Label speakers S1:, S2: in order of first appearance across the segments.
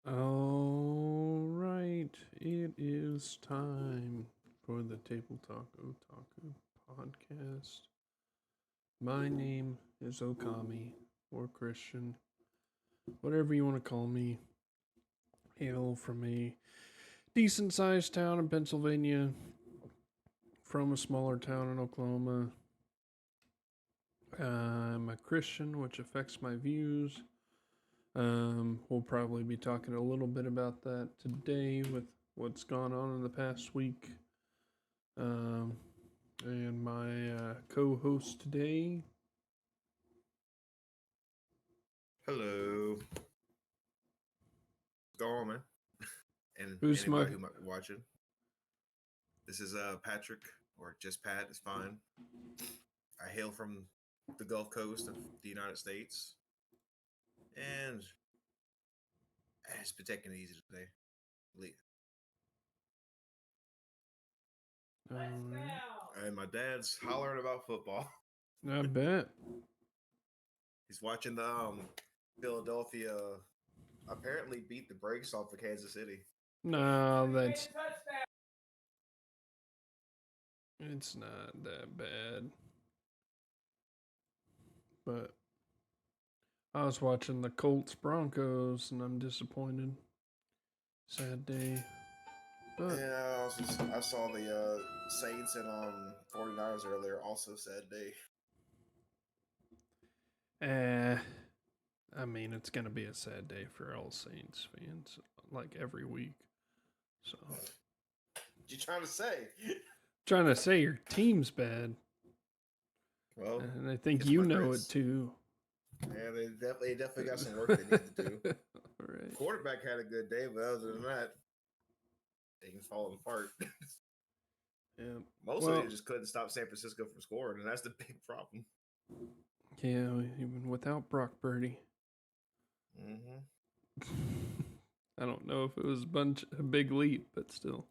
S1: All right, it is time for the Table Talk Otaku podcast. My name is Okami, or Christian, whatever you want to call me. Hail from a decent sized town in Pennsylvania, from a smaller town in Oklahoma. I'm a Christian, which affects my views. We'll probably be talking a little bit about that today with what's gone on in the past week. Um, and my co-host today.
S2: Hello. Go on, man. And
S1: Who's my?
S2: anybody who might be watching. This is Patrick, or just Pat, is fine. I hail from the Gulf Coast of the United States. And it's been taking it easy today. And my dad's hollering about football.
S1: I bet.
S2: He's watching the Philadelphia apparently beat the brakes off of Kansas City.
S1: No, that's. It's not that bad. But I was watching the Colts Broncos, and I'm disappointed. Sad day. But
S2: Yeah, I saw the Saints and 49ers earlier. Also sad day.
S1: eh, I mean, it's gonna be a sad day for all Saints fans, like every week. So,
S2: What you trying to say?
S1: trying to say your team's bad,
S2: Well,
S1: and I think
S2: it's
S1: you
S2: my
S1: know it
S2: grits.
S1: too.
S2: Yeah, they definitely got some work they need to do.
S1: All right.
S2: Quarterback had a good day, but other than that, things falling apart.
S1: Yeah.
S2: Mostly they
S1: Well,
S2: just couldn't stop San Francisco from scoring, and that's the big problem.
S1: yeah, even without Brock Purdy.
S2: Mm-hmm.
S1: I don't know if it was a big leap, but still.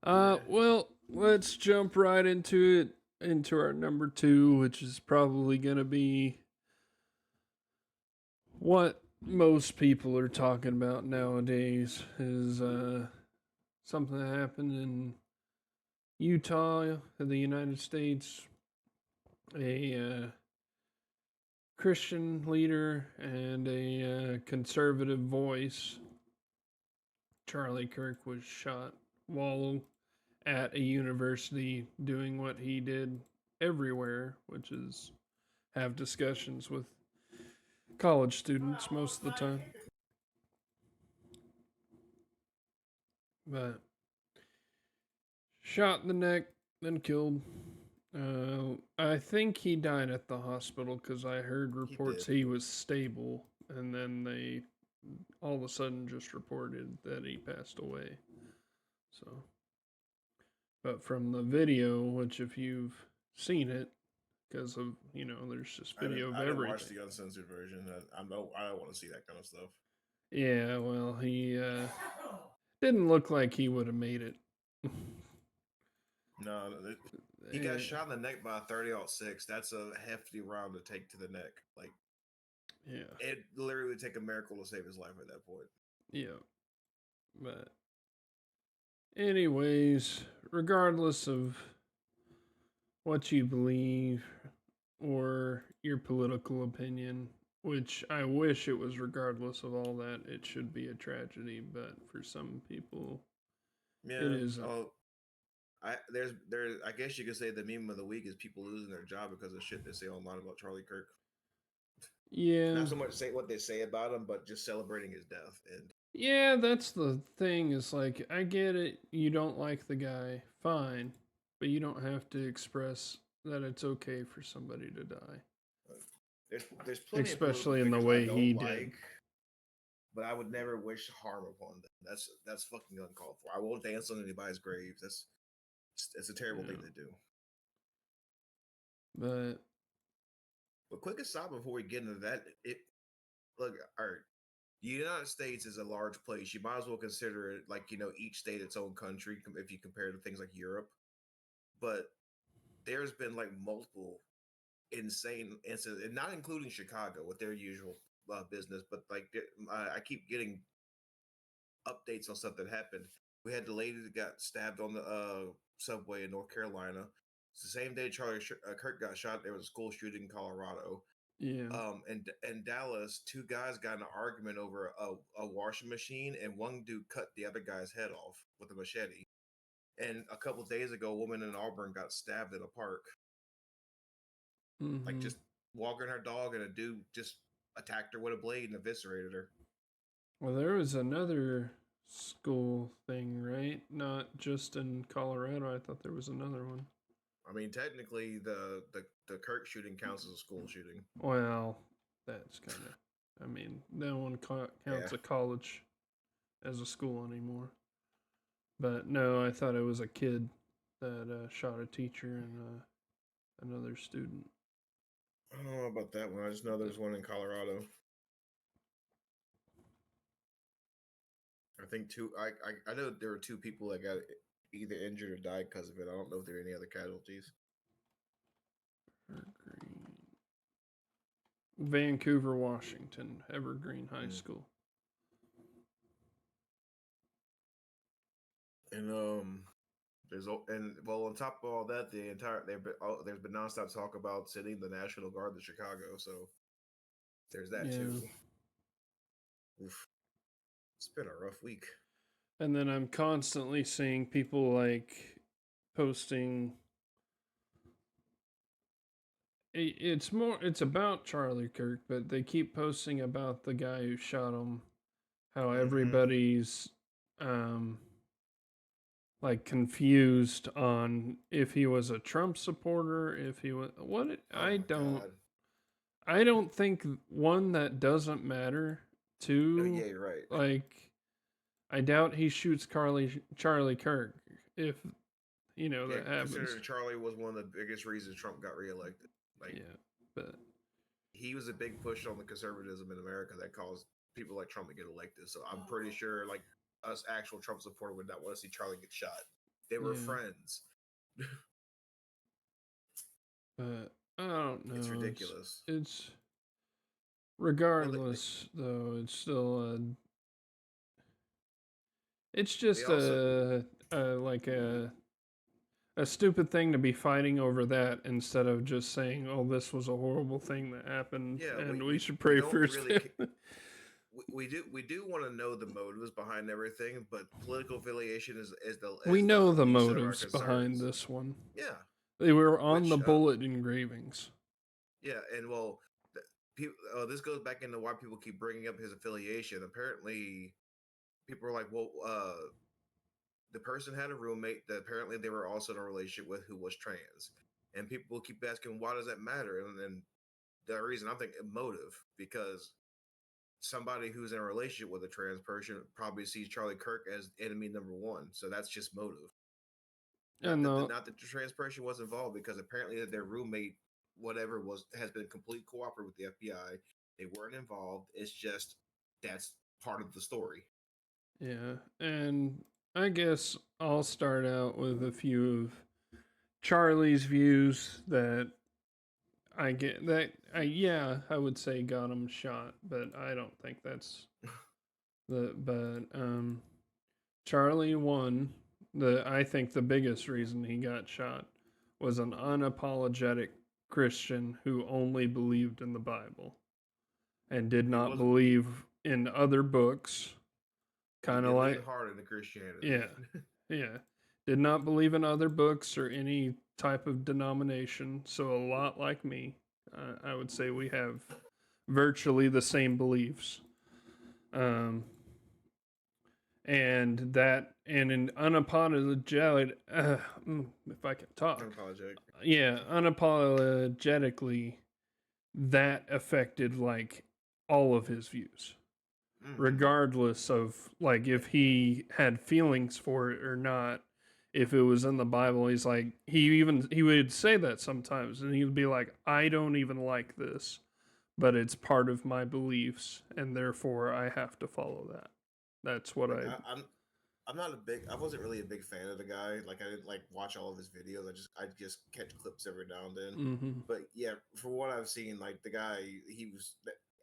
S2: Yeah.
S1: Well, let's jump right into it, into our number two, which is probably gonna be what most people are talking about nowadays. Is something that happened in Utah, in the United States. A Christian leader and a conservative voice, Charlie Kirk, was shot while at a university doing what he did everywhere, which is have discussions with college students most of the time. But shot in the neck, then killed. I think he died at the hospital because I heard
S2: He
S1: reports
S2: did.
S1: he was stable, and then they all of a sudden just reported that he passed away. So, but from the video, which if you've seen it, because of there's just
S2: I didn't.
S1: video of
S2: I didn't watch
S1: everything.
S2: the uncensored version. I don't want to see that kind of stuff.
S1: Yeah, well, he didn't look like he would have made it.
S2: No, he got shot in the neck by a 30-06. That's a hefty round to take to the neck. Like
S1: Yeah,
S2: it literally would take a miracle to save his life at that point.
S1: yeah. But anyways, regardless of what you believe or your political opinion, which I wish it was regardless of all that, it should be a tragedy, but for some people it
S2: Yeah.
S1: isn't.
S2: Oh, there's I guess you could say the meme of the week is people losing their job because of shit they say online about Charlie Kirk.
S1: Yeah.
S2: Not so much say what they say about him, but just celebrating his death. And
S1: Yeah, that's the thing. Is like I get it. You don't like the guy, fine, but you don't have to express that it's okay for somebody to die,
S2: there's plenty of political
S1: especially in the
S2: figures I
S1: way
S2: don't
S1: he did.
S2: like, but I would never wish harm upon them. That's fucking uncalled for. I won't dance on anybody's grave. That's a terrible thing
S1: Yeah,
S2: to do.
S1: but
S2: But quick aside before we get into that, it look all right. The United States is a large place. You might as well consider it like each state its own country if you compare to things like Europe. But there's been like multiple insane incidents, and not including Chicago with their usual business. But like I keep getting updates on stuff that happened. We had the lady that got stabbed on the subway in North Carolina. It's the same day Kirk got shot. There was a school shooting in Colorado.
S1: Yeah.
S2: And in Dallas, two guys got in an argument over a washing machine, and one dude cut the other guy's head off with a machete. And a couple of days ago, a woman in Auburn got stabbed in a park, like
S1: Mm-hmm.
S2: just walking her dog, and a dude just attacked her with a blade and eviscerated her.
S1: Well, there was another school thing, right? Not just in Colorado. I thought there was another one.
S2: I mean, technically, the Kirk shooting counts as a school shooting.
S1: Well, that's kind of. I mean, no one
S2: Yeah.
S1: counts a college as a school anymore. But no, I thought it was a kid that shot a teacher and another student.
S2: I don't know about that one. I just know there's one in Colorado. I think two. I know there were two people that got either injured or died because of it. I don't know if there are any other casualties.
S1: Evergreen. Vancouver, Washington, Evergreen High School.
S2: And on top of all that, there's been nonstop talk about sending the National Guard to Chicago. So there's that too. Oof. It's been a rough week.
S1: And then I'm constantly seeing people like posting. It's about Charlie Kirk, but they keep posting about the guy who shot him. How everybody's like confused on if he was a Trump supporter, if he was what
S2: God.
S1: I don't think one that doesn't matter. Two,
S2: Yeah, you're right.
S1: like I doubt he shoots Charlie Kirk if that happens.
S2: Considering Charlie was one of the biggest reasons Trump got reelected. Like,
S1: yeah, but
S2: he was a big push on the conservatism in America that caused people like Trump to get elected. So I'm pretty sure, like, us actual Trump supporters would not want to see Charlie get shot. They were friends.
S1: But I don't know.
S2: It's ridiculous.
S1: It's regardless, though. It's still it's just like a stupid thing to be fighting over that instead of just saying, "Oh, this was a horrible thing that happened, and we should pray for his family."
S2: We do want to know the motives behind everything, but political affiliation is
S1: we know the motives behind this one.
S2: Yeah,
S1: they were on the bullet engravings.
S2: Yeah, and well, this goes back into why people keep bringing up his affiliation. Apparently, people are like, "Well, the person had a roommate that apparently they were also in a relationship with who was trans," and people keep asking, "Why does that matter?" And then the reason I'm thinking motive, because somebody who's in a relationship with a trans person probably sees Charlie Kirk as enemy number one. So that's just motive. Not that the trans person was involved, because apparently their roommate, whatever, has been complete cooperative with the FBI. They weren't involved. It's just that's part of the story.
S1: Yeah, and I guess I'll start out with a few of Charlie's views that I get that I would say got him shot, but I don't think that's Charlie I think the biggest reason he got shot was an unapologetic Christian who only believed in the Bible and did not believe in other books. Kind of like
S2: hard into Christianity.
S1: Yeah. Did not believe in other books or any type of denomination. So a lot like me, I would say we have virtually the same beliefs. And an unapologetic, if I can talk, unapologetically, that affected like all of his views, regardless of like if he had feelings for it or not. If it was in the Bible, he's like he would say that sometimes, and he would be like, "I don't even like this, but it's part of my beliefs, and therefore I have to follow that." That's what
S2: I'm not a big. I wasn't really a big fan of the guy. Like, I didn't like watch all of his videos. I just catch clips every now and then.
S1: Mm-hmm.
S2: But yeah, for what I've seen, like the guy,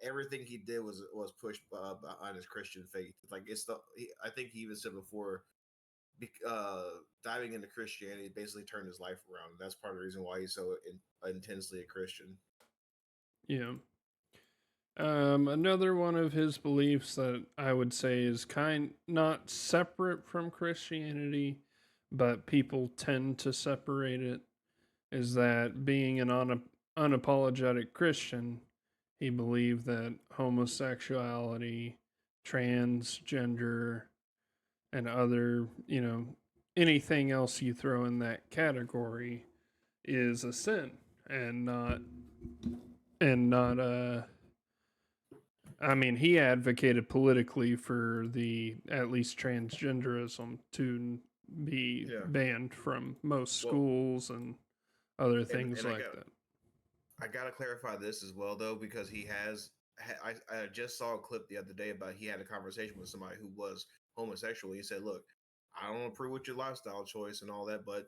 S2: everything he did was pushed behind his Christian faith. Like I think he even said before, diving into Christianity basically turned his life around. That's part of the reason why he's so intensely a Christian.
S1: Yeah. Another one of his beliefs that I would say is not separate from Christianity, but people tend to separate it, is that being an unapologetic Christian, he believed that homosexuality, transgender, and other, anything else you throw in that category is a sin and not I mean, he advocated politically for the at least transgenderism to be
S2: Yeah.
S1: banned from most
S2: Well,
S1: schools and other things
S2: and
S1: like that.
S2: I gotta clarify this as well though, because he has. I just saw a clip the other day about he had a conversation with somebody who was homosexual. He said, "Look, I don't approve with your lifestyle choice and all that, but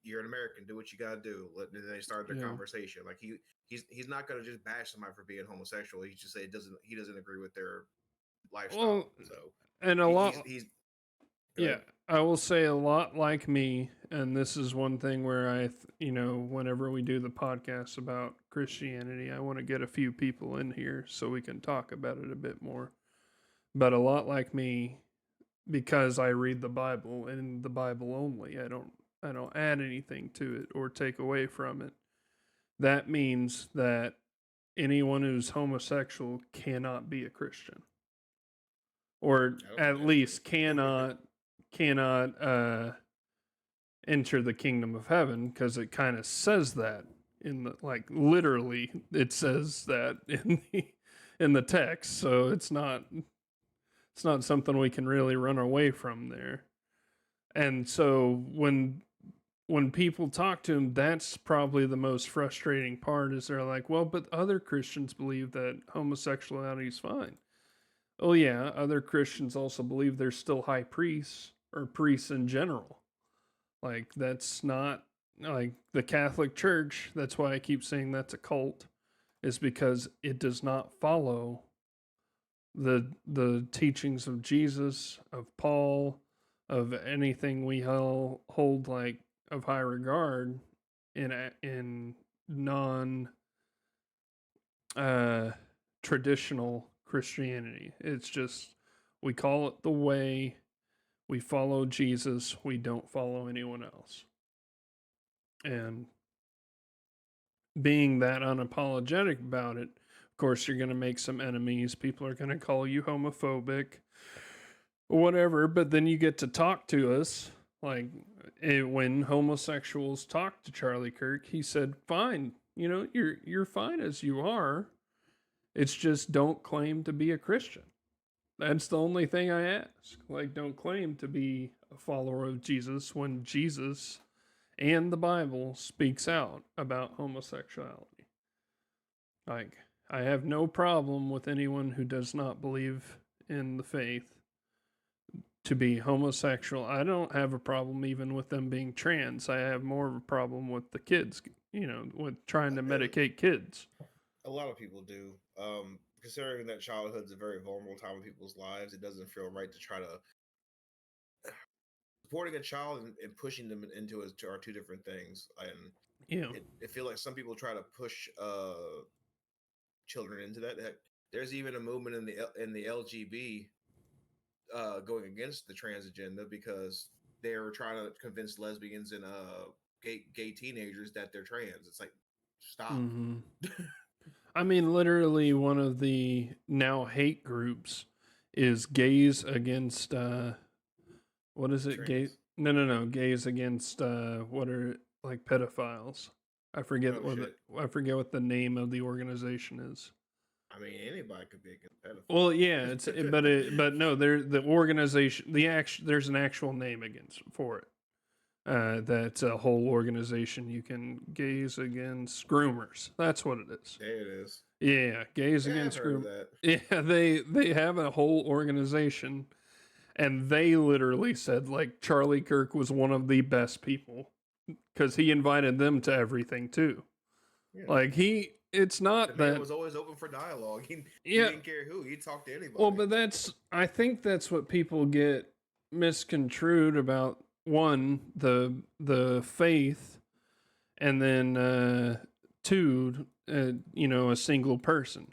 S2: you're an American. Do what you gotta do." And then they started their
S1: Yeah.
S2: conversation. Like he's not gonna just bash somebody for being homosexual. He just say he doesn't agree with their lifestyle.
S1: Well,
S2: So
S1: and a lot,
S2: he's go
S1: yeah,
S2: ahead.
S1: I will say a lot like me, and this is one thing where whenever we do the podcast about Christianity, I want to get a few people in here so we can talk about it a bit more. But a lot like me, because I read the Bible and the Bible only, I don't add anything to it or take away from it. That means that anyone who's homosexual cannot be a Christian, or
S2: I don't think
S1: at
S2: that's true.
S1: least cannot enter the kingdom of heaven, because it kind of says that in the, like, literally it says that in the text. So it's not something we can really run away from there. And so when people talk to him, that's probably the most frustrating part, is they're like, well, but other Christians believe that homosexuality is fine. Oh yeah, other Christians also believe there's still high priests or priests in general. Like, that's not like the Catholic Church. That's why I keep saying that's a cult, is because it does not follow the teachings of Jesus, of Paul, of anything we hold like of high regard in non uh, traditional Christianity. It's just, we call it the way. We follow Jesus. We don't follow anyone else. And being that unapologetic about it, of course, you're going to make some enemies. People are going to call you homophobic, whatever. But then you get to talk to us. Like, when homosexuals talked to Charlie Kirk, he said, "Fine, you're fine as you are. It's just don't claim to be a Christian. That's the only thing I ask. Like, don't claim to be a follower of Jesus when Jesus and the Bible speaks out about homosexuality. Like, I have no problem with anyone who does not believe in the faith to be homosexual. I don't have a problem even with them being trans. I have more of a problem with the kids, with trying to
S2: And
S1: medicate kids.
S2: a lot of people do. Considering that childhood's a very vulnerable time in people's lives, it doesn't feel right to try to supporting a child and pushing them into it are two different things. And
S1: Yeah.
S2: it feel like some people try to push children into that. Heck, there's even a movement in the LGB going against the trans agenda because they were trying to convince lesbians and gay teenagers that they're trans. It's like, stop.
S1: Mm-hmm. I mean, literally, one of the now hate groups is gays against what is it? Gay?
S2: Trans.
S1: No. Gays against what are, like, pedophiles. I forget
S2: Oh
S1: what
S2: shit.
S1: I forget what the name of the organization is.
S2: I mean, anybody could be a
S1: Well, yeah,
S2: pedophile.
S1: but no, the organization, there's an actual name against for it. That's a whole organization. You can gays against groomers. That's what it is.
S2: There it is.
S1: Yeah, gays
S2: Yeah, I've
S1: against
S2: heard of
S1: groom.
S2: that.
S1: Yeah, they have a whole organization, and they literally said, like, Charlie Kirk was one of the best people because he invited them to everything too.
S2: Yeah.
S1: Like, it's
S2: The
S1: not
S2: man
S1: that.
S2: was always open for dialogue. He
S1: Yeah,
S2: didn't care who. He'd talk to
S1: well,
S2: anybody.
S1: but I think that's what people get misconstrued about. One, the faith, and then two, a single person.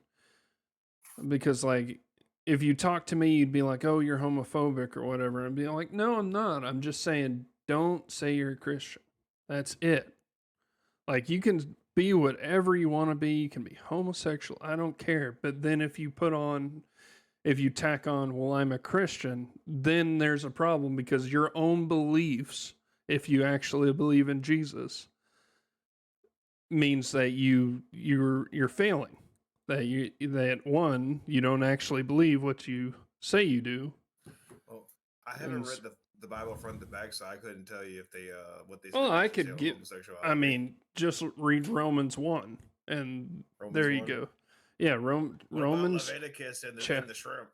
S1: Because like, if you talk to me, you'd be like, "Oh, you're homophobic" or whatever, and be like, "No, I'm not. I'm just saying, don't say you're a Christian. That's it. Like, you can be whatever you want to be. You can be homosexual. I don't care. But then if you tack on, well, I'm a Christian, then there's a problem because your own beliefs, if you actually believe in Jesus, means that you're failing. That one, you don't actually believe what you say you do.
S2: Well, I haven't
S1: And
S2: read the Bible front to back, so I couldn't tell you if they what they
S1: well, I
S2: actually say
S1: could
S2: on
S1: get. I
S2: homosexuality.
S1: mean, just read Romans 1, and
S2: Romans
S1: there you
S2: 1.
S1: go. Yeah,
S2: What about
S1: Romans
S2: Leviticus and
S1: cha-
S2: the shrimp?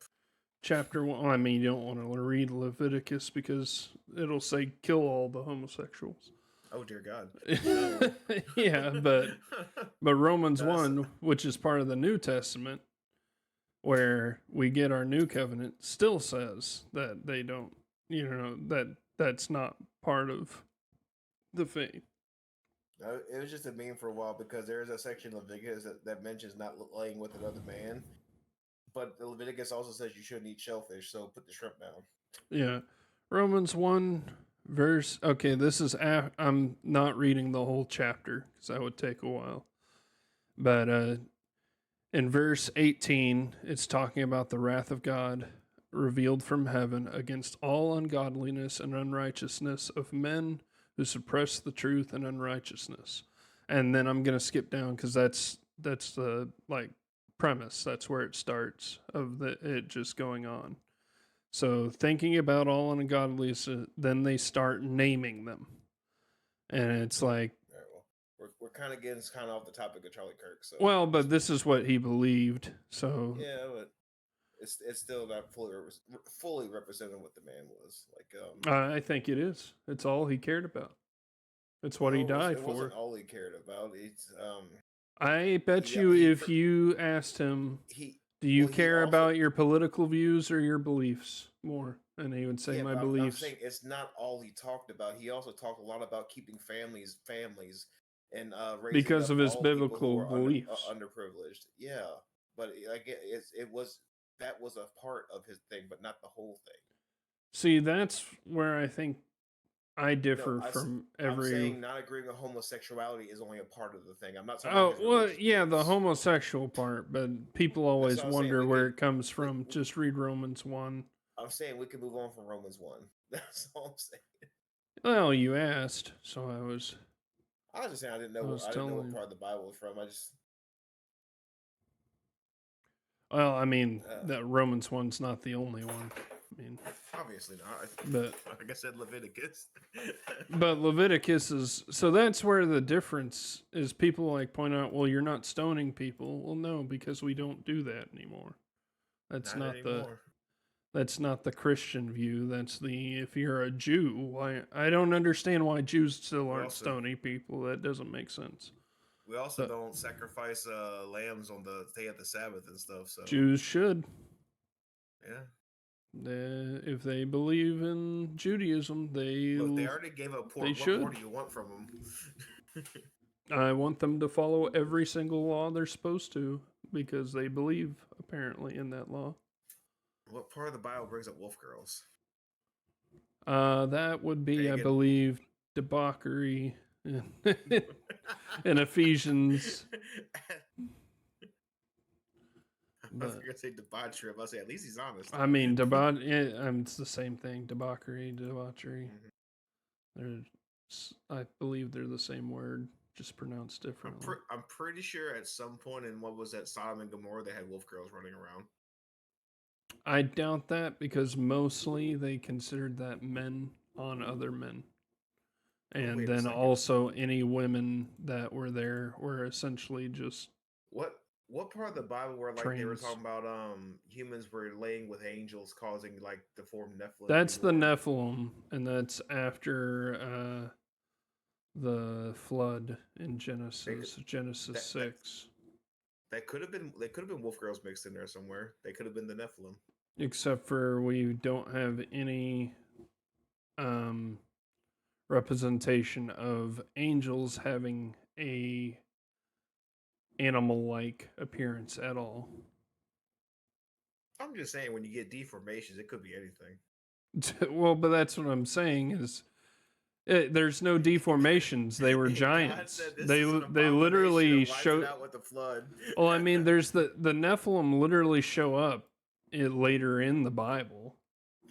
S1: chapter 1. I mean, you don't want to read Leviticus because it'll say kill all the homosexuals.
S2: Oh dear God, no.
S1: Yeah, but Romans
S2: That's
S1: 1, which is part of the New Testament, where we get our new covenant, still says that they don't, that's not part of the faith.
S2: it was just a meme for a while because there is a section of Leviticus that mentions not laying with another man, but the Leviticus also says you shouldn't eat shellfish, so put the shrimp down.
S1: Yeah. Romans 1 verse, okay, I'm not reading the whole chapter because that would take a while. But in verse 18, it's talking about the wrath of God revealed from heaven against all ungodliness and unrighteousness of men who suppress the truth and unrighteousness. And then I'm going to skip down because that's the like premise. That's where it starts of it just going on. So thinking about all ungodliness, then they start naming them, and it's like,
S2: All right, well, we're kind of getting kind of off the topic of Charlie Kirk, so
S1: well, but this is what he believed. So
S2: yeah, but it's still not fully representing what the man was like.
S1: I think it is. It's all he cared about. It's what he
S2: Well,
S1: died
S2: it wasn't
S1: for.
S2: all he cared about. It's
S1: I bet
S2: he
S1: you
S2: he
S1: if you asked him,
S2: he
S1: do you
S2: well he
S1: care
S2: also
S1: about your political views or your beliefs more? And he would say,
S2: yeah,
S1: my
S2: but I'm
S1: beliefs.
S2: saying it's not all he talked about. He also talked a lot about keeping families, and raising
S1: Because
S2: up
S1: of his
S2: all people who
S1: biblical
S2: are
S1: beliefs.
S2: underprivileged. Yeah, but like it was that was a part of his thing, but not the whole thing.
S1: See, that's where I think I
S2: No,
S1: differ from
S2: I'm
S1: every.
S2: saying not agreeing with homosexuality is only a part of the thing. I'm not talking about
S1: Oh,
S2: his
S1: well,
S2: religious
S1: yeah, the
S2: beliefs.
S1: homosexual part, but people
S2: That's
S1: always
S2: what I'm saying.
S1: wonder where it comes from.
S2: We
S1: Just read Romans 1.
S2: I'm saying we can move on from Romans 1. That's all I'm saying.
S1: Well, you asked, so
S2: I was just saying
S1: I was
S2: I didn't know what
S1: telling.
S2: part of the Bible was from. I just
S1: Well, I mean,
S2: uh,
S1: that Romans 1's not the only one. I mean,
S2: obviously not.
S1: but
S2: Like I said, Leviticus.
S1: but Leviticus is, so that's where the difference is. People like point out, well, you're not stoning people. Well, no, because we don't do that anymore. That's
S2: Not
S1: not the
S2: anymore.
S1: That's not the Christian view. That's the, if you're a Jew, why, I don't understand why Jews still
S2: We
S1: aren't
S2: also
S1: stoning people. That doesn't make sense.
S2: we also
S1: But
S2: don't sacrifice lambs on the day of the Sabbath and stuff. So
S1: Jews should.
S2: yeah.
S1: If they believe in Judaism,
S2: Look, they already gave up
S1: they
S2: pork. What more
S1: should.
S2: do you want from them?
S1: I want them to follow every single law they're supposed to because they believe apparently in that law.
S2: What part of the Bible brings up wolf girls?
S1: That would be, I
S2: Pagan.
S1: believe, debauchery in, in Ephesians.
S2: I was
S1: But
S2: gonna say debauchery. I say at least he's honest.
S1: I mean, it's the same thing. Debauchery, debauchery. I believe they're the same word, just pronounced differently.
S2: I'm pretty sure at some point in what was that Sodom and Gomorrah, they had wolf girls running around.
S1: I doubt that because mostly they considered that men on other men. And
S2: Wait a
S1: then
S2: second.
S1: also any women that were there were essentially just
S2: What part of the Bible where like they were
S1: trans.
S2: talking about humans were laying with angels causing like the form Nephilim to be
S1: That's the
S2: born?
S1: Nephilim, and that's after the flood in Genesis
S2: That
S1: 6.
S2: They could have been wolf girls mixed in there somewhere. They could have been the Nephilim.
S1: Except for we don't have any um, representation of angels having a animal-like appearance at all.
S2: I'm just saying, when you get deformations, it could be anything.
S1: Well, but that's what I'm saying is there's no deformations. They were
S2: God
S1: giants.
S2: said this
S1: They
S2: is an
S1: they
S2: abomination
S1: literally
S2: and wiped it
S1: show.
S2: out with the flood.
S1: Well, I mean, there's the Nephilim literally show up later in the Bible.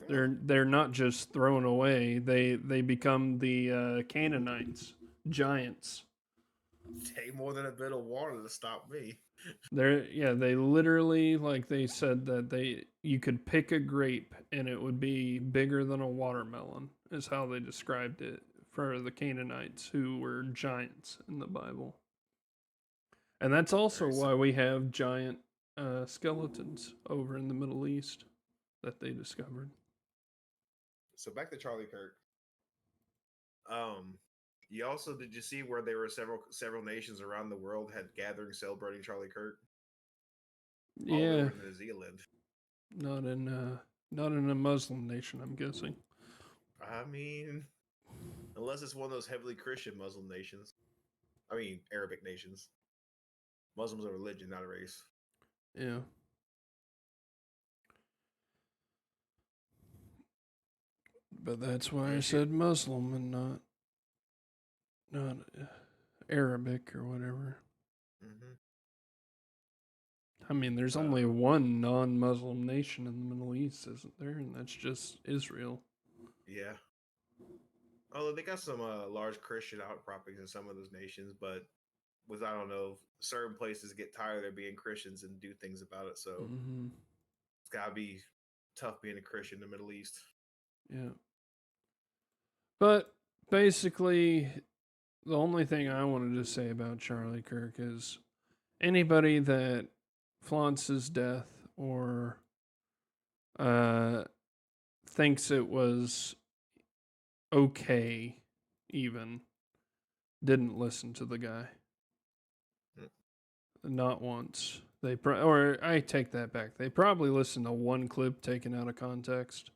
S1: They're not just thrown away. They become the Canaanites, giants.
S2: Take more than a bit of water to stop me.
S1: They literally, like they said that you could pick a grape and it would be bigger than a watermelon is how they described it for the Canaanites who were giants in the Bible. And that's also why we have giant skeletons over in the Middle East that they discovered.
S2: So back to Charlie Kirk. You also did you see where there were several nations around the world had gatherings celebrating Charlie Kirk? All
S1: Yeah,
S2: over New Zealand.
S1: not in a Muslim nation, I'm guessing.
S2: I mean, unless it's one of those heavily Christian Muslim nations. I mean, Arabic nations. Muslims are a religion, not a race.
S1: Yeah. But that's why I said Muslim and not Arabic or whatever.
S2: Mm-hmm.
S1: I mean, there's only one non-Muslim nation in the Middle East, isn't there? And that's just Israel.
S2: Yeah. Although they got some large Christian outcroppings in some of those nations, but with I don't know, certain places get tired of there being Christians and do things about it. So it's gotta be tough being a Christian in the Middle East.
S1: Yeah. But basically, the only thing I wanted to say about Charlie Kirk is anybody that flaunts his death or thinks it was okay, even didn't listen to the guy. Not once. Or I take that back. They probably listened to one clip taken out of context,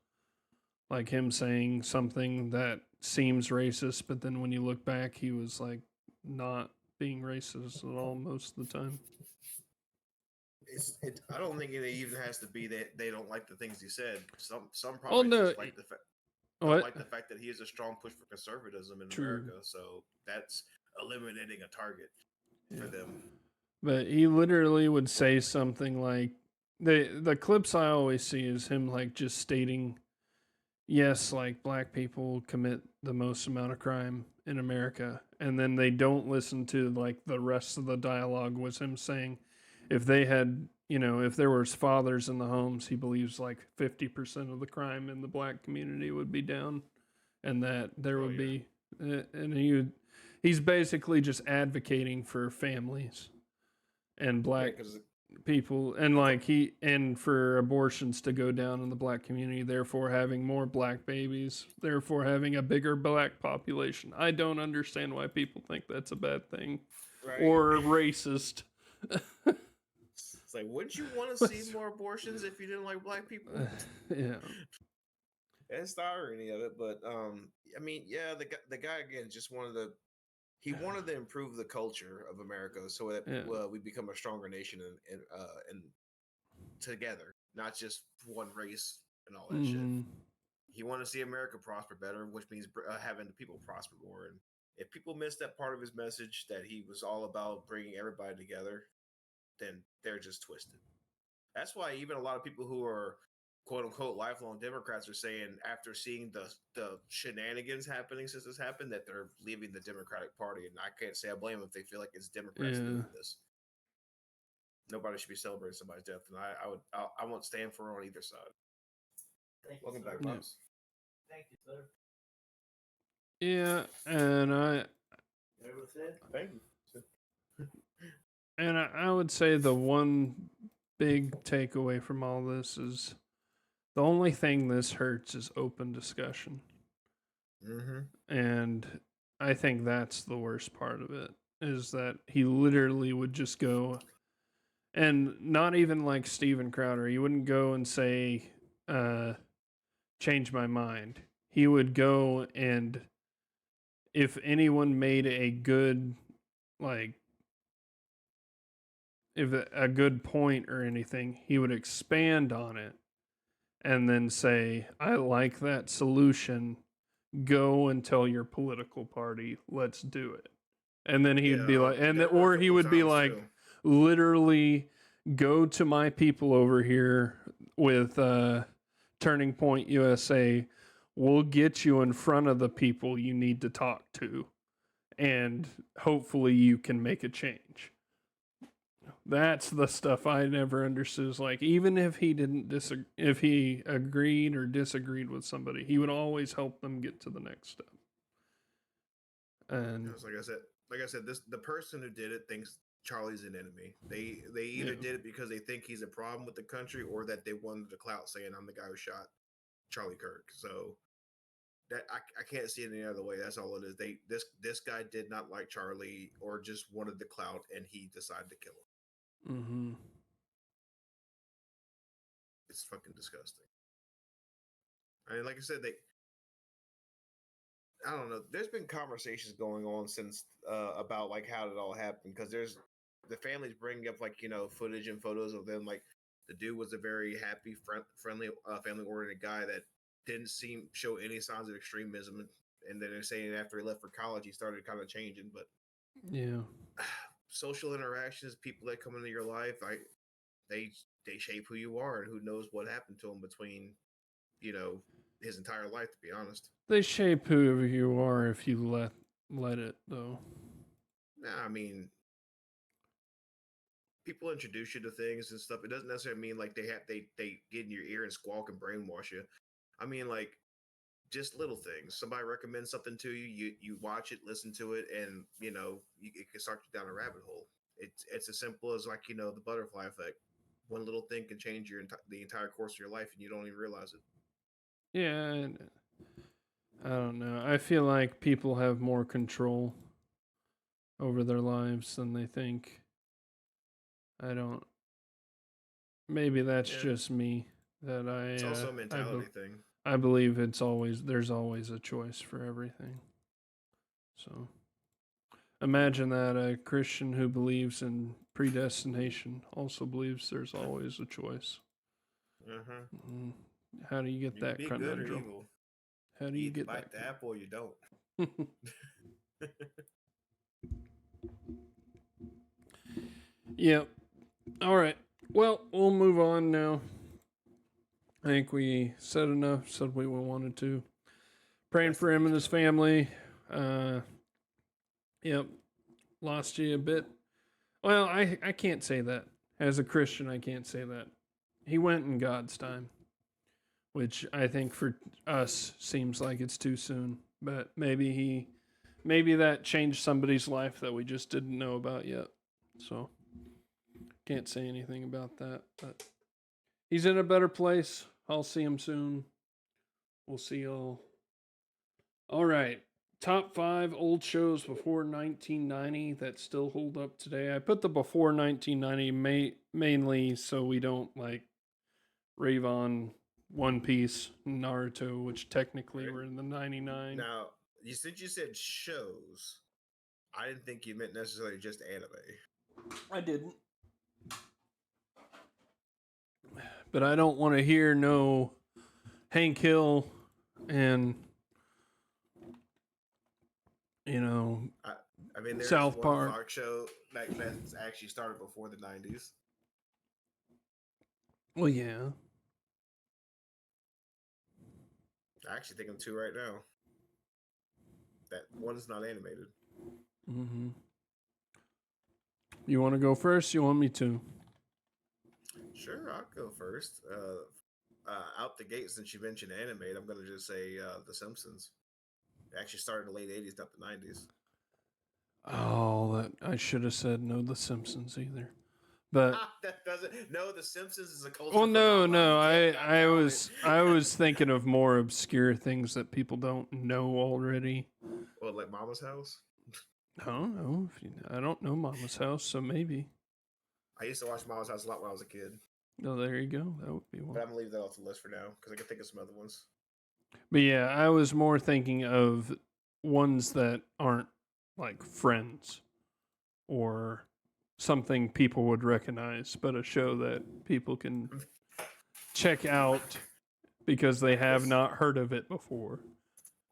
S1: like him saying something that seems racist, but then when you look back, he was like not being racist at all most of the time.
S2: I don't think it even has to be that they don't like the things he said. Some probably just like the fact. Don't like the fact that he is a strong push for conservatism in America, so that's eliminating a target for them.
S1: But he literally would say something like the clips I always see is him like just stating, yes, like black people commit the most amount of crime in America, and then they don't listen to like the rest of the dialogue was him saying if they had, if there was fathers in the homes, he believes like 50% of the crime in the black community would be down, and that there would be, and he's basically just advocating for families and black people, and like and for abortions to go down in the black community, therefore having more black babies, therefore having a bigger black population. I don't understand why people think that's a bad thing or racist.
S2: It's like, wouldn't you want to see more abortions if you didn't like black people?
S1: Yeah.
S2: That's the irony of it, but I mean, yeah, the guy again just wanted to improve the culture of America so that we become a stronger nation and together, not just one race and all that shit. He wanted to see America prosper better, which means having the people prosper more. And if people miss that part of his message that he was all about bringing everybody together, then they're just twisted. That's why even a lot of people who are quote unquote lifelong Democrats are saying after seeing the shenanigans happening since this happened that they're leaving the Democratic Party, and I can't say I blame them if they feel like it's Democrats doing this. Nobody should be celebrating somebody's death, and I won't stand for on either side. Welcome back, Pops.
S3: Thank you, sir.
S1: Yeah, and
S2: Thank you.
S1: And I would say the one big takeaway from all this is the only thing this hurts is open discussion. And I think that's the worst part of it, is that he literally would just go And not even like Steven Crowder. He wouldn't go and say, change my mind. He would go and if anyone made a good, like, if a good point or anything, he would expand on it and then say, I like that solution. Go and tell your political party, let's do it. And then he'd
S2: Yeah,
S1: be like,
S2: he
S1: and
S2: did it a
S1: or he
S2: couple
S1: would be
S2: times
S1: like,
S2: too.
S1: literally, go to my people over here with Turning Point USA. We'll get you in front of the people you need to talk to, and hopefully you can make a change. That's the stuff I never understood. Is like, even if he didn't disagree, if he agreed or disagreed with somebody, he would always help them get to the next step. And
S2: It's like I said, this the person who did it thinks Charlie's an enemy. They
S1: yeah,
S2: either did it because they think he's a problem with the country, or that they wanted the clout saying I'm the guy who shot Charlie Kirk. So that I can't see it any other way. That's all it is. This guy did not like Charlie or just wanted the clout, and he decided to kill him.
S1: mm-hmm.
S2: It's fucking disgusting. I mean, like I said, they I don't know. There's been conversations going on since about like how it all happened, because there's the families bringing up like footage and photos of them. Like the dude was a very happy, friendly, family oriented guy that didn't show any signs of extremism. And then they're saying after he left for college, he started kind of changing. But
S1: Yeah.
S2: social interactions, people that come into your life, they they shape who you are, and who knows what happened to him between you know his entire life. To be honest,
S1: They shape whoever you are if you let it though.
S2: nah, I mean people introduce you to things and stuff. It doesn't necessarily mean like they get in your ear and squawk and brainwash you. I mean like just little things. Somebody recommends something to you, you watch it, listen to it, and it can start you down a rabbit hole. It's as simple as like the butterfly effect. One little thing can change the entire course of your life, and you don't even realize it.
S1: Yeah, and I don't know. I feel like people have more control over their lives than they think. I don't. Maybe that's
S2: Yeah,
S1: just me. That
S2: it's also a mentality thing.
S1: I believe there's always a choice for everything. So imagine that a Christian who believes in predestination also believes there's always a choice.
S2: Uh-huh.
S1: Mm, how do you get
S2: You can
S1: that
S2: be good or
S1: conundrum?
S2: evil.
S1: How do
S2: You
S1: you
S2: either
S1: get
S2: bite
S1: that?
S2: the apple or you don't.
S1: Yep. All right. Well, we'll move on now. I think we said enough, said what we wanted to. Praying
S2: Rest in
S1: for him
S2: peace,
S1: and his
S2: Charlie.
S1: family. Uh, yep. Lost you a bit. Well, I can't say that. As a Christian, I can't say that. He went in God's time, which I think for us seems like it's too soon. But maybe that changed somebody's life that we just didn't know about yet. So can't say anything about that. But he's in a better place. I'll see him soon. We'll see y'all. All right. Top 5 old shows before 1990 that still hold up today. I put the before 1990 mainly so we don't like rave on One Piece, Naruto, which technically
S2: Right
S1: were in the 99.
S2: now, since you said shows, I didn't think you meant necessarily just anime.
S1: I didn't. But I don't want to hear no Hank Hill and, you know,
S2: I, I mean, there is
S1: South
S2: one
S1: Park.
S2: Fox show that's actually started before the '90s.
S1: Well, yeah.
S2: I actually think of two right now. That one's not animated.
S1: Mm-hmm. You want to go first? You want me to?
S2: Sure, I'll go first. Out the gate, since you mentioned animated, I'm going to just say The Simpsons. It actually started in the late '80s, not the '90s.
S1: Oh, that I should have said no. The Simpsons either, but
S2: That doesn't. No, The Simpsons is a
S1: well,
S2: cultural
S1: no,
S2: phenomenon.
S1: no.
S2: You can't
S1: I
S2: count it.
S1: was thinking of more obscure things that people don't know already.
S2: Well, like Mama's House.
S1: I don't know. I don't know Mama's House, so maybe.
S2: I used to watch Miles House a lot when I was a kid,
S1: Oh, there you go. That would be
S2: but
S1: one.
S2: I'm gonna leave that off the list for now because I can think of some other ones.
S1: But yeah, I was more thinking of ones that aren't like Friends or something people would recognize, but a show that people can check out because they
S2: I could
S1: have not heard of it before.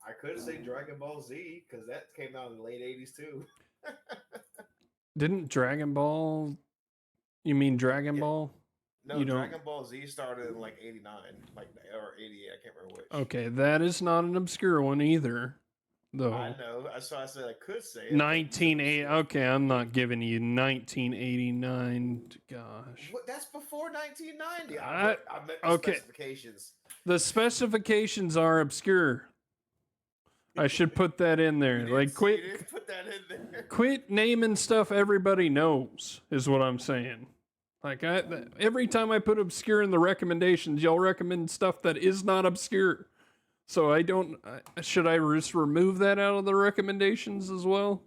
S2: I could say Dragon Ball Z because that came out in the late '80s too.
S1: Didn't Dragon Ball? You mean Dragon
S2: Yeah,
S1: Ball?
S2: no,
S1: You don't.
S2: Dragon Ball Z started in like '89, like or '88. I can't remember which.
S1: Okay, that is not an obscure one either,
S2: I
S1: though.
S2: know. That's why I said I could say it, but you said
S1: 1980.
S2: obscure.
S1: Okay, I'm not giving you 1989. Gosh.
S2: What? That's before 1990.
S1: I,
S2: I meant the
S1: okay,
S2: specifications.
S1: the specifications are obscure. I should put that in there. Like,
S2: You didn't put that in there.
S1: quit naming stuff everybody knows. Is what I'm saying. Like, every time I put obscure in the recommendations, y'all recommend stuff that is not obscure. So I don't. Should I just remove that out of the recommendations as well?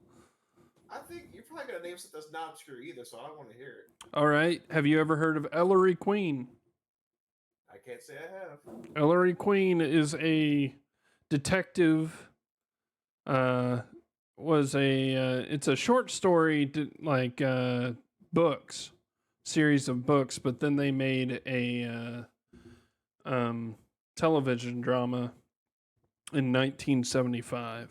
S2: I think you're probably gonna name something that's not obscure either, so I don't want to hear it.
S1: All right. Have you ever heard of Ellery Queen?
S2: I can't say I have.
S1: Ellery Queen is a detective. Was a it's a short story books series of books, but then they made a television drama in 1975.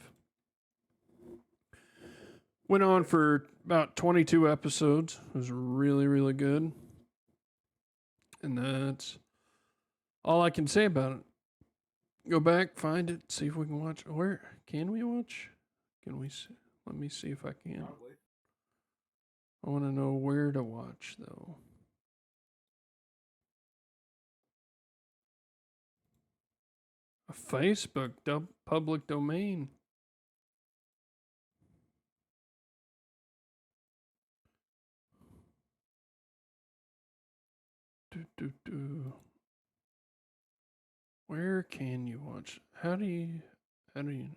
S1: Went on for about 22 episodes. It was really, really good. And that's all I can say about it. Go back, find it, see if we can watch. Where can we watch? Can we see? Let me see if I can.
S2: Probably.
S1: I want to know where to watch, though. A Facebook public domain. Where can you watch? How do you know?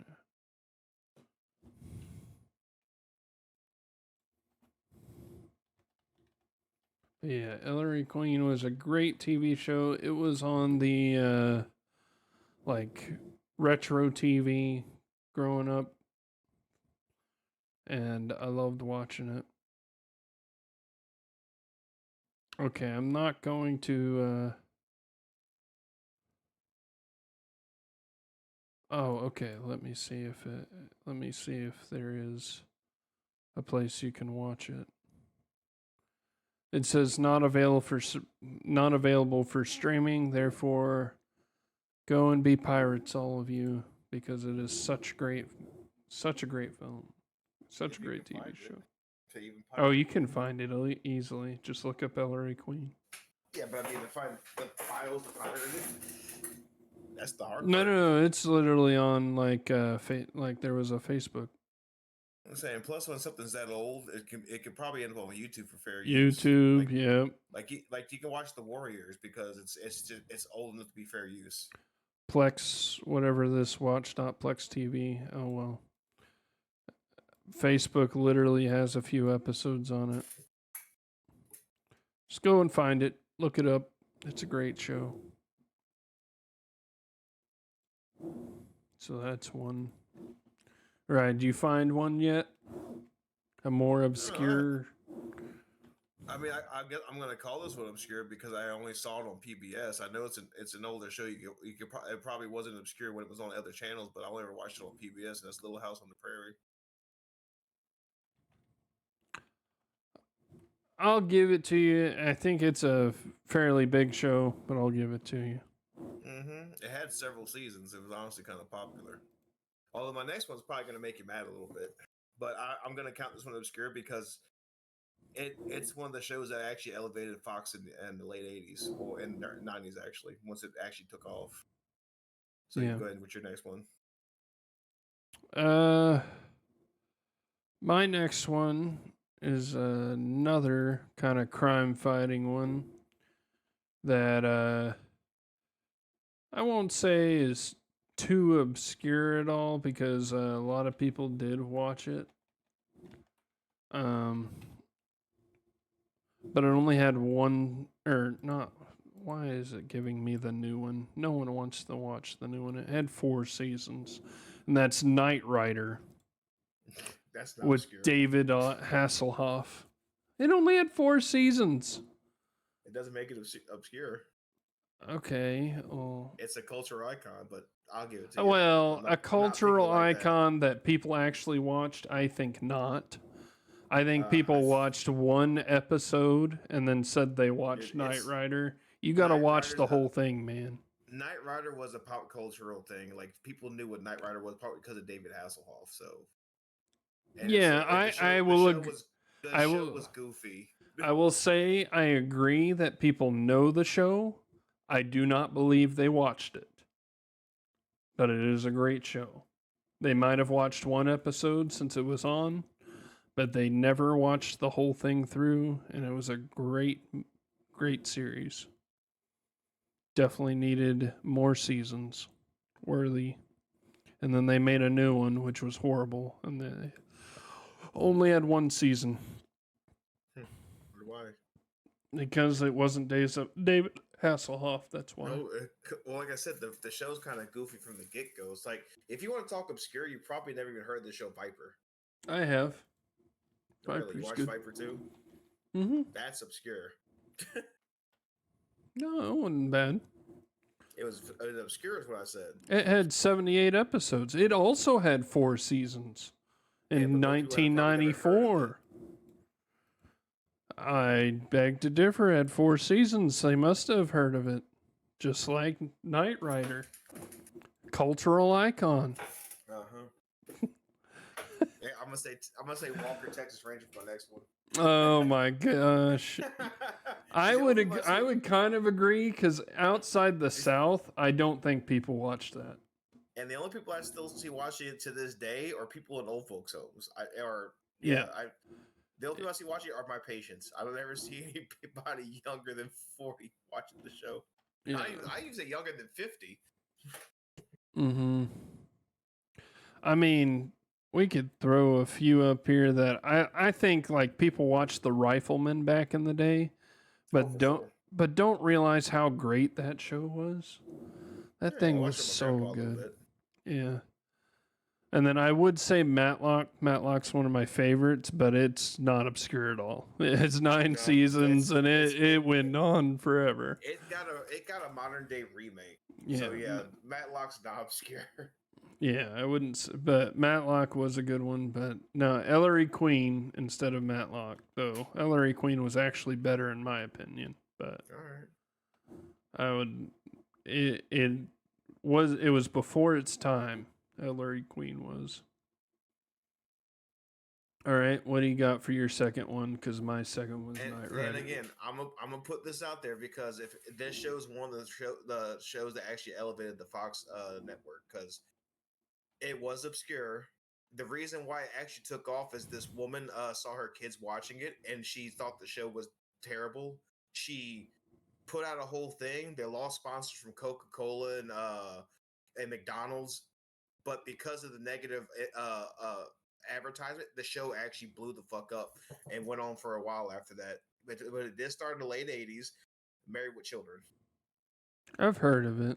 S1: Yeah, Ellery Queen was a great TV show. It was on the like retro TV growing up, and I loved watching it. Okay, I'm not going to oh, okay. Let me see if there is a place you can watch it. It says not available for streaming. Therefore, go and be pirates, all of you, because it is such a great film, such a great TV show. Oh, you can find it easily. Just look up Ellery Queen.
S2: Yeah, but I mean, to find the files to pirate it, that's the hard
S1: No,
S2: part.
S1: no, it's literally on like there was a Facebook.
S2: I'm saying, plus when something's that old, it can probably end up on YouTube for fair use.
S1: YouTube, yeah.
S2: Like you can watch The Warriors because it's old enough to be fair use.
S1: Plex, whatever this watch.plex TV. Oh well. Facebook literally has a few episodes on it. Just go and find it. Look it up. It's a great show. So that's one. Right, do you find one yet? A more obscure.
S2: I mean, I'm going to call this one obscure because I only saw it on PBS. I know it's an older show. It probably wasn't obscure when it was on other channels, but I only ever watched it on PBS, and that's Little House on the Prairie.
S1: I'll give it to you. I think it's a fairly big show, but I'll give it to you.
S2: Mm-hmm. It had several seasons. It was honestly kind of popular. Although my next one's probably going to make you mad a little bit, but I'm going to count this one obscure because it's one of the shows that actually elevated Fox in the late '80s or in the '90s actually, once it actually took off. So
S1: Yeah.
S2: you go ahead with your next one.
S1: My next one is another kind of crime fighting one that I won't say is too obscure at all because a lot of people did watch it. but it only had one or not. Why is it giving me the new one? No one wants to watch the new one. It had 4 seasons, and that's Knight Rider
S2: That's not
S1: with
S2: obscure.
S1: David Hasselhoff. It only had 4 seasons.
S2: It doesn't make it obscure.
S1: Okay. Well,
S2: It's a cultural icon, but I'll give it to you.
S1: well, a
S2: I'm not thinking
S1: cultural
S2: like that.
S1: icon that people actually watched, I think not. I think
S2: I
S1: people watched one episode and then said they watched Knight
S2: it's
S1: Rider. You got to
S2: Knight
S1: watch
S2: Rider's
S1: the whole thing, man.
S2: Knight Rider was a pop cultural thing. Like people knew what Knight Rider was probably because of David Hasselhoff. So, and it's
S1: Yeah,
S2: like the
S1: I
S2: show
S1: will
S2: was goofy.
S1: I will say I agree that people know the show. I do not believe they watched it. But it is a great show. They might have watched one episode since it was on, but they never watched the whole thing through, and it was a great series. Definitely needed more seasons. Worthy. And then they made a new one, which was horrible, and they only had 1 season
S2: Why?
S1: because it wasn't David Hasselhoff. That's why.
S2: No, well, like I said, the show's kind of goofy from the get go. It's like if you want to talk obscure, you probably never even heard the show Piper.
S1: I have.
S2: Really, you
S1: Viper's
S2: watched
S1: good.
S2: Viper too?
S1: Mm-hmm.
S2: That's obscure.
S1: No, it wasn't bad.
S2: It was obscure, is what I said.
S1: It had 78 episodes. It also had 4 seasons
S2: Yeah,
S1: in
S2: but most people have probably never heard of it.
S1: 1994. I beg to differ. It had 4 seasons. They must have heard of it. Just like Knight Rider. Cultural icon.
S2: Uh-huh. Yeah, I'm gonna say Walker, Texas Ranger for my next one.
S1: Oh my gosh. I
S2: I
S1: would kind of agree because outside the South, I don't think people watch that.
S2: And the only people I still see watching it to this day are people in old folks' homes.
S1: Yeah.
S2: The only people I see watching it are my patients. I don't ever see anybody younger than 40 watching the show.
S1: Yeah.
S2: I even say younger than 50.
S1: Mm-hmm. I mean, we could throw a few up here that I think like people watched The Rifleman back in the day, but don't realize how great that show was. That thing was so good. Yeah. And then I would say Matlock. Matlock's one of my favorites, but it's not obscure at all. It's 9 seasons and it went on forever.
S2: It got a modern day remake.
S1: Yeah.
S2: So yeah, Matlock's not obscure.
S1: Yeah, I wouldn't. But Matlock was a good one. But no, Ellery Queen instead of Matlock, though. Ellery Queen was actually better in my opinion. But
S2: all right,
S1: I would. It was before its time. Ellery Queen was. All right, what do you got for your second one? Because my second was Knight Rider.
S2: And again, I'm gonna put this out there because if this show's one of the shows that actually elevated the Fox network because it was obscure. The reason why it actually took off is this woman saw her kids watching it and she thought the show was terrible. She put out a whole thing. They lost sponsors from Coca-Cola and McDonald's, but because of the negative advertisement, the show actually blew the fuck up and went on for a while after that. But it did start in the late '80s. Married with Children.
S1: I've heard of it.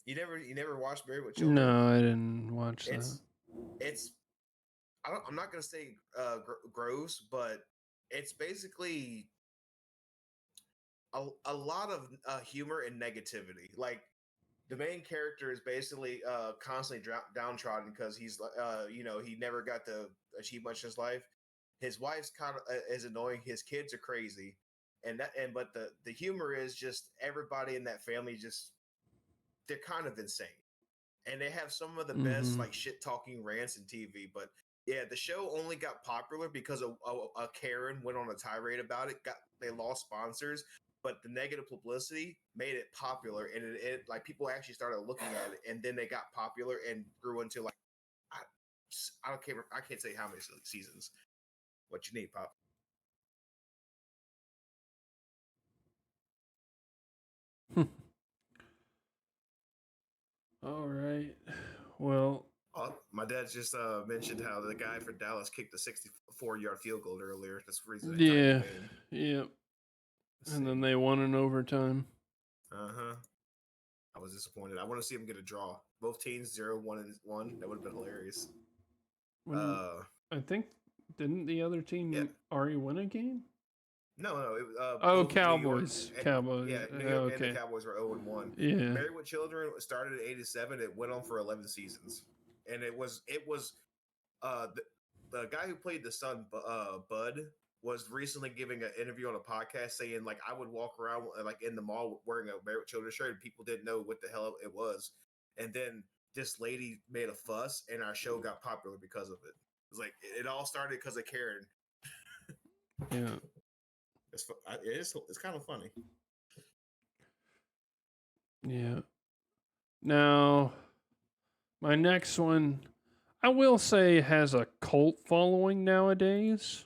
S2: You never watched Married with Children?
S1: No, I didn't watch that.
S2: It's I'm not gonna say gross, but it's basically a lot of humor and negativity. Like the main character is basically constantly downtrodden because he's he never got to achieve much in his life. His wife's kind of is annoying. His kids are crazy, but the humor is just everybody in that family just they're kind of insane, and they have some of the best like shit talking rants in TV. But yeah, the show only got popular because a Karen went on a tirade about it. They lost sponsors, but the negative publicity made it popular, and it like people actually started looking at it, and then they got popular and grew into like I, I can't say how many seasons. What you need, Pop?
S1: All right. Well,
S2: My dad just mentioned how the guy for Dallas kicked a 64-yard field goal earlier. That's the reason they tied the game.
S1: Yeah. And then they won in overtime.
S2: Uh-huh. I was disappointed. I want to see them get a draw. Both teams 0-1-1. That would have been hilarious.
S1: When I think, didn't the other team
S2: Yeah.
S1: already win a game?
S2: No. It,
S1: Oh,
S2: both
S1: Cowboys.
S2: New York and the Cowboys were 0-1.
S1: Yeah.
S2: Married with Children started in '87. It went on for 11 seasons, and it was the guy who played the son, Bud, was recently giving an interview on a podcast saying like I would walk around like in the mall wearing a Married with Children shirt, and people didn't know what the hell it was, and then this lady made a fuss, and our show got popular because of it. It's like it all started because of Karen.
S1: Yeah.
S2: It's kind of funny.
S1: Yeah. Now, my next one, I will say, has a cult following nowadays.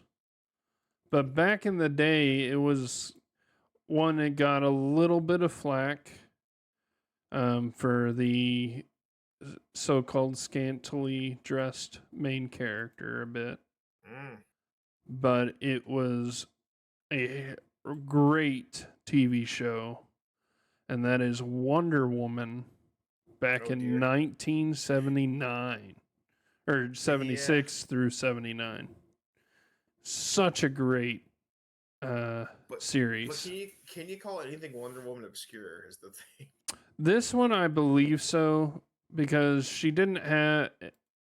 S1: But back in the day, it was one that got a little bit of flack for the so-called scantily dressed main character a bit. But it was a great TV show, and that is Wonder Woman back in 1979 or 76 through 79. Such a great series.
S2: But can you call anything Wonder Woman obscure? Is the thing.
S1: This one, I believe so, because she didn't have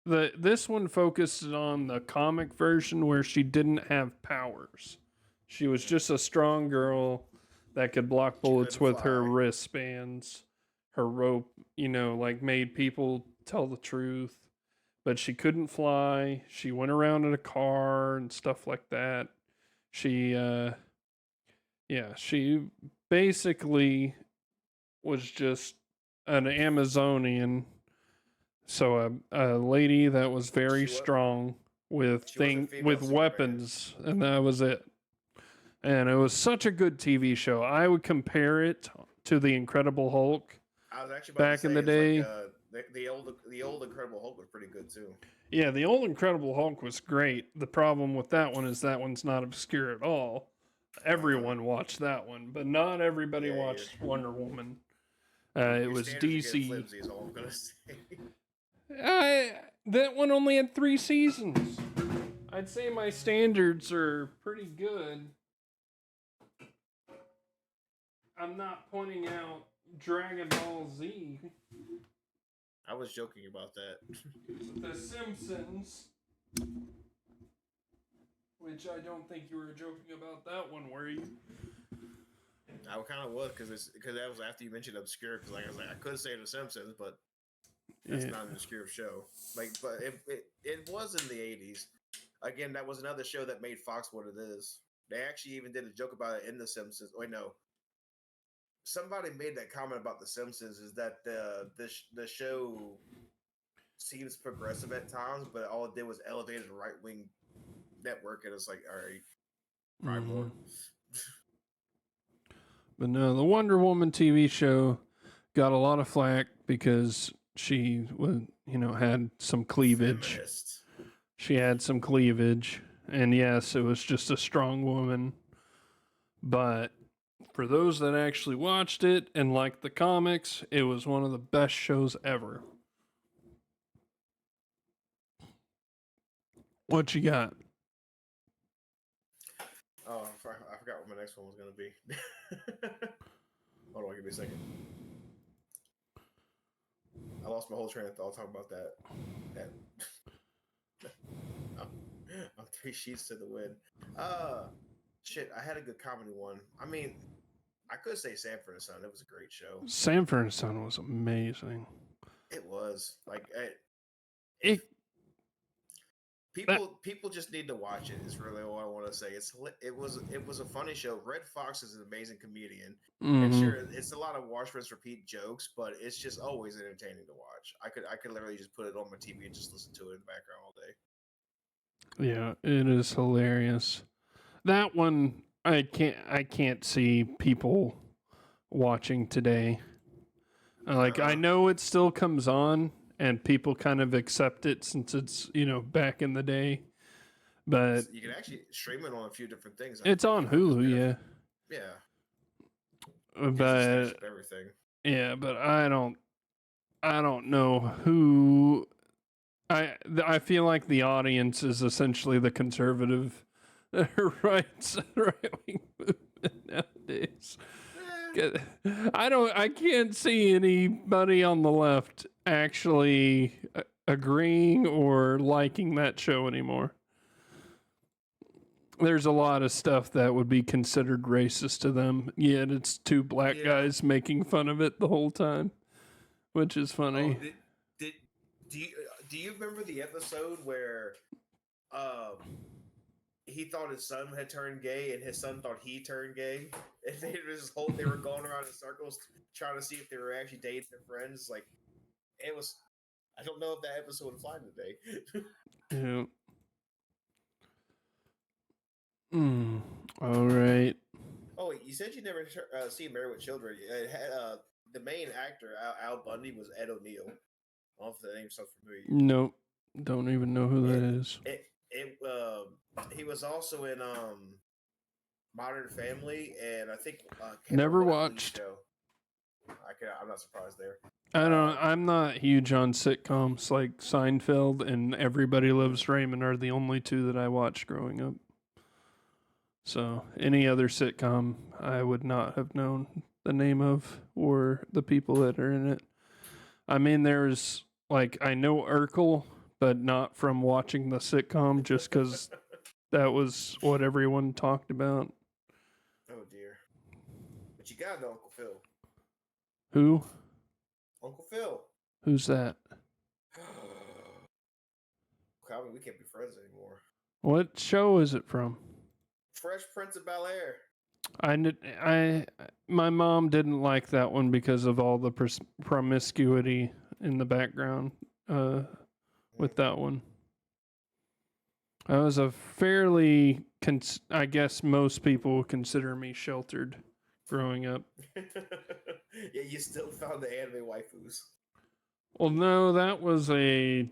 S1: this one focuses on the comic version where she didn't have powers. She was just a strong girl that could block bullets with her wristbands, her rope, like made people tell the truth. But she couldn't fly. She went around in a car and stuff like that. She basically was just an Amazonian. So a lady that was very strong with weapons, and that was it. And it was such a good TV show. I would compare it to the Incredible Hulk.
S2: I was actually
S1: back in the day.
S2: Like, the old Incredible Hulk was pretty good too.
S1: Yeah, the old Incredible Hulk was great. The problem with that one is that one's not obscure at all. Everyone watched that one, but not everybody watched Wonder Woman. It was DC.
S2: Flimsy is all I'm gonna say.
S1: That one only had 3 seasons. I'd say my standards are pretty good. I'm not pointing out Dragon Ball Z.
S2: I was joking about that.
S1: The Simpsons. Which I don't think you were joking about that one, were you?
S2: I kind of was because that was after you mentioned obscure. Because like I was like I could say The Simpsons, but that's not an obscure show. Like, but it was in the '80s. Again, that was another show that made Fox what it is. They actually even did a joke about it in The Simpsons. Wait, no. Somebody made that comment about The Simpsons is that the show seems progressive at times, but all it did was elevated a right wing network, and it's like, all right, right more.
S1: But no, the Wonder Woman TV show got a lot of flack because she was, had some cleavage.
S2: Feminist.
S1: She had some cleavage, and yes, it was just a strong woman. But for those that actually watched it and liked the comics, it was one of the best shows ever. What you got?
S2: Oh, I forgot what my next one was going to be. Hold on, give me a second. I lost my whole train of thought talking about that. I'm 3 sheets to the wind. Shit, I had a good comedy one. I mean, I could say Sanford and Son. It was a great show.
S1: Sanford and Son was amazing.
S2: It was like people just need to watch it. Is really all I want to say. It was a funny show. Red Fox is an amazing comedian, and sure, it's a lot of wash, rinse, repeat jokes, but it's just always entertaining to watch. I could literally just put it on my TV and just listen to it in the background all day.
S1: Yeah, it is hilarious. That one I can't see people watching today. I know it still comes on and people kind of accept it since it's, back in the day. But
S2: you can actually stream it on a few different things.
S1: It's on Hulu, yeah.
S2: Yeah. Disney
S1: but
S2: snatched up everything.
S1: yeah, but I don't know who I feel like the audience is essentially the conservative right wing movement nowadays.
S2: Eh,
S1: I can't see anybody on the left actually agreeing or liking that show anymore. There's a lot of stuff that would be considered racist to them, yet it's two black
S2: yeah.
S1: guys making fun of it the whole time, which is
S2: Oh,
S1: funny.
S2: did do you remember the episode where um he thought his son had turned gay and his son thought he turned gay, and they were going around in circles trying to see if they were actually dating their friends. Like it was, I don't know if that episode would fly today.
S1: Yeah. Mm. All right.
S2: Oh wait, you said you never seen Married with Children. It had, the main actor Al Bundy was Ed O'Neill. I don't know if the name sounds familiar.
S1: Nope. Don't even know who that
S2: It
S1: is.
S2: he was also in Modern Family, and I think can't remember
S1: Never
S2: what police
S1: watched.
S2: show. I'm not surprised there.
S1: I don't.
S2: Um,
S1: I'm not huge on sitcoms like Seinfeld and Everybody Loves Raymond are the only two that I watched growing up. So any other sitcom, I would not have known the name of or the people that are in it. I mean, there's like I know Urkel, but not from watching the sitcom, just because that was what everyone talked about.
S2: oh dear, but you got Uncle Phil.
S1: Who?
S2: Uncle Phil.
S1: Who's that?
S2: Calvin, we can't be friends anymore.
S1: What show is it from?
S2: Fresh Prince of Bel Air.
S1: My mom didn't like that one because of all the promiscuity in the background. With that one, I was a fairly, I guess most people would consider me sheltered growing up.
S2: Yeah, you still found the anime waifus.
S1: Well, no, that was a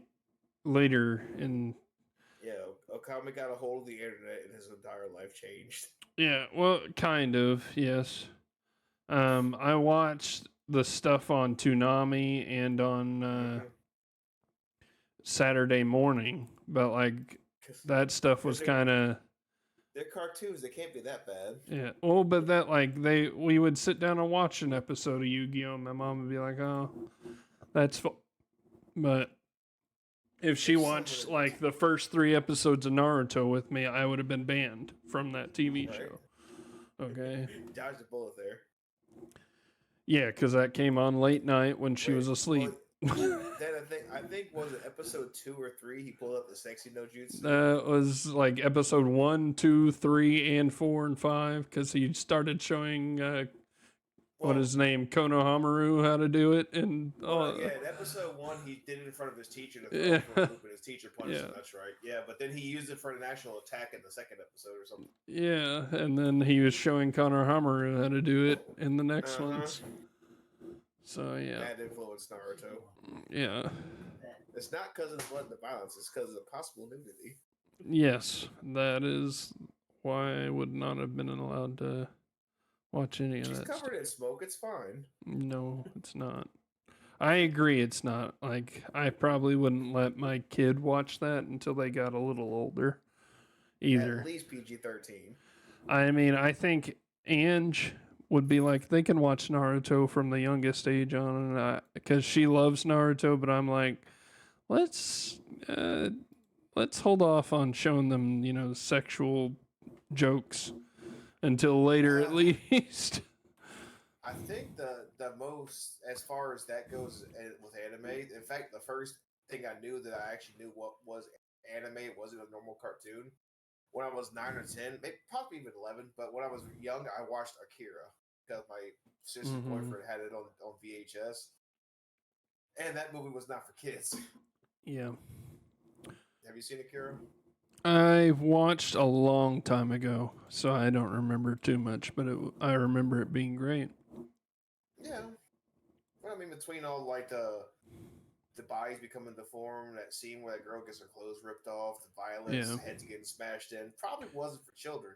S1: later in.
S2: Yeah, Okami got a hold of the internet and his entire life changed.
S1: Yeah, well, kind of, yes. I watched the stuff on Toonami and on Saturday morning, but like that stuff was kind of
S2: they're cartoons. They can't be that bad.
S1: yeah. Well, but that like we would sit down and watch an episode of Yu-Gi-Oh! And my mom would be like, "Oh, that's," but if she watched like the first 3 episodes of Naruto with me, I would have been banned from that TV show. Okay.
S2: Dodged a bullet there.
S1: Yeah, because that came on late night when she was asleep.
S2: Then I think was it episode 2 or 3? He pulled up the sexy no jutsu.
S1: That was like episode 1, 2, 3, and 4 and 5 because he started showing what his name Konohamaru how to do it and
S2: yeah, in episode 1 he did it in front of his teacher to throw him for a loop, and his teacher punished him. That's right. Yeah, but then he used it for an actual attack in the second episode or something.
S1: Yeah, and then he was showing Konohamaru how to do it in the next ones. So yeah,
S2: that influenced Naruto.
S1: Yeah,
S2: it's not because of the blood and the violence; it's because of the possible nudity.
S1: Yes, that is why I would not have been allowed to watch any of that.
S2: She's covered in smoke. It's fine.
S1: No, it's not. I agree, it's not. Like I probably wouldn't let my kid watch that until they got a little older. Either
S2: at least PG-13.
S1: I mean, I think Ange would be like they can watch Naruto from the youngest age on, because she loves Naruto. But I'm like, let's hold off on showing them, sexual jokes until later at least.
S2: I think the most, as far as that goes with anime, in fact, the first thing I knew that I actually knew what was anime, it wasn't a normal cartoon. When I was 9 or 10, maybe possibly even 11, but when I was young, I watched Akira because my sister's boyfriend had it on VHS. And that movie was not for kids.
S1: Yeah.
S2: Have you seen Akira?
S1: I watched a long time ago, so I don't remember too much, but I remember it being great.
S2: Yeah. Well, I mean, between all like the bodies becoming deformed, that scene where that girl gets her clothes ripped off, the violence, heads getting smashed in, probably wasn't for children.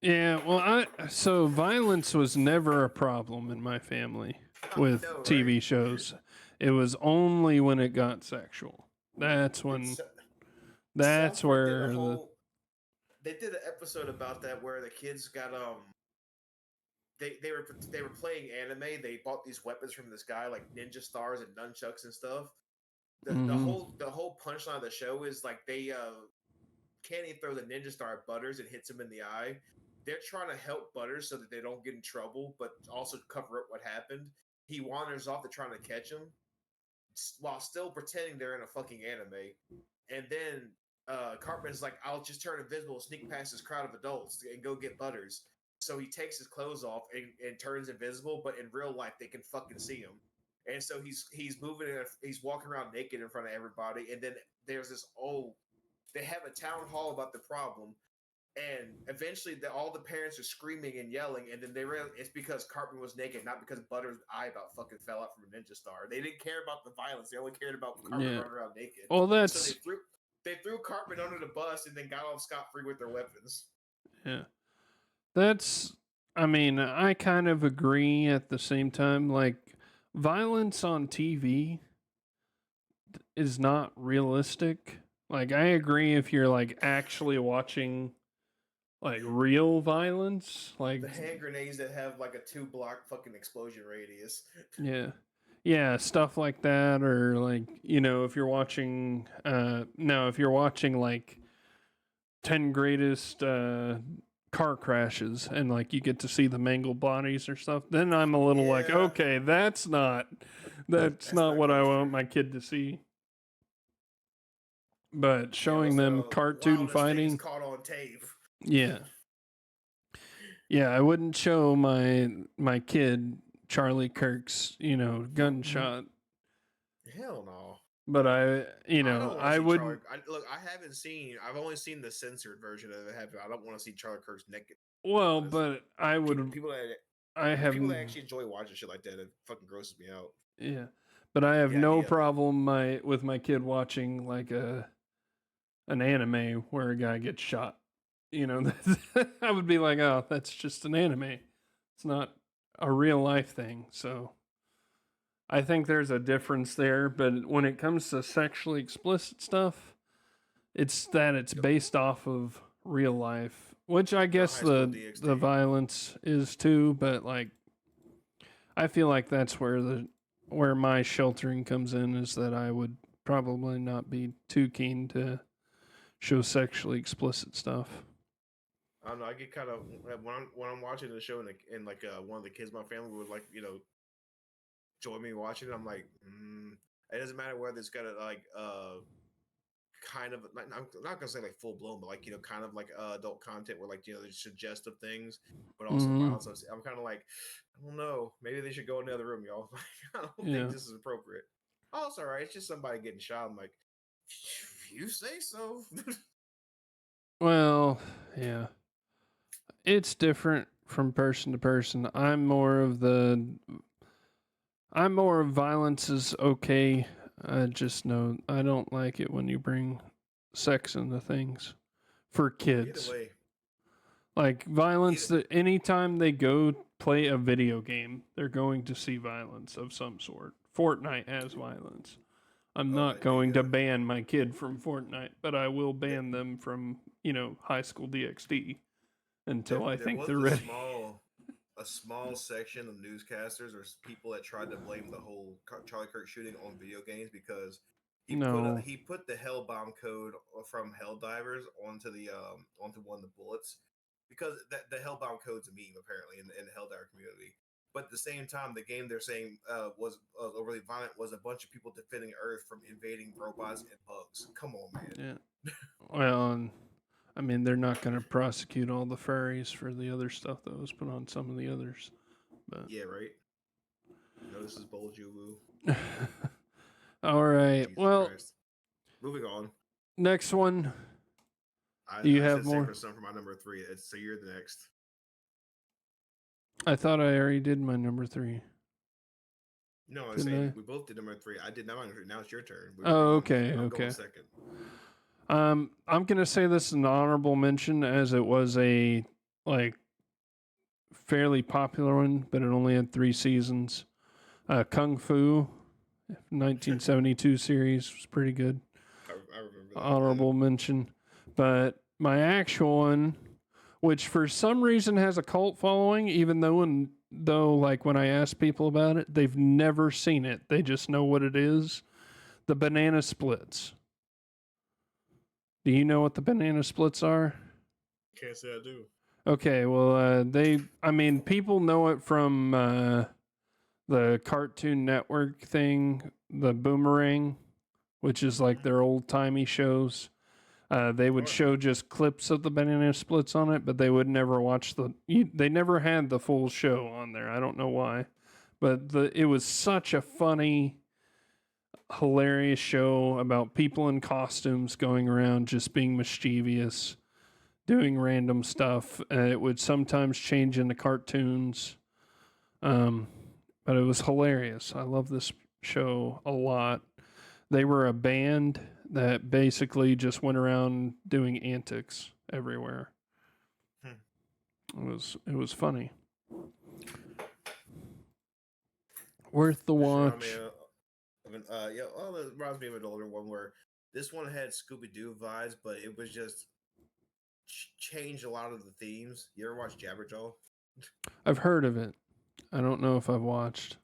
S1: Yeah, well, so violence was never a problem in my family
S2: I
S1: with
S2: know, right?
S1: TV shows. It was only when it got sexual. That's
S2: Dude,
S1: when.
S2: South
S1: That's
S2: Park did a
S1: where the.
S2: whole. They did an episode about that where the kids got they were playing anime. They bought these weapons from this guy like ninja stars and nunchucks and stuff.
S1: Mm-hmm.
S2: The whole punchline of the show is like they Candy throw the ninja star at Butters and hits him in the eye. They're trying to help Butters so that they don't get in trouble, but also cover up what happened. He wanders off to trying to catch him while still pretending they're in a fucking anime. And then Cartman's like, I'll just turn invisible, sneak past this crowd of adults and go get Butters. So he takes his clothes off and turns invisible, but in real life they can fucking see him. And so he's moving and he's walking around naked in front of everybody. And then there's this they have a town hall about the problem, and eventually all the parents are screaming and yelling, and then they realize it's because Cartman was naked, not because Butter's eye about fucking fell out from a ninja star. They didn't care about the violence; they only cared about Cartman
S1: Yeah.
S2: running around naked.
S1: Well,
S2: So
S1: that's.
S2: they threw Cartman under the bus and then got off scot free with their weapons.
S1: Yeah. That's. I mean, I kind of agree at the same time. Like, violence on TV is not realistic. Like, I agree if you're, like, actually watching, like, real violence. Like,
S2: The hand grenades that have like a 2 block fucking explosion radius.
S1: yeah. Yeah, stuff like that, or like, if you're watching, no, if you're watching like 10 greatest car crashes and like you get to see the mangled bodies or stuff, then I'm a little like,
S2: Yeah,
S1: okay, that's
S2: that's
S1: not
S2: not
S1: what I
S2: kosher.
S1: want my kid to see. But
S2: Yeah,
S1: showing
S2: what's
S1: them
S2: the
S1: cartoon
S2: wildest things
S1: fighting,
S2: caught on tape?
S1: yeah. Yeah, I wouldn't show my kid Charlie Kirk's, gunshot,
S2: Hell no.
S1: but
S2: I don't want to
S1: I
S2: see Charlie.
S1: wouldn't.
S2: Look, I haven't seen. I've only seen the censored version of it. I don't want to see Charlie Kirk's naked.
S1: Well,
S2: Honest,
S1: but I would.
S2: people that
S1: I have.
S2: people that actually enjoy watching shit like that, it fucking grosses me out.
S1: Yeah, but I have
S2: Yeah,
S1: no problem with my kid watching like an anime where a guy gets shot. I would be like, oh, that's just an anime. It's not a real life thing. So I think there's a difference there. But when it comes to sexually explicit stuff, it's
S2: the,
S1: based off of real life, which I
S2: the
S1: guess
S2: high school
S1: the
S2: DxD.
S1: violence is too. But like, I feel like that's where my sheltering comes in, is that I would probably not be too keen to show sexually explicit stuff.
S2: I don't know. I get kind of when I'm watching the show and like one of the kids in my family would like join me watching it. I'm like, it doesn't matter whether it's got a like kind of like I'm not gonna say like full blown, but like kind of like adult content where like there's suggestive things, but also
S1: Mm-hmm.
S2: violence. I'm kind of like, I don't know, maybe they should go in the other room, y'all. I don't think
S1: Yeah.
S2: this is appropriate. Oh, it's all right. It's just somebody getting shot. I'm like, you say so.
S1: Well, yeah. It's different from person to person. I'm more of violence is okay. I just know I don't like it when you bring sex into things for
S2: Either
S1: kids.
S2: way,
S1: Like violence
S2: either,
S1: that anytime they go play a video game, they're going to see violence of some sort. Fortnite has violence. I'm not going to ban my kid from Fortnite, but I will
S2: the
S1: ban them from, high school DxD until I
S2: there
S1: think
S2: was
S1: they're ready.
S2: a small section of newscasters or people that tried to blame the whole Charlie Kirk shooting on video games because
S1: No.
S2: he put the Hellbound code from Helldivers onto one of the bullets because the Hellbound code's a meme apparently in the Helldiver community. But at the same time, the game they're saying was overly violent was a bunch of people defending Earth from invading robots and bugs. Come on, man.
S1: Yeah. Well, I mean, they're not going to prosecute all the furries for the other stuff that was put on some of the others. But
S2: Yeah, right. No, this is Boljuwu.
S1: all right.
S2: Jesus
S1: Well,
S2: Christ. Moving on.
S1: next one. Do you
S2: I
S1: have
S2: said save
S1: more?
S2: for some for my number three. So you're the next.
S1: I thought I already did my number 3.
S2: No, I was
S1: Didn't
S2: saying
S1: I?
S2: we both did number three. I did number three. Now it's your turn.
S1: Oh, okay,
S2: I'm going
S1: okay.
S2: second.
S1: I'm gonna say this is an honorable mention as it was a like fairly popular one, but it only had 3 seasons. Kung Fu, 1972 series was pretty good.
S2: I remember that.
S1: Honorable mention. But my actual one, which for some reason has a cult following, even though like when I ask people about it, they've never seen it. They just know what it is. The banana splits. Do you know what the banana splits are?
S2: Can't say I do.
S1: Okay, well, I mean, people know it from the Cartoon Network thing, the Boomerang, which is like their old timey shows. They would
S2: Sure.
S1: show just clips of the banana splits on it, but they would never watch they never had the full show on there. I don't know why, but it was such a funny, hilarious show about people in costumes going around just being mischievous, doing random stuff. It would sometimes change into cartoons, um, but it was hilarious. I love this show a lot. They were a band that basically just went around doing antics everywhere.
S2: Hmm.
S1: It was funny. Worth the
S2: For sure. I mean,
S1: watch.
S2: yeah. Well, it reminds me of an older one where this one had Scooby Doo vibes, but it was just changed a lot of the themes. You ever watch Jabberjaw?
S1: I've heard of it. I don't know if I've watched.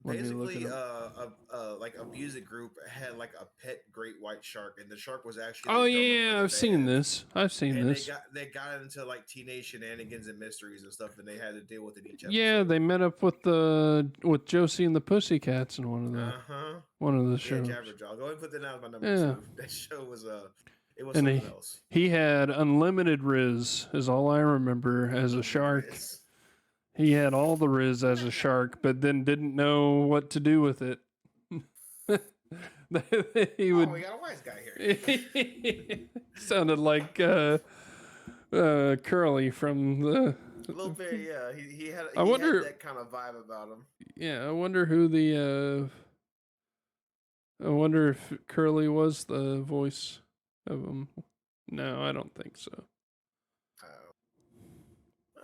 S1: Let me look it
S2: Basically,
S1: up.
S2: like a music group had like a pet great white shark, and the shark was actually
S1: Oh
S2: the drummer for
S1: yeah,
S2: their
S1: I've seen
S2: band.
S1: this. I've seen
S2: And
S1: this.
S2: they got into like teenage shenanigans and mysteries and stuff, and they had to deal with it each
S1: Yeah,
S2: episode.
S1: they met up with Josie and the Pussycats in
S2: Uh huh.
S1: one of the
S2: Yeah,
S1: shows.
S2: Jabberjaw. Go ahead and put that down as my number
S1: Yeah,
S2: two. That show was it was
S1: and
S2: something else.
S1: he had unlimited Riz is all I remember as a
S2: Unlimited
S1: shark.
S2: Riz.
S1: He had all the Riz as a shark, but then didn't know what to do with it. He
S2: Oh,
S1: would
S2: we got a wise guy here.
S1: sounded like Curly from the.
S2: A little bit, yeah.
S1: I
S2: He had
S1: wonder.
S2: that kind of vibe about him.
S1: Yeah, I wonder who the. I wonder if Curly was the voice of him. No, I don't think so.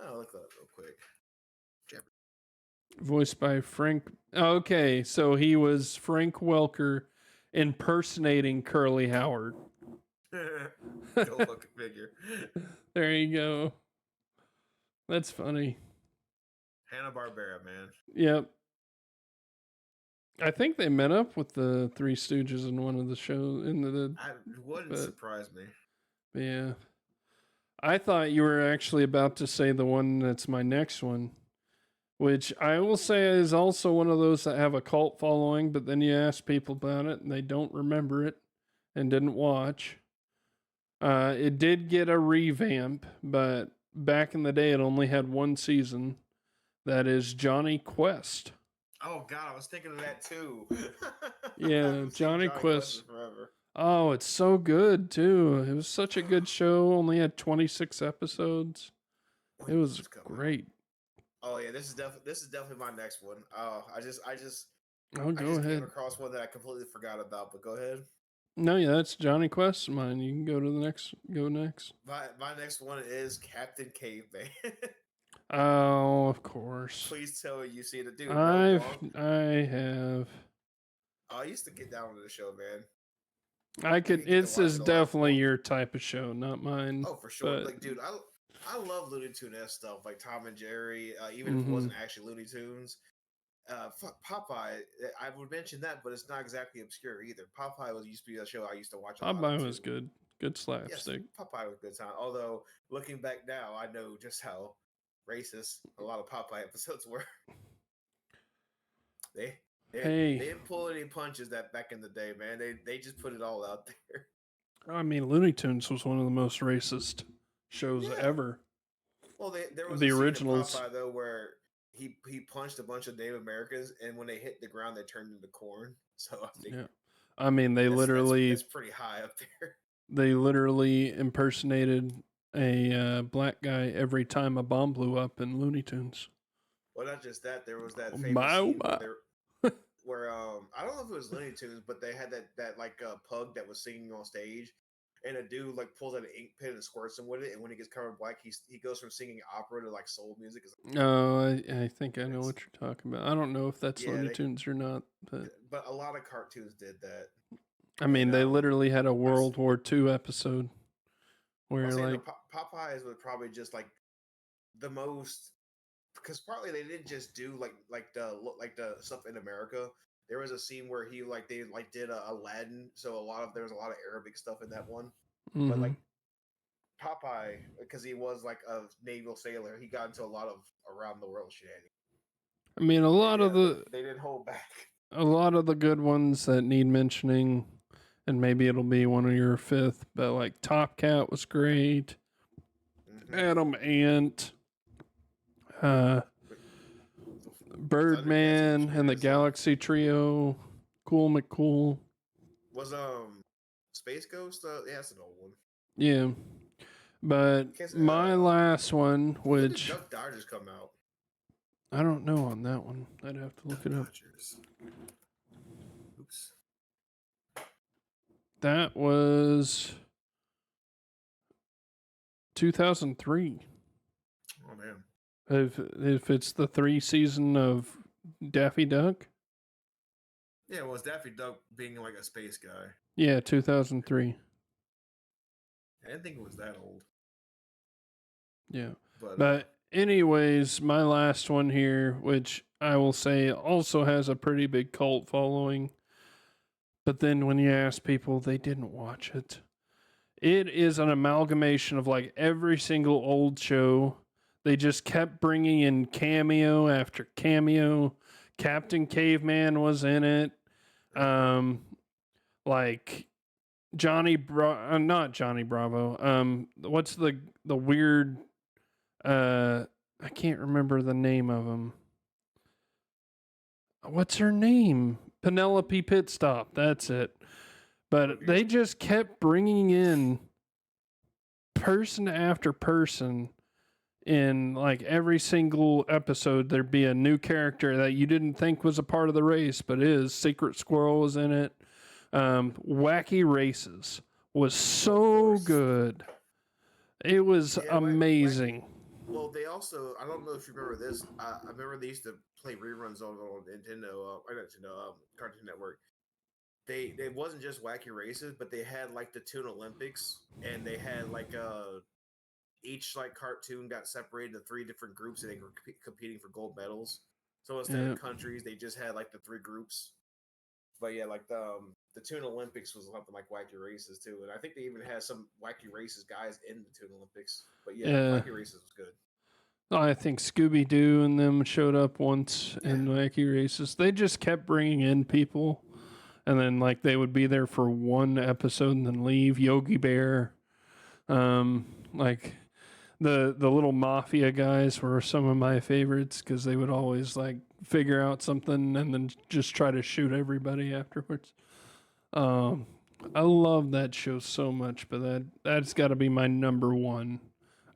S2: I'll look that up real quick.
S1: Voiced by Frank. Okay, so he was Frank Welker impersonating Curly Howard.
S2: Go fucking figure.
S1: There you go. That's funny.
S2: Hanna-Barbera, man.
S1: Yep. I think they met up with the Three Stooges in one of the shows.
S2: It wouldn't surprise me.
S1: Yeah. I thought you were actually about to say the one that's my next one, which I will say is also one of those that have a cult following, but then you ask people about it and they don't remember it and didn't watch. It did get a revamp, but back in the day it only had 1 season. That is Johnny Quest.
S2: Oh god, I was thinking of that too.
S1: Yeah, Johnny
S2: Quest
S1: Quest.
S2: forever.
S1: Oh, it's so good too. It was such a good show. Only had 26 episodes. It was great.
S2: Oh yeah, this is definitely my next one. Oh, I just
S1: Oh, go
S2: came
S1: ahead.
S2: across one that I completely forgot about. But go ahead.
S1: No, yeah, that's Johnny Quest. Mine. You can go to the next. Go next.
S2: My next one is Captain Caveman.
S1: Oh, of course.
S2: Please tell me you seen it, dude.
S1: I have.
S2: Oh, I used to get down with the show, man.
S1: I could. This is
S2: a lot.
S1: definitely your type of show, not mine.
S2: Oh, for sure.
S1: But
S2: Like, dude, I love Looney Tune stuff, like Tom and Jerry. Even if it wasn't actually Looney Tunes. Fuck Popeye. I would mention that, but it's not exactly obscure either. Popeye used to be a show I used to watch a lot.
S1: Popeye was good. Good slapstick.
S2: Yes, Popeye was a good time. Although looking back now, I know just how racist a lot of Popeye episodes were. They didn't pull any punches that back in the day, man. They just put it all out there.
S1: I mean, Looney Tunes was one of the most racist shows ever.
S2: Well, there was
S1: the
S2: a
S1: originals
S2: scene in Popeye though where he punched a bunch of Native Americans, and when they hit the ground, they turned into corn. So I think,
S1: yeah. I mean,
S2: that's pretty high up there.
S1: They literally impersonated a black guy every time a bomb blew up in Looney Tunes.
S2: Well, not just that. There was that famous scene where I don't know if it was Looney Tunes, but they had that like pug that was singing on stage, and a dude like pulls out an ink pen and squirts him with it, and when he gets covered in black, he goes from singing opera to like soul music.
S1: Oh, I think I know
S2: It's,
S1: what you're talking about. I don't know if that's
S2: yeah,
S1: Looney Tunes or not,
S2: but a lot of cartoons did that,
S1: I
S2: and
S1: mean, they literally had a
S2: I,
S1: World War II episode
S2: I'll
S1: where
S2: say
S1: like,
S2: Popeyes was probably just like the most because partly they didn't just do like the stuff in America. There was a scene where they did Aladdin, so there was a lot of Arabic stuff in that one. But
S1: mm-hmm.
S2: like Popeye, because he was like a naval sailor, he got into a lot of around the world shenanigans.
S1: I mean,
S2: And yeah, they didn't hold back.
S1: a lot of the good ones that need mentioning, and maybe it'll be one of your fifth, but like Top Cat was great.
S2: Mm-hmm.
S1: Adam Ant, uh, Birdman, and the Galaxy Trio, Cool McCool.
S2: Was Space Ghost? Yeah, that's an old one.
S1: Yeah, but my last one,
S2: when did
S1: which
S2: Duck Dodgers come out?
S1: I don't know on that one. I'd have to look it up.
S2: Oops.
S1: That was 2003.
S2: Oh man.
S1: If it's the 3 season of Daffy Duck.
S2: Yeah, well, it's Daffy Duck being like a space guy.
S1: Yeah, 2003.
S2: I didn't think it was that old.
S1: Yeah. But anyways, my last one here, which I will say also has a pretty big cult following. But then when you ask people, they didn't watch it. It is an amalgamation of like every single old show. They just kept bringing in cameo after cameo. Captain Caveman was in it. Like not Johnny Bravo. What's the weird? I can't remember the name of him. What's her name? Penelope Pitstop. That's it. But they just kept bringing in person after person. In like every single episode, there'd be a new character that you didn't think was a part of the race, but is. Secret Squirrel was in it. Wacky Races was so good. It was amazing.
S2: Well, they also, I don't know if you remember this. I remember they used to play reruns on Nintendo, Cartoon Network. It wasn't just Wacky Races, but they had like the Toon Olympics, and they had like each like cartoon got separated into 3 different groups, and they were competing for gold medals. So instead of countries, they just had like the 3 groups. But yeah, like the Toon Olympics was something like Wacky Races too, and I think they even had some Wacky Races guys in the Toon Olympics. But yeah, Wacky Races was good.
S1: I think Scooby Doo and them showed up once in Wacky Races. They just kept bringing in people, and then like they would be there for one episode and then leave. Yogi Bear, like the little mafia guys were some of my favorites because they would always like figure out something and then just try to shoot everybody afterwards. I love that show so much, but that's got to be my number one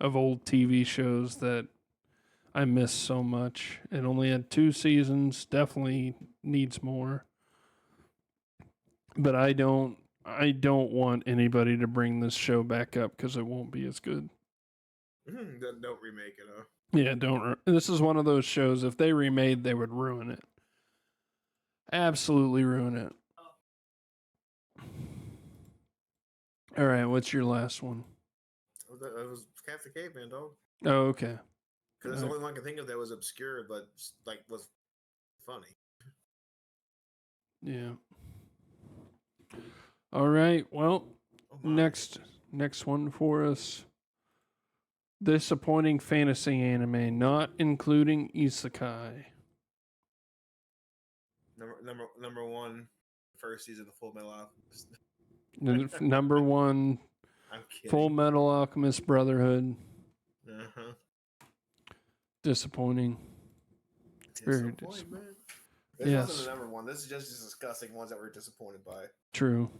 S1: of old TV shows that I miss so much. It only had 2 seasons. Definitely needs more. But I don't want anybody to bring this show back up because it won't be as good.
S2: Don't remake it, huh?
S1: Yeah, don't. This is one of those shows. If they remade, they would ruin it. Absolutely ruin it. All right, what's your last one?
S2: It was Captain Caveman, dog.
S1: Oh, okay.
S2: Because that's the only one I can think of that was obscure, but like was funny.
S1: Yeah. All right. Well, next one for us. Disappointing fantasy anime, not including isekai.
S2: Number 1, first season of Full Metal Alchemist.
S1: Number 1,
S2: I'm kidding.
S1: Full Metal Alchemist Brotherhood.
S2: Uh-huh.
S1: Disappointing. Very disappointing.
S2: Man. This wasn't the number 1. This is just discussing ones that we're disappointed by.
S1: True.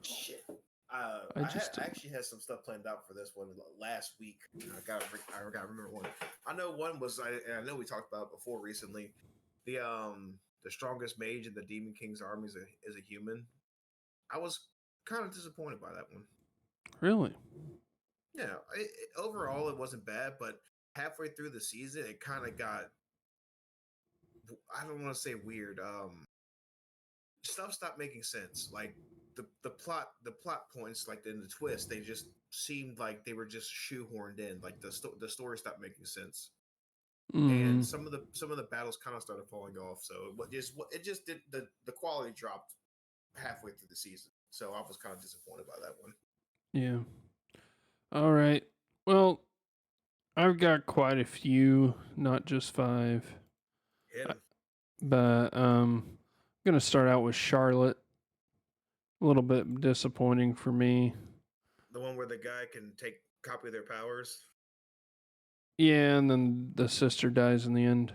S2: Shit. I actually had some stuff planned out for this one last week. I gotta remember one. I know one was I know we talked about it before recently. The the strongest mage in the Demon King's army is a human. I was kind of disappointed by that one.
S1: Really?
S2: Yeah, overall it wasn't bad, but halfway through the season, it kind of got, I don't want to say weird. Stuff stopped making sense. Like the plot points, like in the twist, they just seemed like they were just shoehorned in. Like the story stopped making sense, and
S1: Mm.
S2: some of the battles kind of started falling off. So it just did the quality dropped halfway through the season. So I was kind of disappointed by that one.
S1: Yeah. All right. Well, I've got quite a few, not just five.
S2: Hit
S1: Uh,
S2: him.
S1: But I'm gonna start out with Charlotte. A little bit disappointing for me.
S2: The one where the guy can take copy of their powers.
S1: Yeah, and then the sister dies in the end.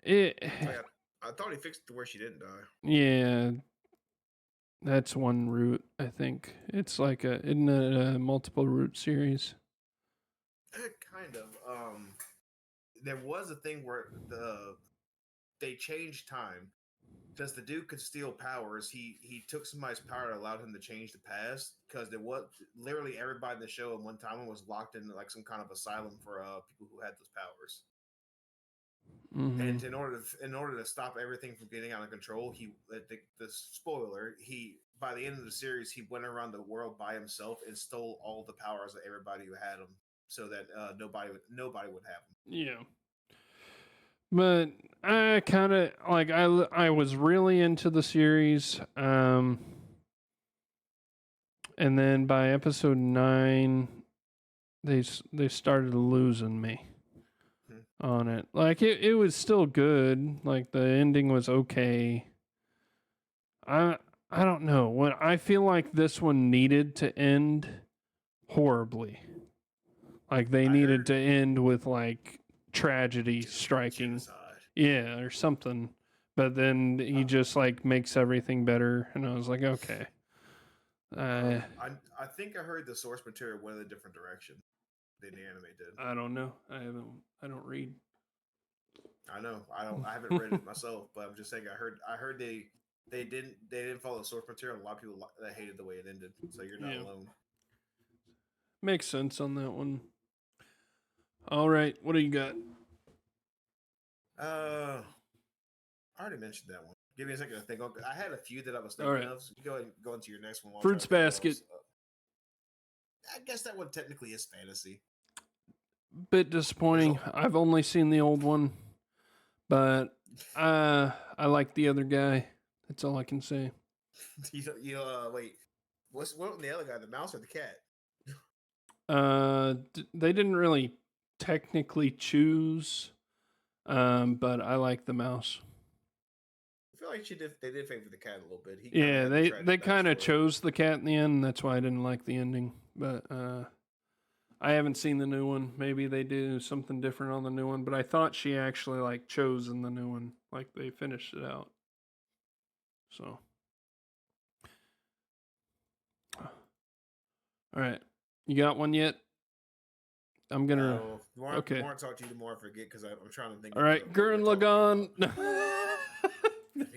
S1: It,
S2: Like I thought he fixed it to where she didn't die.
S1: yeah, that's one route. I think it's like isn't it a multiple route series?
S2: Kind of. There was a thing where they changed time because the dude could steal powers. He took somebody's power and allowed him to change the past because there was literally everybody in the show at one time was locked in like some kind of asylum for people who had those powers.
S1: Mm-hmm.
S2: And in order to stop everything from getting out of control, the spoiler he by the end of the series he went around the world by himself and stole all the powers of everybody who had them, so that nobody would have them.
S1: Yeah, but I kind of like I was really into the series. And then by episode 9, they started losing me
S2: Hmm.
S1: on it. Like it was still good. Like the ending was okay. I I don't know. When I feel like this one needed to end horribly. Like they
S2: I
S1: needed
S2: heard
S1: to end with like tragedy striking.
S2: genocide.
S1: Yeah, or something. But then he just like makes everything better and I was like, okay. Uh
S2: I think I heard the source material went in a different direction than the anime did.
S1: I don't know. I don't read.
S2: I haven't read it myself, but I'm just saying I heard they didn't follow the source material. A lot of people that hated the way it ended, so you're not
S1: Yeah.
S2: alone.
S1: Makes sense on that one. All right, what do you got?
S2: Uh, I already mentioned that one. Give me a second to think. I had a few that I was
S1: All
S2: thinking
S1: right,
S2: of. So you go ahead and go into your next one while I try
S1: Fruits
S2: to think what
S1: Basket.
S2: else. I guess that one technically is fantasy.
S1: Bit
S2: There's
S1: disappointing. I've only seen the old one, but I like the other guy. That's all I can say.
S2: wait. What the other guy? The mouse or the cat?
S1: They didn't really technically choose, but I like the mouse.
S2: I feel like they did favor the cat a little bit. He kind of
S1: Yeah,
S2: had the
S1: they
S2: tragic
S1: kind of
S2: backstory.
S1: chose the cat in the end. That's why I didn't like the ending. But I haven't seen the new one. Maybe they do something different on the new one. But I thought she actually like chose in the new one. Like they finished it out. So, all right, you got one yet? I'm gonna.
S2: No, the
S1: Okay.
S2: more I talk to you, the more I forget because I'm trying to think
S1: All
S2: of
S1: right,
S2: what we're
S1: Gurren
S2: talking
S1: Lagann.
S2: about.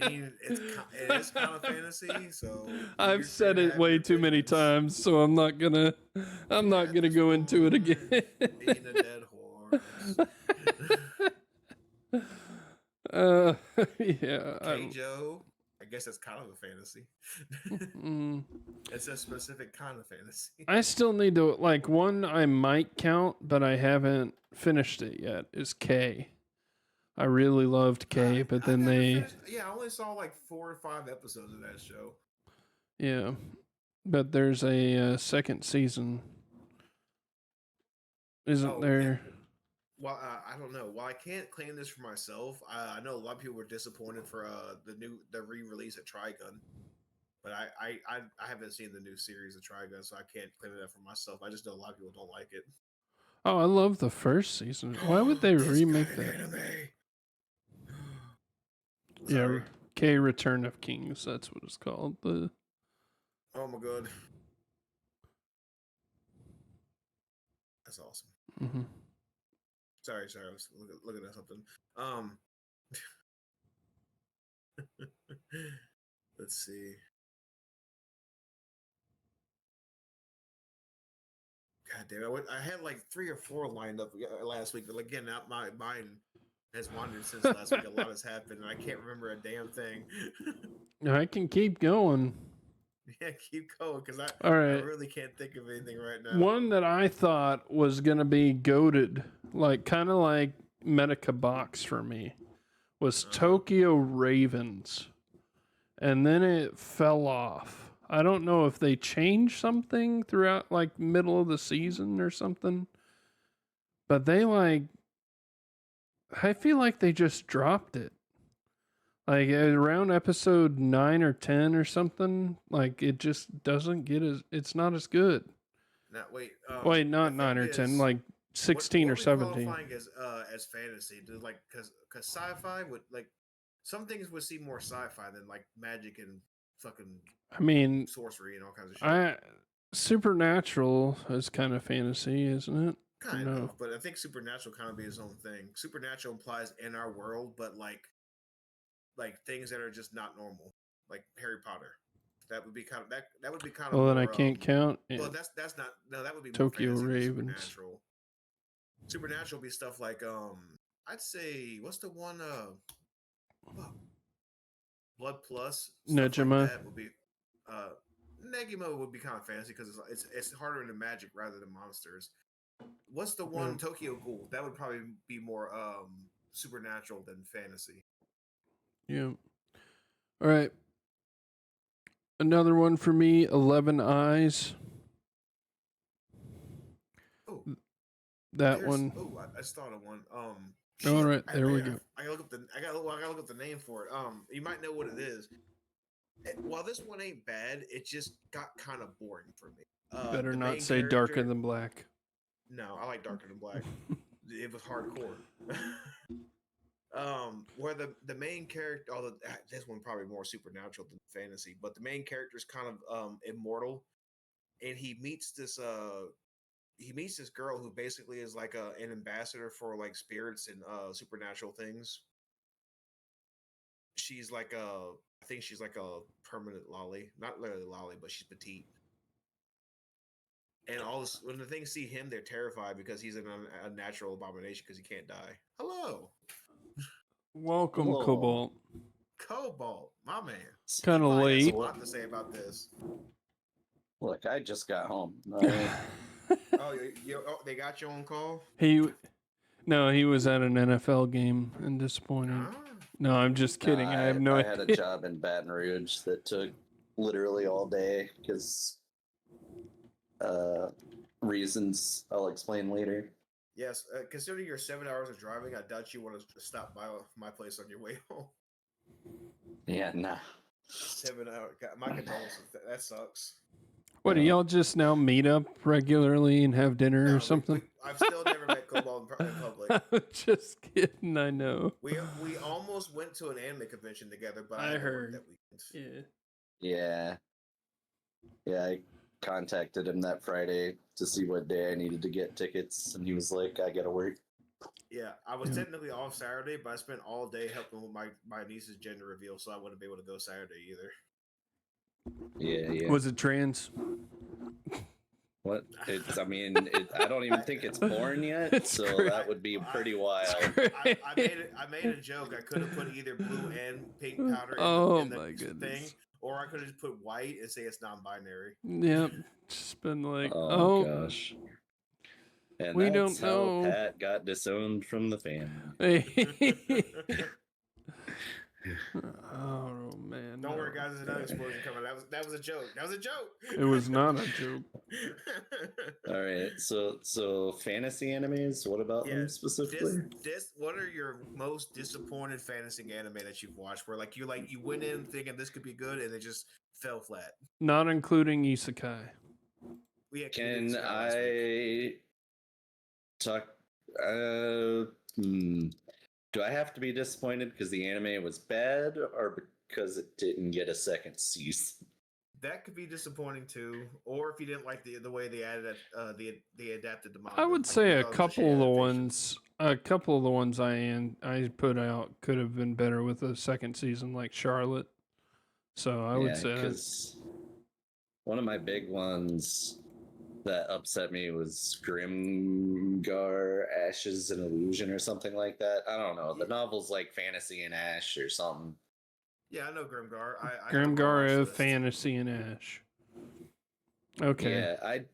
S2: I mean, it is kind of fantasy, so
S1: I've
S2: you're free
S1: said
S2: to
S1: it
S2: have
S1: way
S2: your
S1: too many
S2: opinions.
S1: times, so I'm not gonna. I'm not
S2: At
S1: gonna
S2: this
S1: go into it again.
S2: point, being a dead horse.
S1: uh, yeah.
S2: Keijo, I guess that's kind of a fantasy.
S1: Mm,
S2: It's a specific kind of fantasy.
S1: I still need to like one I might count, but I haven't finished it yet. Is K. I really loved K, but
S2: I
S1: then
S2: never
S1: they,
S2: finished. Yeah, I only saw like 4 or 5 episodes of that show.
S1: yeah. But there's a second season, isn't
S2: Oh yeah.
S1: there?
S2: Well, I don't know. While I can't claim this for myself, I know a lot of people were disappointed for the re-release of Trigun, but I haven't seen the new series of Trigun, so I can't claim that for myself. I just know a lot of people don't like it.
S1: Oh, I love the first season. Why would they
S2: This got
S1: remake
S2: an
S1: that?
S2: anime.
S1: Yeah,
S2: Sorry.
S1: K Return of Kings. That's what it's called. The
S2: Oh my god. That's awesome.
S1: mm-hmm.
S2: Sorry. I was looking at something. Um, Let's see. God damn, I had like 3 or 4 lined up last week, but again, now my mind has wandered since last week. A lot has happened, and I can't remember a damn thing.
S1: I can keep going.
S2: Yeah, keep going, because
S1: All
S2: I
S1: right.
S2: really can't think of anything right now.
S1: One that I thought was going to be goated, like kind of like Medica Box for me, was Tokyo Ravens. And then it fell off. I don't know if they changed something throughout like middle of the season or something. But they like I feel like they just dropped it. Like around episode 9 or 10 or something, like it just doesn't get as it's not as good.
S2: Now wait,
S1: Wait,
S2: the
S1: not
S2: thing
S1: 9 or 10,
S2: is,
S1: like 16
S2: what
S1: or
S2: we
S1: 17.
S2: qualifying as fantasy? Do like because sci-fi would like some things would seem more sci-fi than like magic and fucking
S1: I mean,
S2: sorcery and all kinds of shit.
S1: I Supernatural is kind of fantasy, isn't it?
S2: Kind
S1: No.
S2: of, but I think supernatural kind of be its own thing. Supernatural implies in our world, but like things that are just not normal, like Harry Potter. That would be kind of that would be kind of
S1: Well, then I
S2: more.
S1: can't count. Yeah.
S2: Well, that's not no. That would be more
S1: Tokyo
S2: fantasy than
S1: Ravens.
S2: supernatural. Supernatural would be stuff like I'd say what's the one fuck, Blood Plus stuff like
S1: Nejima.
S2: that would be uh Negimo would be kind of fantasy because it's harder into magic rather than monsters. What's the one
S1: Yeah.
S2: Tokyo Ghoul? That would probably be more supernatural than fantasy.
S1: Yeah. All right. Another one for me, 11 Eyes.
S2: Oh,
S1: That one.
S2: I just thought of one.
S1: All
S2: Shit.
S1: right, there we go.
S2: I gotta look up the I gotta look up the name for it. You might know what it is. While this one ain't bad, it just got kind of boring for me.
S1: Better
S2: The
S1: not
S2: main
S1: say Darker
S2: character.
S1: Than Black.
S2: No, I like Darker Than Black. It was hardcore. Where the main character, although this one probably more supernatural than fantasy, but the main character is kind of immortal, and he meets this girl who basically is like an ambassador for like spirits and supernatural things. She's like I think she's like a permanent lolly, not literally lolly, but she's petite. And all this, when the things see him, they're terrified because he's an unnatural abomination because he can't die. Hello,
S1: Welcome,
S3: Hello.
S1: Cobalt.
S2: Cobalt, my man.
S1: Kind
S2: He
S1: of
S2: probably has
S1: late.
S2: a lot to say about this.
S3: Look, I just got home.
S2: Oh, they got you on call?
S1: No, he was at an NFL game and disappointed.
S2: Ah.
S1: No, I'm just kidding. I have no
S3: I
S1: idea.
S3: had a job in Baton Rouge that took literally all day because reasons I'll explain later.
S2: Yes, considering your 7 hours of driving, I doubt you want to stop by my place on your way home.
S3: Yeah, nah.
S2: 7 hours. My condolences. That sucks.
S1: What, do y'all just now meet up regularly and have dinner or something?
S2: I've still never met Cobalt in public.
S1: I'm just kidding, I know.
S2: We almost went to an anime convention together, but
S1: I
S2: had to work
S1: heard.
S2: that weekend.
S1: Yeah.
S3: Yeah, I contacted him that Friday to see what day I needed to get tickets, and he was like, I gotta work.
S2: Yeah, I was technically off Saturday, but I spent all day helping with my niece's gender reveal, so I wouldn't be able to go Saturday either.
S3: Yeah.
S1: Was it trans?
S3: What? I don't even think it's born yet,
S1: It's
S3: so
S1: great.
S3: that would be pretty wild.
S2: I made a joke. I could have put either blue and pink powder in the thing, or I could have just put white and say it's non-binary.
S1: Yep. Just been like,
S3: oh gosh. And
S1: we
S3: that's
S1: don't know.
S3: how Pat got disowned from the family.
S1: Oh man!
S2: Don't worry, guys. There's another explosion coming. That was a joke. That was a joke.
S1: It was not a joke.
S3: All right, so fantasy animes. What about them specifically?
S2: What are your most disappointed fantasy anime that you've watched? Where you went in thinking this could be good and it just fell flat.
S1: Not including isekai.
S3: Can I talk? Do I have to be disappointed because the anime was bad, or because it didn't get a second season?
S2: That could be disappointing too, or if you didn't like the way they added the adapted the manga.
S1: I would say a couple of the ones I put out could have been better with a second season, like Charlotte. So I would say that.
S3: because one of my big ones that upset me was Grimgar, Ashes and Illusion, or something like that. I don't know. The novel's like Fantasy and Ash or something.
S2: Yeah, I know Grimgar. I have him on my
S1: Grimgar
S2: watch
S1: of
S2: list.
S1: Fantasy and Ash. Okay.
S3: Yeah, I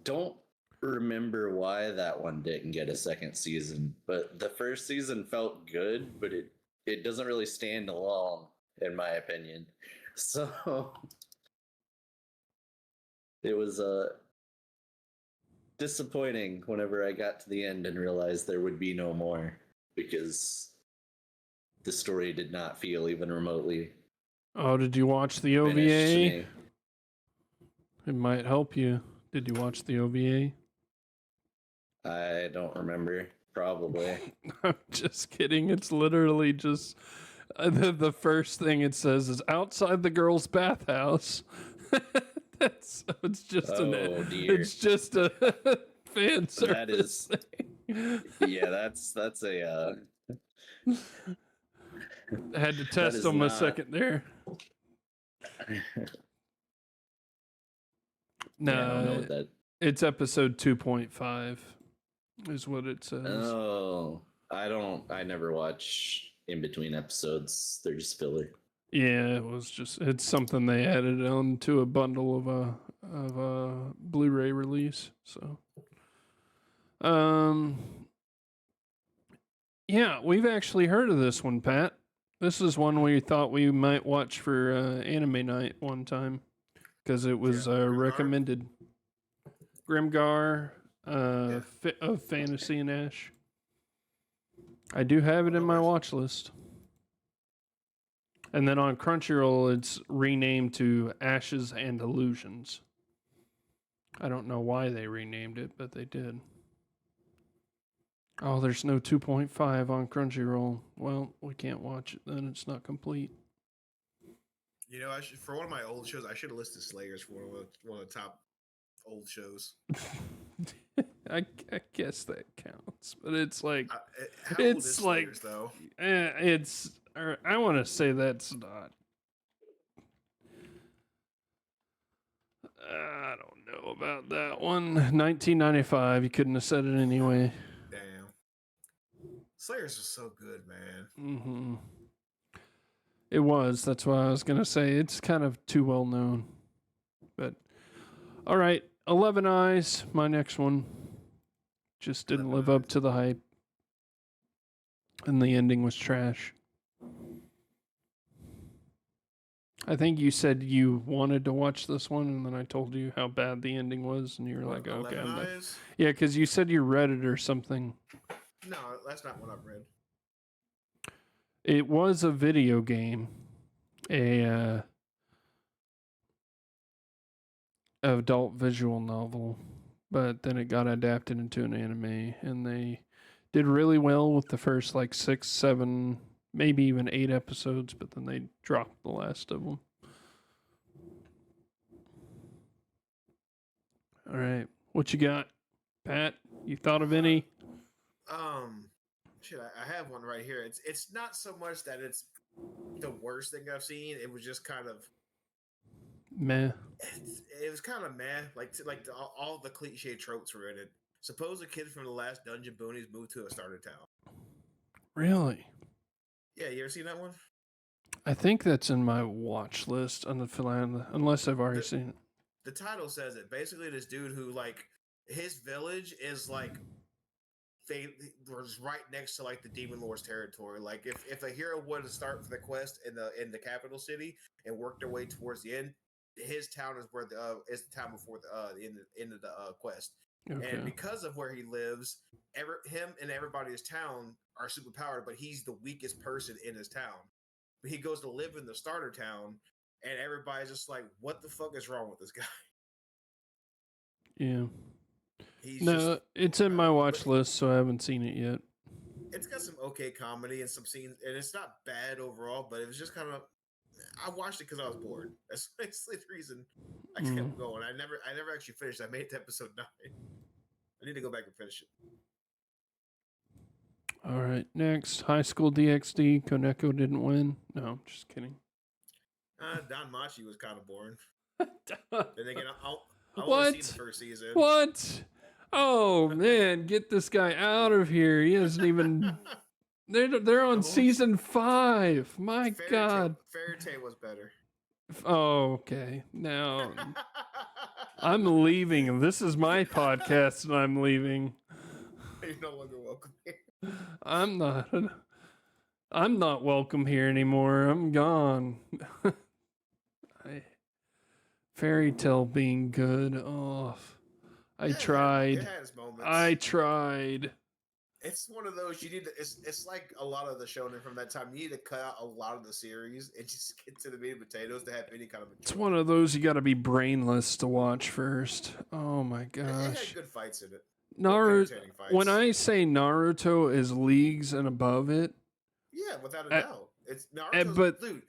S3: don't remember why that one didn't get a second season, but the first season felt good, but it doesn't really stand alone, in my opinion. So it was disappointing whenever I got to the end and realized there would be no more because the story did not feel even remotely
S1: Oh, did you watch the
S3: finished to
S1: OVA?
S3: me.
S1: It might help you. Did you watch the OVA?
S3: I don't remember. Probably.
S1: I'm just kidding. It's literally just the first thing it says is outside the girls' bathhouse. It's just
S3: Oh, dear.
S1: it's just a fan service.
S3: That is,
S1: thing.
S3: yeah, that's a
S1: I had to
S3: that
S1: test
S3: is
S1: them a
S3: not-
S1: second there. No,
S3: Yeah, I don't know what that.
S1: it's episode 2.5 is what it says.
S3: Oh, I never watch in between episodes. They're just filler.
S1: Yeah, it's something they added on to a bundle of a Blu-ray release. So, yeah, we've actually heard of this one, Pat. This is one we thought we might watch for anime night one time because it was
S2: Grimgar?
S1: recommended. Grimgar
S2: Yeah.
S1: of Fantasy and Ash. I do have it in my watch list. And then on Crunchyroll, it's renamed to Ashes and Illusions. I don't know why they renamed it, but they did. Oh, there's no 2.5 on Crunchyroll. Well, we can't watch it then. It's not complete.
S2: You know, for one of my old shows, I should have listed Slayers for one of the top old shows.
S1: I guess that counts, but it's like
S2: How old
S1: it's
S2: is
S1: like
S2: Slayers, though?
S1: it's. Or I want to say that's not. I don't know about that one. 1995. You couldn't have said it anyway.
S2: Damn. Slayers was so good, man.
S1: Mm-hmm. It was. That's why I was gonna say it's kind of too well known. But all right, 11 Eyes. My next one just didn't
S2: 11
S1: live up
S2: Eyes.
S1: to the hype, and the ending was trash. I think you said you wanted to watch this one, and then I told you how bad the ending was, and you were like, "Okay,
S2: 11
S1: I'm done."
S2: Eyes?
S1: Yeah, because you said you read it or something.
S2: No, that's not what I've read.
S1: It was a video game, a adult visual novel, but then it got adapted into an anime, and they did really well with the first like 6, 7, maybe even 8 episodes, but then they dropped the last of them. All right, what you got, Pat? You thought of any?
S2: Shit, I have one right here. It's not so much that it's the worst thing I've seen. It was just kind of
S1: Meh.
S2: it was kind of meh. All the cliche tropes were in it. Suppose a kid from the last Dungeon Boonies moved to a starter town.
S1: Really?
S2: Yeah, you ever seen that one?
S1: I think that's in my watch list on the unless I've already seen it.
S2: The title says it. Basically, this dude who his village is they were just right next to the Demon Lord's territory. Like if a hero wanted to start for the quest in the capital city and work their way towards the end, his town is where is the town before the end of the quest.
S1: Okay.
S2: And because of where he lives, him and everybody in his town are super powered, but he's the weakest person in his town. But he goes to live in the starter town, and everybody's just like, "What the fuck is wrong with this guy?"
S1: Yeah.
S2: He's
S1: No, it's in my watch list, so I haven't seen it yet.
S2: It's got some okay comedy and some scenes, and it's not bad overall, but it was just kind of. I watched it because I was bored. That's basically the reason I kept going. I never actually finished. I made it to episode 9. I need to go back and finish it.
S1: All right, next, High School DxD. Koneko didn't win. No, I'm just kidding.
S2: Don Machi was kind of boring. Then again, I only seen the
S1: What?
S2: first season.
S1: What? Oh man, get this guy out of here. He hasn't even. They're on season 5. My God.
S2: Fairy Tail was better.
S1: Oh, okay. Now I'm leaving. This is my podcast, and I'm leaving.
S2: You're no longer welcome here.
S1: I'm not. I'm not welcome here anymore. I'm gone. Fairy Tale being good. Oh, I tried.
S2: It has moments.
S1: I tried.
S2: It's one of those you need to. It's like a lot of the shonen from that time. You need to cut out a lot of the series and just get to the meat and potatoes to have any kind of.
S1: It's one of those you got to be brainless to watch first. Oh my
S2: It
S1: gosh.
S2: had good fights in it.
S1: Naruto.
S2: Entertaining fights.
S1: When I say Naruto is leagues and above it,
S2: Yeah, without a doubt, it's Naruto. Dude,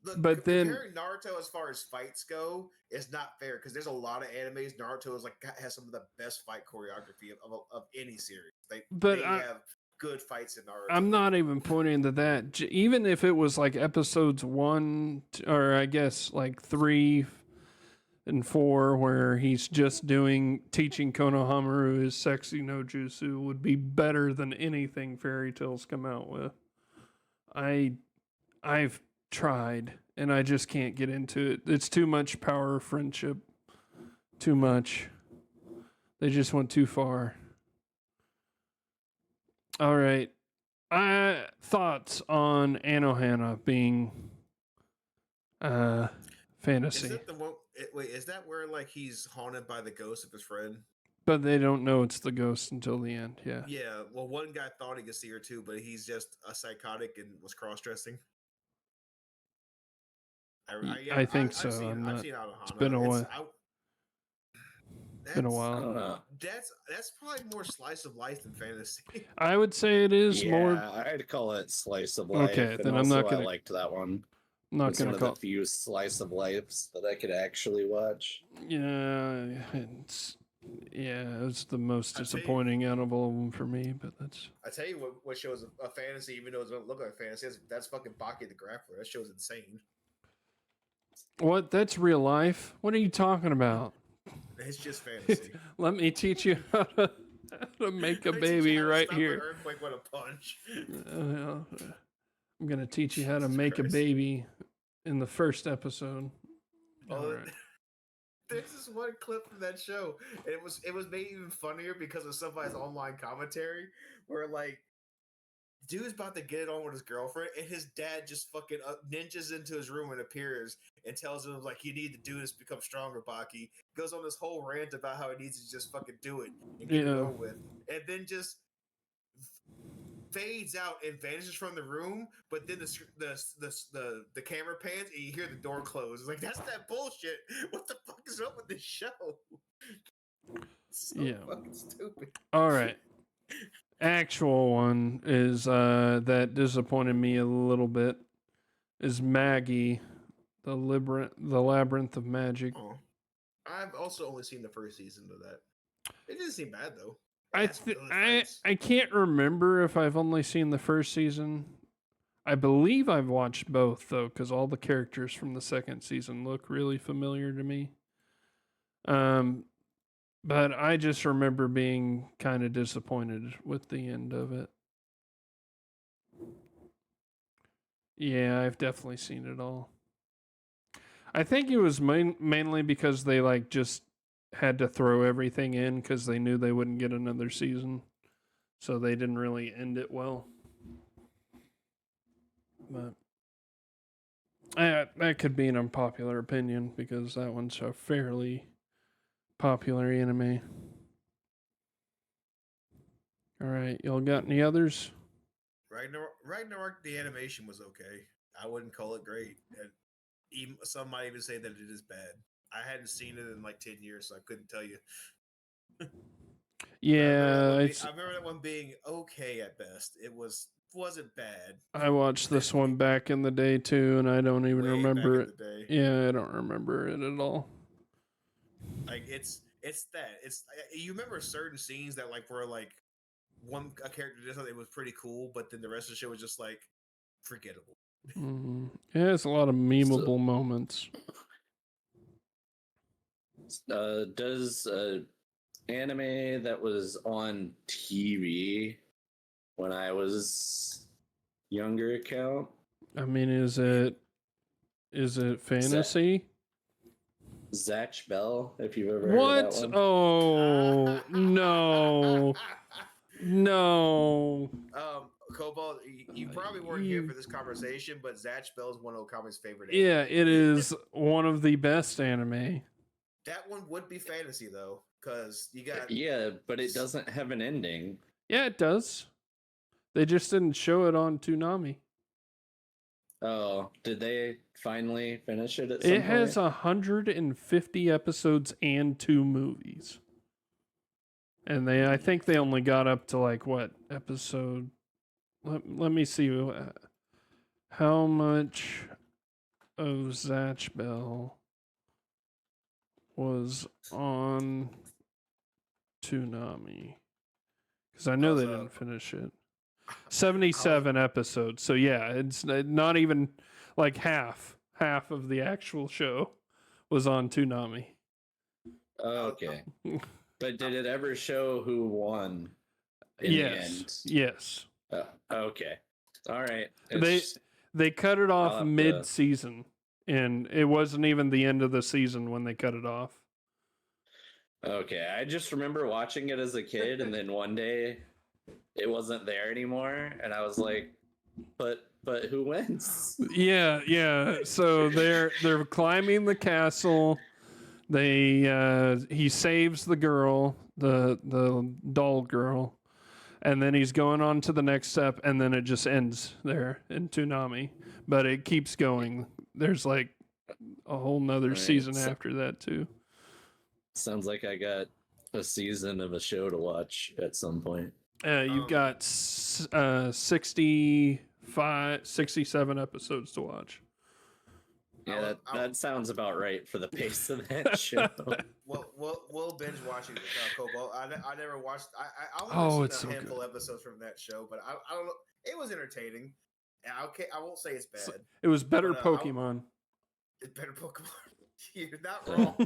S2: look,
S1: but then
S2: comparing Naruto as far as fights go is not fair because there's a lot of animes. Naruto is has some of the best fight choreography of any series. They have good fights in Naruto.
S1: I'm not even pointing to that. Even if it was like episodes 1 or I guess like 3 and 4 where he's just teaching Konohamaru his sexy no jutsu would be better than anything Fairy Tales come out with. I've tried and I just can't get into it. It's too much power friendship. Too much. They just went too far. All right. Thoughts on Anohana being fantasy.
S2: Is that the one? Wait, is that where like he's haunted by the ghost of his friend?
S1: But they don't know it's the ghost until the end. Yeah.
S2: Yeah. Well, one guy thought he could see her too, but he's just a psychotic and was cross-dressing.
S1: I think so.
S2: I've seen Anohana.
S1: It's been a while. Been a
S3: I
S1: while.
S3: don't know.
S2: That's probably more slice of life than fantasy.
S1: I would say it is more.
S3: I'd call it slice of life.
S1: Okay,
S3: and
S1: then I'm not
S3: also
S1: gonna.
S3: I liked that one.
S1: I'm not
S3: It's
S1: gonna
S3: one
S1: call.
S3: of the few slice of lives that I could actually watch.
S1: Yeah, it's the most disappointing out of all of them for me. But that's.
S2: I tell you what shows a fantasy, even though it doesn't look like fantasy. That's fucking Baki the Grappler. That show's insane.
S1: What? That's real life. What are you talking about?
S2: It's just fantasy.
S1: Let me teach you how to make a baby right here.
S2: An earthquake with a punch.
S1: I'm gonna teach you how to make a baby in the first episode.
S2: Oh, right. There's this one clip from that show. And it was made even funnier because of somebody's online commentary where like dude's about to get it on with his girlfriend, and his dad just fucking ninjas into his room and appears and tells him like, "You need to do this, become stronger, Baki." Goes on this whole rant about how he needs to just fucking do it and get it over with, and then just fades out and vanishes from the room. But then the camera pans and you hear the door close. It's like that's that bullshit. What the fuck is up with this show? It's so fucking stupid.
S1: All right. Actual one is that disappointed me a little bit is Maggie, the labyrinth of magic.
S2: Oh. I've also only seen the first season of that. It didn't seem bad though.
S1: I can't remember if I've only seen the first season. I believe I've watched both though, because all the characters from the second season look really familiar to me. But I just remember being kind of disappointed with the end of it. Yeah, I've definitely seen it all. I think it was mainly because they like just had to throw everything in because they knew they wouldn't get another season. So they didn't really end it well. But that could be an unpopular opinion because that one's a fairly popular anime. All right, y'all got any others?
S2: Ragnarok, the animation was okay. I wouldn't call it great. And even, some might even say that it is bad. I hadn't seen it in like 10 years, so I couldn't tell you.
S1: Yeah,
S2: I remember that one being okay at best. It wasn't bad.
S1: I watched this one back in the day too, and I don't even remember it. Yeah, I don't remember it at all.
S2: Like it's you remember certain scenes that like were like a character did something that was pretty cool, but then the rest of the show was just like forgettable.
S1: It has a lot of memeable moments.
S3: Does anime that was on TV when I was younger count?
S1: I mean, is it fantasy?
S3: Zatch Bell, if you've ever heard
S1: What?
S3: of that one.
S1: Oh no, no.
S2: Cobalt, you probably weren't here for this conversation, but Zatch Bell is one of Okami's favorite.
S1: Yeah,
S2: anime.
S1: it is one of the best anime.
S2: That one would be fantasy though, because you got
S3: but it doesn't have an ending.
S1: Yeah, it does. They just didn't show it on Toonami.
S3: Oh, did they finally finish it at some
S1: It has
S3: point?
S1: 150 episodes and 2 movies. And I think they only got up to like what episode? Let me see. How much of Zatch Bell was on Toonami? Because I know they didn't finish it. 77 episodes. So yeah, it's not even like half of the actual show was on Toonami.
S3: Okay. But did it ever show who won in the end?
S1: Yes.
S3: Okay. All right.
S1: They cut it
S3: I'll
S1: off
S3: have
S1: mid-season, and it wasn't even the end of the season when they cut it off.
S3: Okay, I just remember watching it as a kid, and then one day it wasn't there anymore, and I was like, "But who wins?"
S1: Yeah. So they're climbing the castle. He saves the girl, the doll girl, and then he's going on to the next step, and then it just ends there in Toonami. But it keeps going. There's like a whole nother season after that too.
S3: Sounds like I got a season of a show to watch at some point.
S1: You've got 67 episodes to watch.
S3: Yeah, that sounds about right for the pace of that show.
S2: We'll binge watching Cobalt. I never watched. I only seen a handful of episodes from that show, but I don't know. It was entertaining. Okay, I won't say it's bad.
S1: It was better Pokemon.
S2: It's better Pokemon. You're not wrong.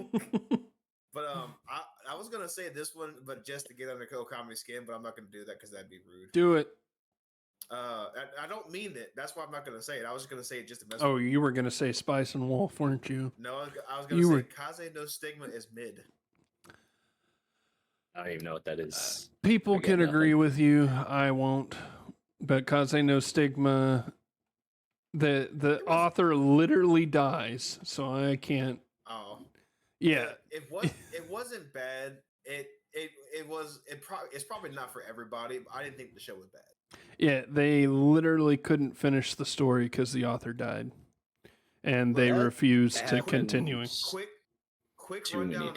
S2: But I was gonna say this one, but just to get under Okami's skin, but I'm not gonna do that because that'd be rude.
S1: Do it.
S2: I don't mean it. That's why I'm not gonna say it. I was just gonna say it just to mess.
S1: Oh, you were gonna say Spice and Wolf, weren't you?
S2: No, I was gonna say Kaze no Stigma is mid.
S3: I don't even know what that is.
S1: People can agree with you. I won't. But Kaze no Stigma, the author literally dies, so I can't.
S2: Oh.
S1: Yeah.
S2: It wasn't bad. It's probably not for everybody. But I didn't think the show was bad.
S1: Yeah, they literally couldn't finish the story because the author died, and they refused to continuing.
S2: Quick rundown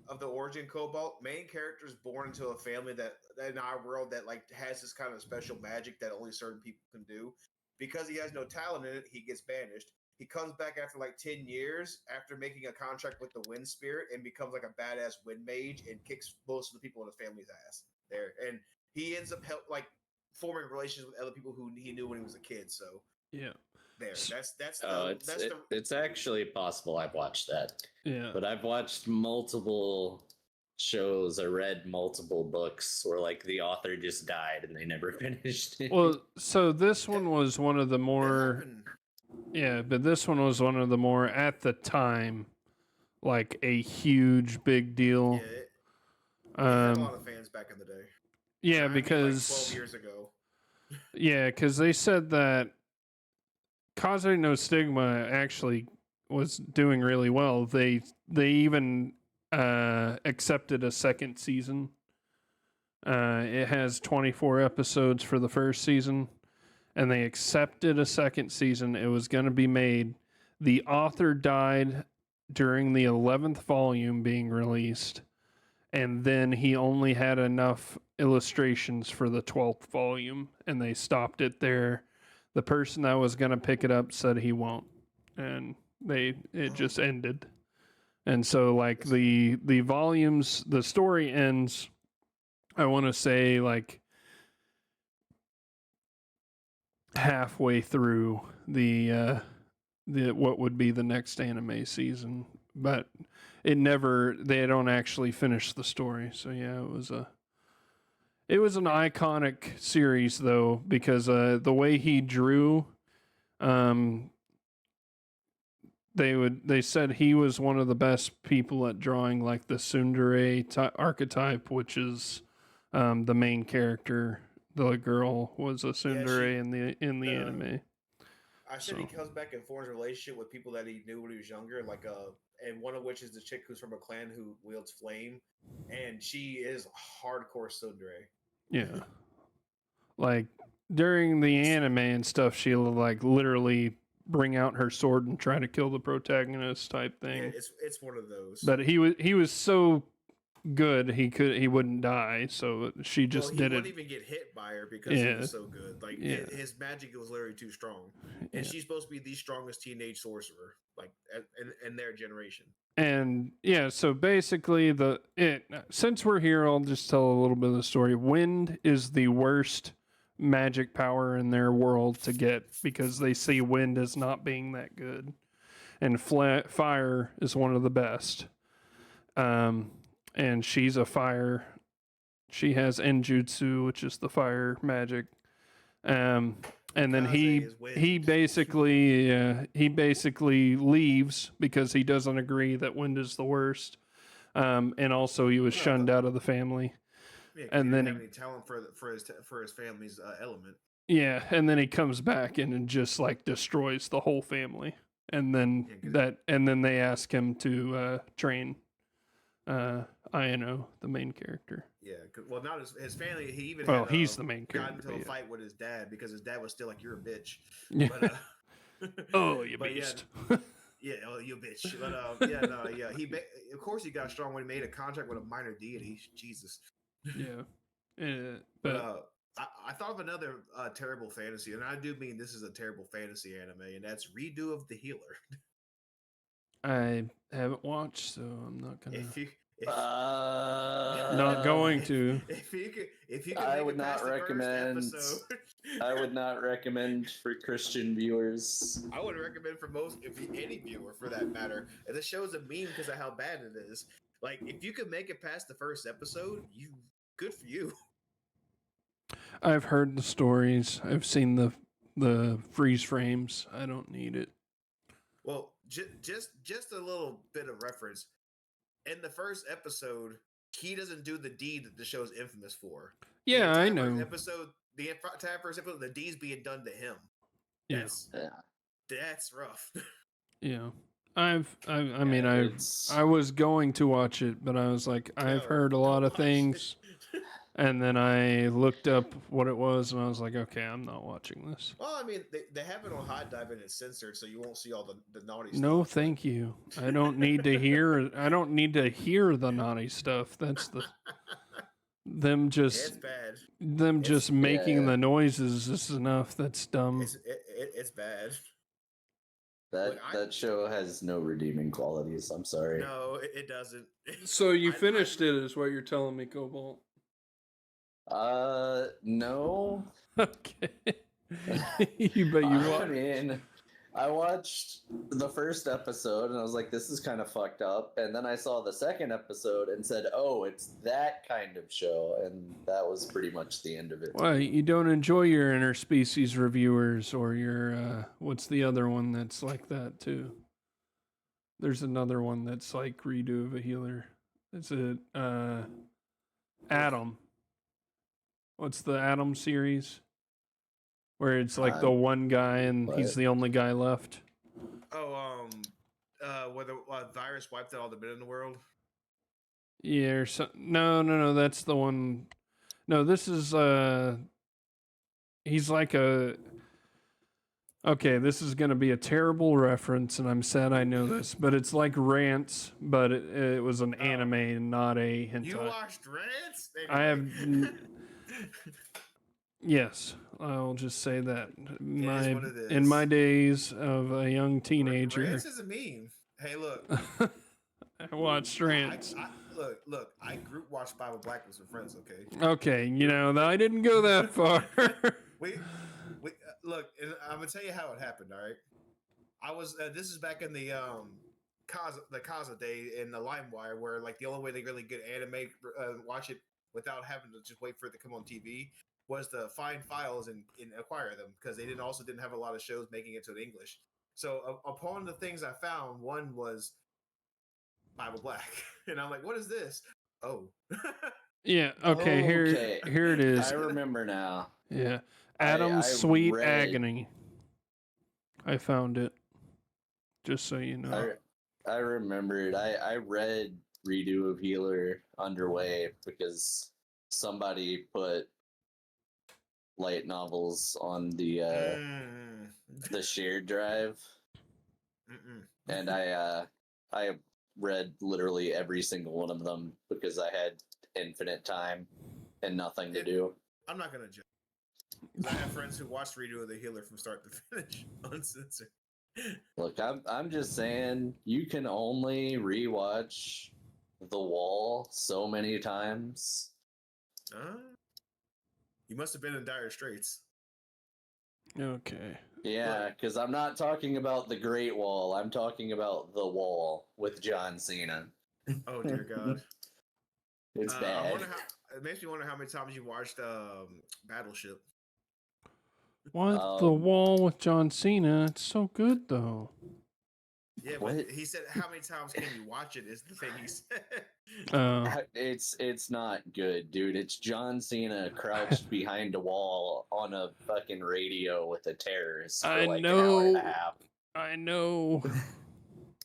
S2: of the origin Cobalt. Main character's born into a family that in our world that like has this kind of special magic that only certain people can do. Because he has no talent in it, he gets banished. He comes back after like 10 years after making a contract with the Wind Spirit and becomes like a badass wind mage and kicks most of the people in the family's ass there. And he ends up forming relations with other people who he knew when he was a kid. So
S1: yeah,
S2: there.
S3: It's actually possible I've watched that.
S1: Yeah,
S3: but I've watched multiple shows or read multiple books where like the author just died and they never finished it.
S1: Well, so this one was one of the more. Yeah, but this one was one of the more at the time, like a huge big deal.
S2: Yeah, it had a lot of fans back in the day.
S1: Yeah, because
S2: 12 years ago.
S1: Yeah, because they said that Kaze no Stigma actually was doing really well. They even accepted a second season. It has 24 episodes for the first season, and they accepted a second season. It was going to be made. The author died during the 11th volume being released, and then he only had enough illustrations for the 12th volume, and they stopped it there. The person that was going to pick it up said he won't, and it just ended. And so like the volumes, the story ends, I want to say like halfway through the what would be the next anime season, but they don't actually finish the story. So yeah, it was an iconic series though, because the way he drew, um, they said he was one of the best people at drawing like the tsundere archetype, which is the main character. The girl was a tsundere in the anime.
S2: I said he comes back and forms a relationship with people that he knew when he was younger, and one of which is the chick who's from a clan who wields flame, and she is hardcore tsundere.
S1: Yeah, like during the anime and stuff, she'll like literally bring out her sword and try to kill the protagonist type thing.
S2: Yeah, it's one of those.
S1: But he was so good he wouldn't die, so she just did it.
S2: He wouldn't even get hit by her because he was so good. Like his magic was literally too strong, and she's supposed to be the strongest teenage sorcerer, like in their generation.
S1: And yeah, so basically since we're here, I'll just tell a little bit of the story. Wind is the worst magic power in their world to get because they see wind as not being that good, and fire is one of the best. And she's a fire. She has Enjutsu, which is the fire magic. And then he basically leaves because he doesn't agree that wind is the worst. And also he was shunned out of the family.
S2: Yeah, and then he didn't have any talent for his family's element.
S1: Yeah, and then he comes back and just like destroys the whole family. And then they ask him to train Ino, the main character.
S2: Yeah, well, not his family. He even
S1: he's the main character.
S2: Got into a fight with his dad because his dad was still like, "You're a bitch."
S1: Yeah.
S2: But,
S1: oh, you beast.
S2: Yeah, oh, you bitch. But of course he got strong when he made a contract with a minor deity. Jesus.
S1: Yeah.
S2: But I thought of another terrible fantasy, and I do mean this is a terrible fantasy anime, and that's Redo of the Healer.
S1: I haven't watched, so I'm not gonna.
S3: Not
S1: going to.
S2: If you could
S3: I would not recommend. I would not recommend for Christian viewers.
S2: I would recommend for any viewer for that matter. And the show's a meme because of how bad it is. Like, if you could make it past the first episode, good for you.
S1: I've heard the stories. I've seen the freeze frames. I don't need it.
S2: Well, just a little bit of reference. In the first episode, he doesn't do the deed that the show is infamous for.
S1: Yeah, I know.
S2: The entire first episode, the deed's being done to him. That's rough.
S1: Yeah. I was going to watch it, but I was like, I've heard a lot of things. And then I looked up what it was, and I was like, okay, I'm not watching this.
S2: Well, I mean, they have it on Hot Dive and it's censored, so you won't see all the naughty stuff.
S1: No, thank you. I don't need to hear the naughty stuff. That's them just making the noises is enough. That's dumb.
S2: It's bad.
S3: That show has no redeeming qualities. I'm sorry.
S2: No, it doesn't.
S1: So you finished it, is what you're telling me, Cobalt?
S3: No.
S1: Okay. You watched.
S3: I mean, I watched the first episode and I was like, this is kind of fucked up. And then I saw the second episode and said, oh, it's that kind of show. And that was pretty much the end of it.
S1: Well, you don't enjoy your interspecies reviewers or your, what's the other one that's like that too? There's another one that's like Redo of a Healer. It's Adam. What's the Adam series? Where it's like the one guy and he's the only guy left.
S2: Oh, where the virus wiped out all the men in the world?
S1: Yeah, or no, that's the one. No, this is he's like a. Okay, this is gonna be a terrible reference, and I'm sad I know this, but it's like Rants, but it was an anime and not a hentai.
S2: You watched Rants?
S1: I have. Yes, I'll just say that. In my days of a young teenager.
S2: Rants is a meme. Hey, look.
S1: I watched Rants.
S2: Look, I group watched Bible Black with some friends, okay?
S1: Okay, I didn't go that far.
S2: look, and I'm gonna tell you how it happened. All right, I was. This is back in the Kaza day in the LimeWire, where like the only way to really get anime, watch it without having to just wait for it to come on TV, was to find files and acquire them because they didn't have a lot of shows making it to the English. So upon the things I found, one was Bible Black, and I'm like, what is this? Oh,
S1: Yeah. Okay.
S3: Okay.
S1: Here it is.
S3: I remember now.
S1: Yeah.
S3: I
S1: Adam's Sweet
S3: read-
S1: Agony. I found it. Just so you know.
S3: I remembered. I read Redo of Healer underway because somebody put light novels on the shared drive, and I read literally every single one of them because I had infinite time and nothing to do.
S2: I'm not gonna judge. I have friends who watched Redo of the Healer from start to finish, uncensored.
S3: Look, I'm just saying you can only rewatch The Wall so many times.
S2: You must have been in dire straits.
S1: Okay.
S3: Yeah, because I'm not talking about The Great Wall. I'm talking about The Wall with John Cena.
S2: Oh dear God,
S3: It's bad.
S2: I wonder how. It makes me wonder how many times you watched Battleship.
S1: What? The Wall with John Cena? It's so good though.
S2: Yeah,
S3: What?
S2: but he said, "How many times can you watch it?" Is the thing he said.
S3: It's not good, dude. It's John Cena crouched behind a wall on a fucking radio with a terrorist for like an hour and a half.
S1: I know.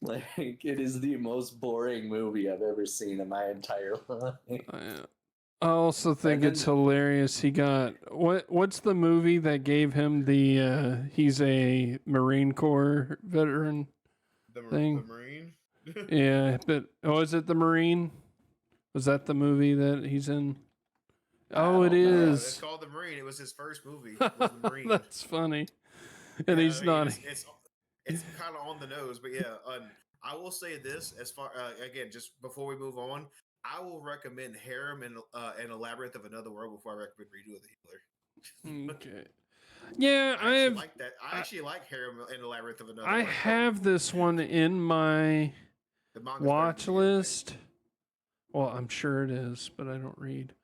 S3: Like, it is the most boring movie I've ever seen in my entire life.
S1: I also think it's hilarious. He got what's the movie that gave him the he's a Marine Corps veteran thing?
S2: The Marine.
S1: Yeah, but is it the Marine? Was that the movie that he's in? Oh, it
S2: Yeah,
S1: is.
S2: it's called The Marine. It was his first movie. Was The Marine.
S1: That's funny. And he's not.
S2: It's kind of on the nose, but yeah. I will say this as far again, just before we move on, I will recommend Harem and a Labyrinth of Another World before I recommend Redo of the Healer.
S1: Okay. Yeah,
S2: I like that. I actually like Harem and a Labyrinth of Another World.
S1: I have this one in my watch list. Well, I'm sure it is, but I don't read.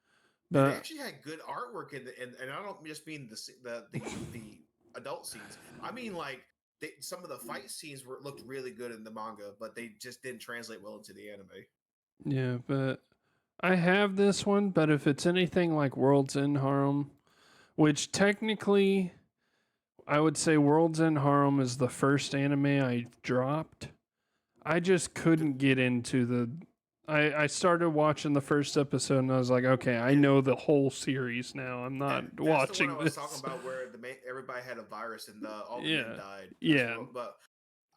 S1: But
S2: they actually had good artwork in and I don't just mean the adult scenes. I mean like some of the fight scenes looked really good in the manga, but they just didn't translate well into the anime.
S1: Yeah, but I have this one. But if it's anything like World's End Harem, which technically I would say World's End Harem is the first anime I dropped, I just couldn't get into the. I started watching the first episode and I was like, okay, I know the whole series now. I'm not watching
S2: the one
S1: this.
S2: I was talking about where everybody had a virus and all the men died.
S1: Yeah.
S2: But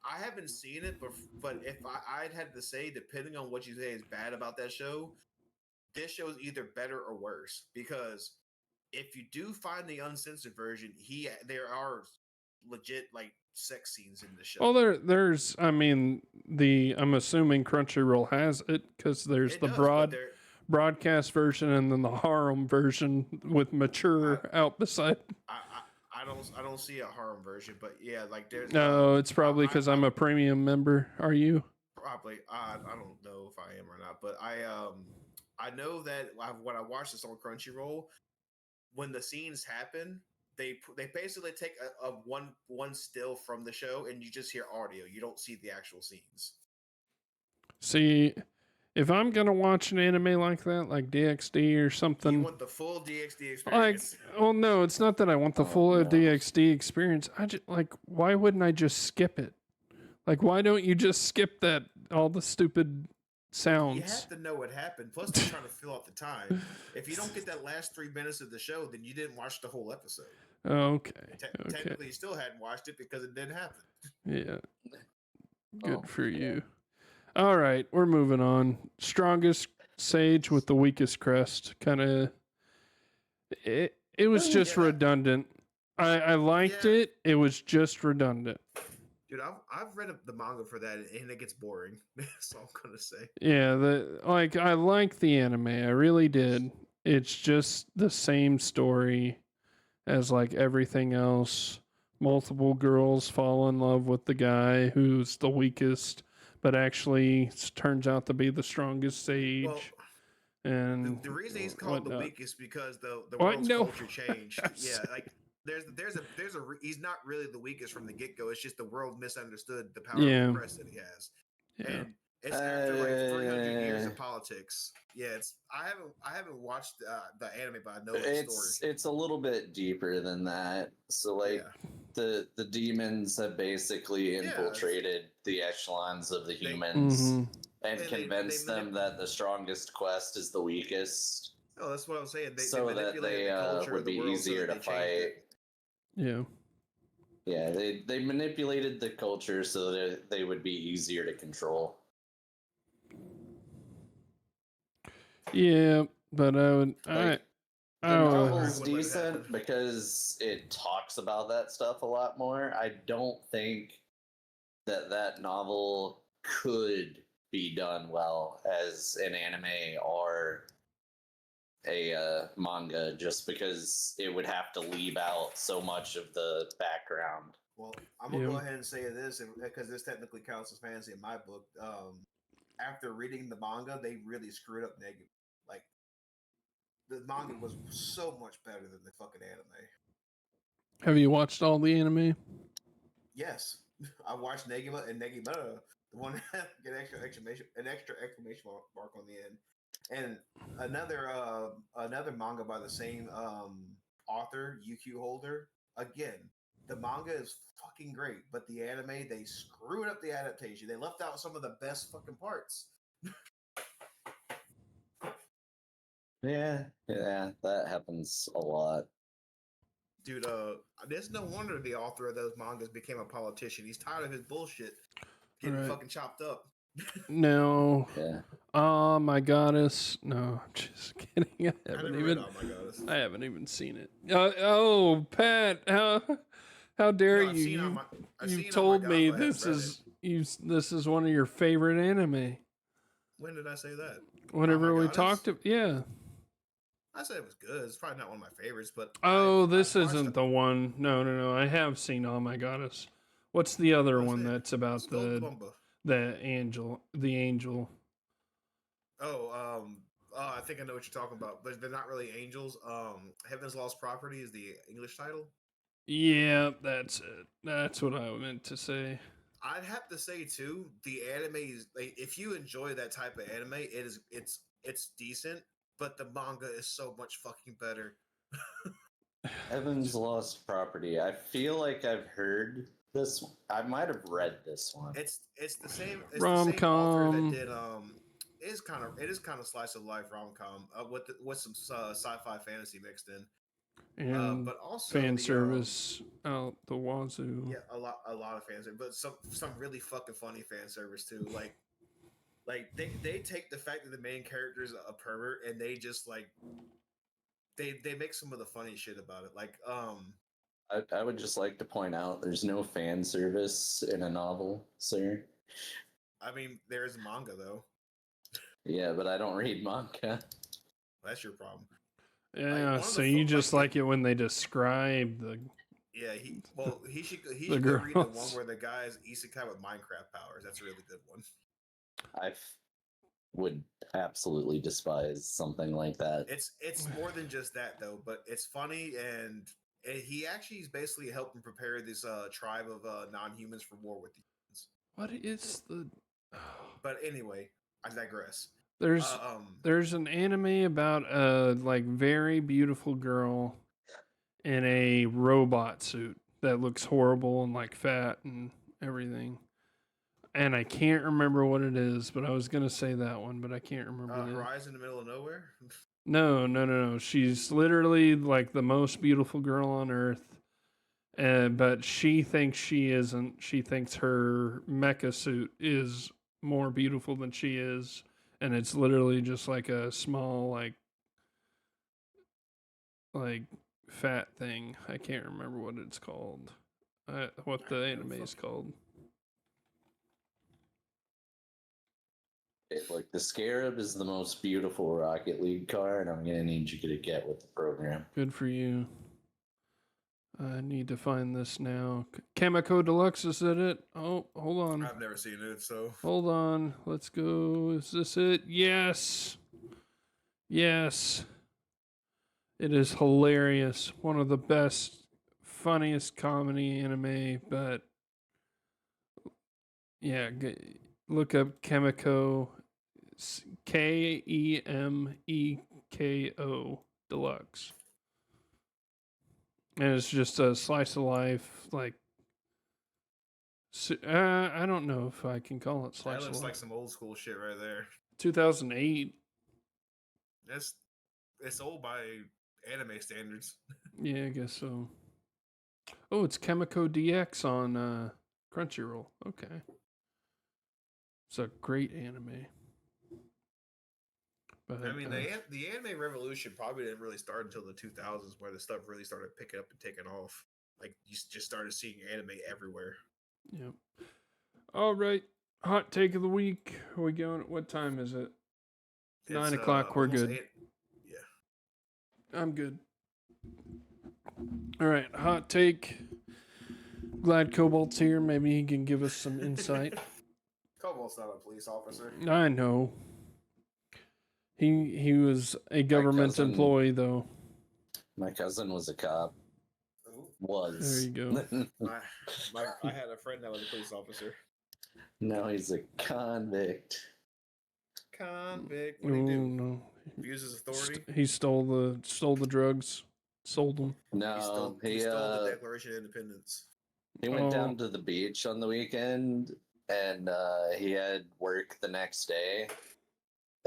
S2: I haven't seen it, but if I'd had to say, depending on what you say is bad about that show, this show is either better or worse. Because if you do find the uncensored version, there are legit like sex scenes in the show.
S1: Well, there's, I mean, I'm assuming Crunchyroll has it because there's broadcast version and then the harem version with mature out beside.
S2: I don't see a harem version, but yeah, like there's.
S1: No, it's probably because I'm a premium member. Are you?
S2: Probably. I don't know if I am or not, but I know that when I watched this on Crunchyroll, when the scenes happen, they basically take a one still from the show and you just hear audio. You don't see the actual scenes.
S1: See, if I'm gonna watch an anime like that, like DxD or something,
S2: you want the full DxD experience.
S1: No, it's not that I want the full DxD experience. I just why wouldn't I just skip it? Like, why don't you just skip all the stupid sounds?
S2: You have to know what happened. Plus, they're trying to fill out the time. If you don't get that last 3 minutes of the show, then you didn't watch the whole episode.
S1: Okay.
S2: Technically, you still hadn't watched it because it didn't happen.
S1: Yeah. Good for you. All right, we're moving on. Strongest sage with the weakest crest. Kind of. It was just redundant. I liked it. It was just redundant.
S2: Dude, I've read the manga for that, and it gets boring. That's all I'm gonna say.
S1: Yeah, I like the anime. I really did. It's just the same story as like everything else. multiple girls fall in love with the guy who's the weakest, but actually turns out to be the strongest
S2: Well,
S1: sage, and
S2: the reason he's called the
S1: whatnot.
S2: weakest because the
S1: What?
S2: world's
S1: No.
S2: culture changed. Yeah, like he's not really the weakest from the get go. It's just the world misunderstood the power of the
S1: Yeah.
S2: crest that he has,
S1: Yeah.
S2: and it's after like 300 years of politics. Yeah, it's I haven't watched the anime, but I know the story.
S3: It's a little bit deeper than that. So like
S2: Yeah,
S3: the demons have basically
S2: yeah,
S3: infiltrated the echelons of the
S2: they
S3: humans
S1: Hmm.
S3: and
S2: and
S3: convinced them that the strongest quest is the weakest,
S2: oh, that's what I was saying. They
S3: so that
S2: manipulated
S3: they
S2: the culture
S3: would
S2: of the
S3: be
S2: world so
S3: easier
S2: that
S3: to
S2: they changed
S3: fight.
S2: it.
S1: Yeah.
S3: Yeah, they manipulated the culture so that they would be easier to control.
S1: Yeah, but
S3: Like
S1: I
S3: the
S2: I
S1: would,
S2: agree
S3: novel's
S2: with what happened.
S3: decent because it talks about that stuff a lot more. I don't think that novel could be done well as an anime or a manga, just because it would have to leave out so much of the background.
S2: Well, I'm gonna
S1: Yeah.
S2: go ahead and say this because this technically counts as fantasy in my book. After reading the manga, they really screwed up negative. Like the manga was so much better than the fucking anime.
S1: Have you watched all the anime?
S2: Yes, I watched Negima and Negima, the one that get an extra exclamation mark on the end, and another manga by the same author, UQ Holder. Again, the manga is fucking great, but the anime they screwed up the adaptation. They left out some of the best fucking parts.
S3: Yeah, that happens a lot.
S2: Dude, there's no wonder the author of those mangas became a politician. He's tired of his bullshit getting
S1: Right.
S2: fucking chopped up.
S1: No.
S3: Yeah.
S1: Oh my goddess. No, I'm just kidding.
S2: I never read Oh My Goddess.
S1: I haven't even seen it. Oh, Pat, how dare
S2: No, I've
S1: you?
S2: seen Oh My I've
S1: You
S2: seen Oh My
S1: told
S2: Goddess,
S1: me
S2: but I haven't
S1: this
S2: read it.
S1: is this is one of your favorite anime.
S2: When did I say that? Oh
S1: Whenever
S2: My
S1: we
S2: Goddess?
S1: talked to, yeah.
S2: I said it was good. It's probably not one of my favorites, but
S1: Oh, this
S2: I've watched
S1: isn't the one. No, no, no. I have seen Oh My Goddess. What's the other
S2: I
S1: one
S2: said
S1: that's about
S2: Skull Bumba.
S1: the angel, the angel?
S2: Oh, I think I know what you're talking about, but they're not really angels. Heaven's Lost Property is the English title.
S1: Yeah, that's it. That's what I meant to say.
S2: I'd have to say too, the anime is like if you enjoy that type of anime, it's decent, but the manga is so much fucking better.
S3: Heaven's Lost Property. I feel like I've heard this. I might have read this one.
S2: It's the same. It's the
S1: Rom
S2: same author that
S1: com
S2: did it is kind of slice of life rom com with some sci-fi fantasy mixed in.
S1: and
S2: But also
S1: fan
S2: the
S1: service out the wazoo.
S2: yeah, a lot of fan service, but some really fucking funny fan service too. Like they take the fact that the main character is a pervert and they just like they make some of the funny shit about it. Like
S3: I would just like to point out there's no fan service in a novel, sir.
S2: I mean there is manga though.
S3: Yeah, but I don't read manga.
S2: That's your problem.
S1: Yeah, so you just like it when they describe the
S2: yeah, he should
S1: the
S2: go read the one
S1: girls.
S2: where the guy's isekai with Minecraft powers. That's a really good one.
S3: Would absolutely despise something like that.
S2: It's more than just that though, but it's funny and he actually is basically helping prepare this tribe of non-humans for war with the humans.
S1: What is the?
S2: But anyway, I digress.
S1: There's there's an anime about a like very beautiful girl in a robot suit that looks horrible and like fat and everything. And I can't remember what it is, but I was gonna say that one, but I can't remember.
S2: Horizon in the Middle of Nowhere.
S1: No, no, no, no. She's literally like the most beautiful girl on earth. But she thinks she isn't. She thinks her mecha suit is more beautiful than she is. And it's literally just like a small, like fat thing. I can't remember what it's called. What the anime is called.
S3: Like the Scarab is the most beautiful Rocket League car, and I'm gonna need you to get with the program.
S1: Good for you. I need to find this now. Chemico Deluxe, is that it? Oh, hold on.
S2: I've never seen it, so
S1: Hold on. Let's go. Is this it? Yes. Yes. It is hilarious. One of the best, funniest comedy anime, but yeah, look up Chemico, Kemeko Deluxe. And it's just a slice of life, like, I don't know if I can call it
S2: that
S1: slice of
S2: looks
S1: life.
S2: like some old school shit right there.
S1: 2008.
S2: It's old by anime standards.
S1: Yeah, I guess so. Oh, it's Chemico DX on Crunchyroll. Okay. It's a great anime. But,
S2: I mean, the anime revolution probably didn't really start until the 2000s, where the stuff really started picking up and taking off. Like you just started seeing anime everywhere.
S1: yeah. All right. Hot take of the week. Are we going? What time is it? 9 o'clock. We're
S2: almost
S1: good.
S2: 8. Yeah.
S1: I'm good. All right. Hot take. Glad Cobalt's here. Maybe he can give us some insight.
S2: Cobalt's not a police officer.
S1: I know. He was a government
S3: cousin-
S1: employee though.
S3: My cousin was a cop.
S2: Ooh.
S3: Was.
S1: There you go.
S2: I had a friend that was a police officer.
S3: Now he's a convict.
S2: Convict.
S1: Oh
S2: What do he do?
S1: no.
S2: Abuses authority.
S1: He stole the drugs. Sold them.
S3: No,
S2: He stole the Declaration of Independence.
S3: he went
S1: Oh.
S3: down to the beach on the weekend, and he had work the next day.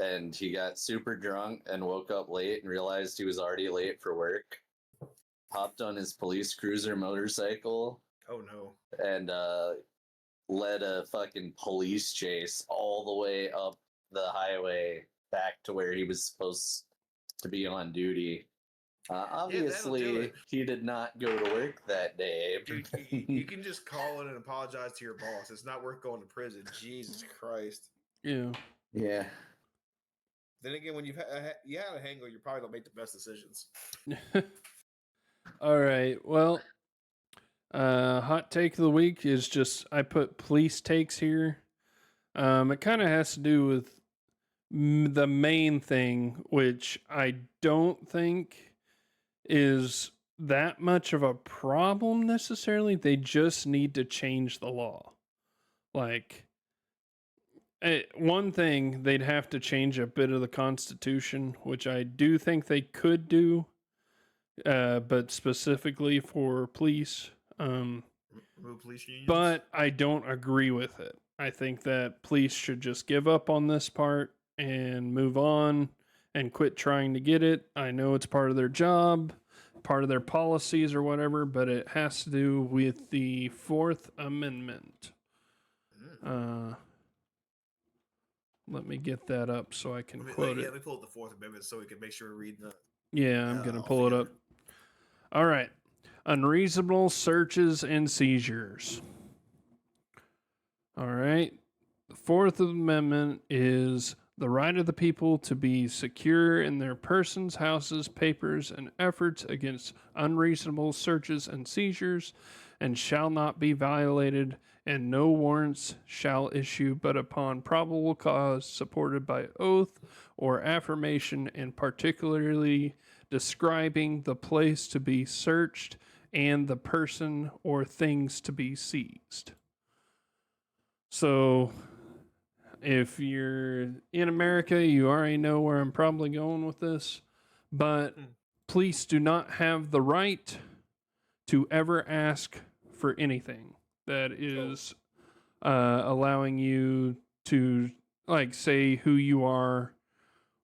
S3: And he got super drunk and woke up late and realized he was already late for work. Hopped on his police cruiser motorcycle
S2: Oh no.
S3: and led a fucking police chase all the way up the highway back to where he was supposed to be on duty. Obviously, he did not go to work that day.
S2: Dude, you can just call in and apologize to your boss. It's not worth going to prison. Jesus Christ.
S1: Yeah.
S3: Yeah.
S2: Then again, when you had a hangover, you probably don't make the best decisions.
S1: All right. Well, hot take of the week is just I put police takes here. It kind of has to do with the main thing, which I don't think is that much of a problem necessarily. They just need to change the law. Like, one thing, they'd have to change a bit of the Constitution, which I do think they could do, but specifically for police.
S2: Remove police unions.
S1: But I don't agree with it. I think that police should just give up on this part and move on and quit trying to get it. I know it's part of their job, part of their policies or whatever, but it has to do with the Fourth Amendment. Let me get that up so I can quote it.
S2: Let me pull up the Fourth Amendment so we can make sure we're reading that.
S1: Yeah, I'm going to pull it up. All right. Unreasonable searches and seizures. All right. The Fourth Amendment is the right of the people to be secure in their persons, houses, papers, and efforts against unreasonable searches and seizures, and shall not be violated, and no warrants shall issue but upon probable cause supported by oath or affirmation, and particularly describing the place to be searched and the person or things to be seized. So, if you're in America, you already know where I'm probably going with this, but police do not have the right to ever ask for anything that is allowing you to, like, say who you are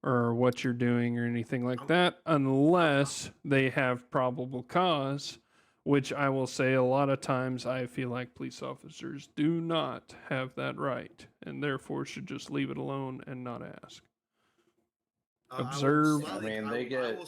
S1: or what you're doing or anything like that, unless they have probable cause, which I will say a lot of times I feel like police officers do not have that right and therefore should just leave it alone and not ask. Observe.
S3: I mean, they get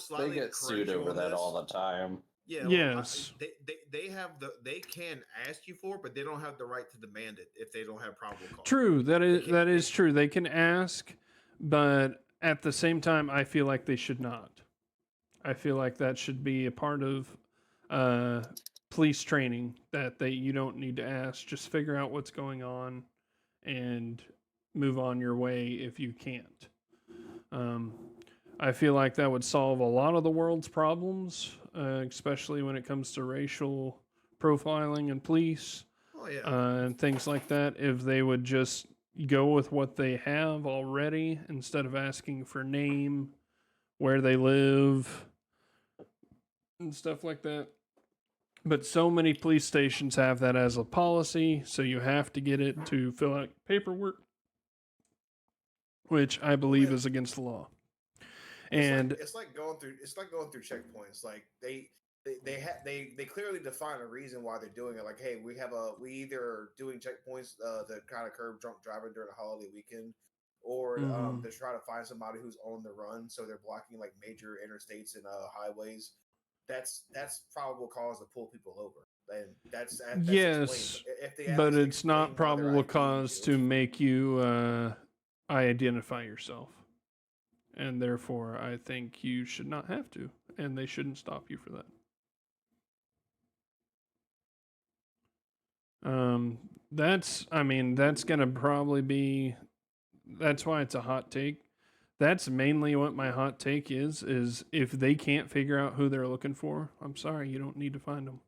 S3: sued over that all the time.
S2: Yeah. Well,
S1: Yes.
S2: They can ask you for it, but they don't have the right to demand it if they don't have probable cause.
S1: True. That is true. They can ask, but at the same time, I feel like they should not. I feel like that should be a part of police training that you don't need to ask. Just figure out what's going on and move on your way if you can't. Um, I feel like that would solve a lot of the world's problems, especially when it comes to racial profiling and police
S2: Oh yeah.
S1: and things like that. If they would just go with what they have already instead of asking for name, where they live, and stuff like that. But so many police stations have that as a policy, so you have to get it to fill out paperwork, which I believe is against the law. And
S2: it's like going through checkpoints. Like they clearly define a reason why they're doing it. Like, hey, we either are doing checkpoints to kind of curb drunk driving during a holiday weekend, or to try to find somebody who's on the run, so they're blocking like major interstates and highways. That's probable cause to pull people over, and that's
S1: yes,
S2: explained. If they
S1: but
S2: actually
S1: it's not
S2: explain why they're
S1: probable
S2: IDing
S1: cause
S2: you,
S1: to make you identify yourself. And therefore, I think you should not have to, and they shouldn't stop you for that. That's gonna probably be. That's why it's a hot take. That's mainly what my hot take is if they can't figure out who they're looking for, I'm sorry, you don't need to find them.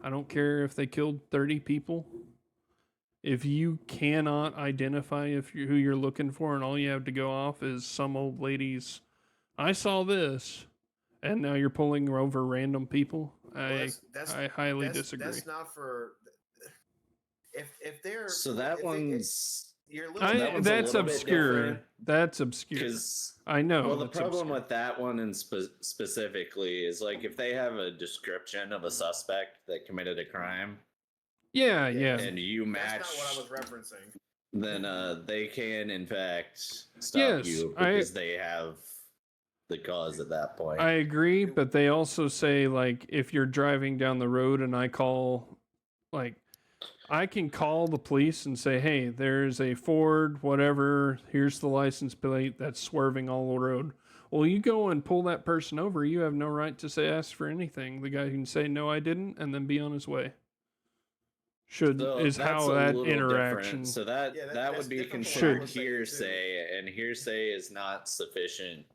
S1: I don't care if they killed 30 people. If you cannot identify who you're looking for and all you have to go off is some old lady's, I saw this, and now you're pulling over random people, I highly disagree.
S2: That's not for if they're
S3: So that one's
S2: you're
S1: That's
S3: a little bit
S1: obscure.
S3: different.
S1: That's obscure.
S3: Because
S1: I know.
S3: well, the
S1: that's
S3: problem
S1: obscure.
S3: with that one and specifically is like if they have a description of a suspect that committed a crime,
S1: yeah,
S3: and you match,
S2: that's not what I was referencing.
S3: Then they can in fact stop
S1: Yes,
S3: you because they have the cause at that point.
S1: I agree, but they also say like if you're driving down the road and I call, like, I can call the police and say, hey, there's a Ford, whatever, here's the license plate that's swerving all the road. Well, you go and pull that person over. You have no right to say ask for anything. The guy can say no, I didn't, and then be on his way. Is how that interaction.
S3: Different. So that would be considered hearsay, and hearsay is not sufficient.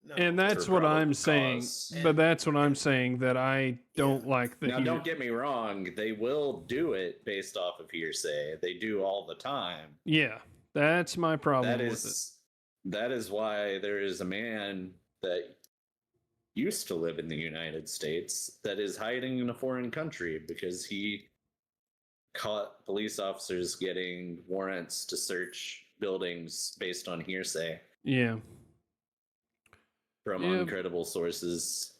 S1: No, and that's what I'm saying. But that's what I'm saying, that I don't like the.
S3: Now, don't get me wrong. They will do it based off of hearsay. They do all the time.
S1: Yeah, that's my problem with it.
S3: That is why there is a man that used to live in the United States that is hiding in a foreign country because he caught police officers getting warrants to search buildings based on hearsay.
S1: Yeah.
S3: From uncredible sources.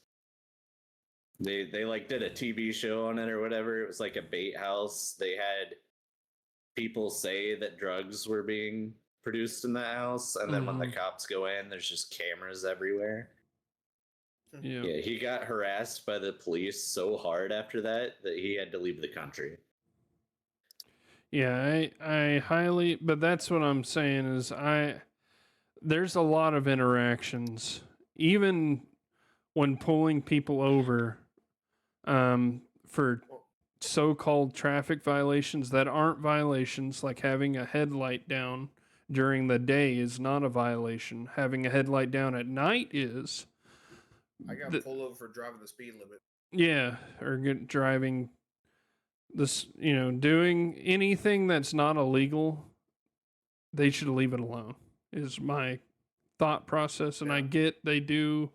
S3: They like did a TV show on it or whatever. It was like a bait house. They had people say that drugs were being produced in the house, and then when the cops go in, there's just cameras everywhere. Yeah, he got harassed by the police so hard after that he had to leave the country.
S1: Yeah, I highly, but that's what I'm saying is there's a lot of interactions, even when pulling people over, for so-called traffic violations that aren't violations, like having a headlight down during the day is not a violation. Having a headlight down at night is.
S2: I got pulled over for driving the speed limit.
S1: Yeah, or driving this, doing anything that's not illegal, they should leave it alone, is my thought process. And I get they do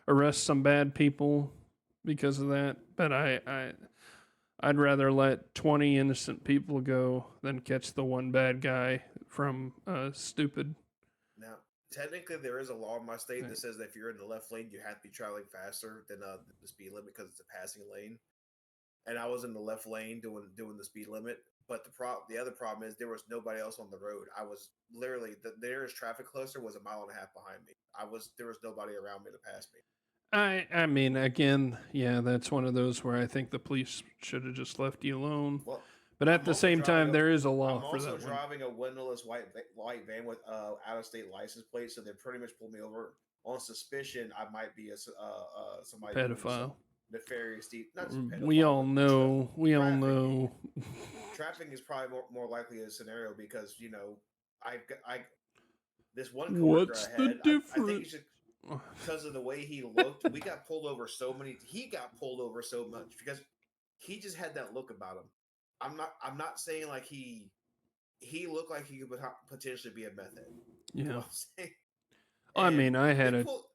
S1: arrest some bad people because of that, but I'd rather let 20 innocent people go than catch the one bad guy from stupid.
S2: Now, technically, there is a law in my state that says that if you're in the left lane, you have to be traveling faster than the speed limit because it's a passing lane. And I was in the left lane doing the speed limit, but the other problem is there was nobody else on the road. I was literally the nearest traffic cluster was 1.5 miles behind me. There was nobody around me to pass me.
S1: I mean, again, yeah, that's one of those where I think the police should have just left you alone.
S2: Well,
S1: but at the same time, there is a law for that.
S2: I'm also driving a windowless white van with out of state license plate, so they pretty much pulled me over on suspicion I might be a somebody
S1: pedophile.
S2: nefarious, not just
S1: We
S2: pedophile,
S1: all
S2: but
S1: know. We all
S2: trafficking.
S1: know.
S2: Trafficking is probably more likely a scenario because I this one coworker
S1: What's
S2: I
S1: the
S2: had, I think
S1: difference?
S2: it's just because of the way he looked. We got pulled over so many. He got pulled over so much because he just had that look about him. I'm not saying like he looked like he could potentially be a meth head. You know
S1: Yeah.
S2: what I'm saying?
S1: I
S2: And
S1: mean,
S2: they pulled.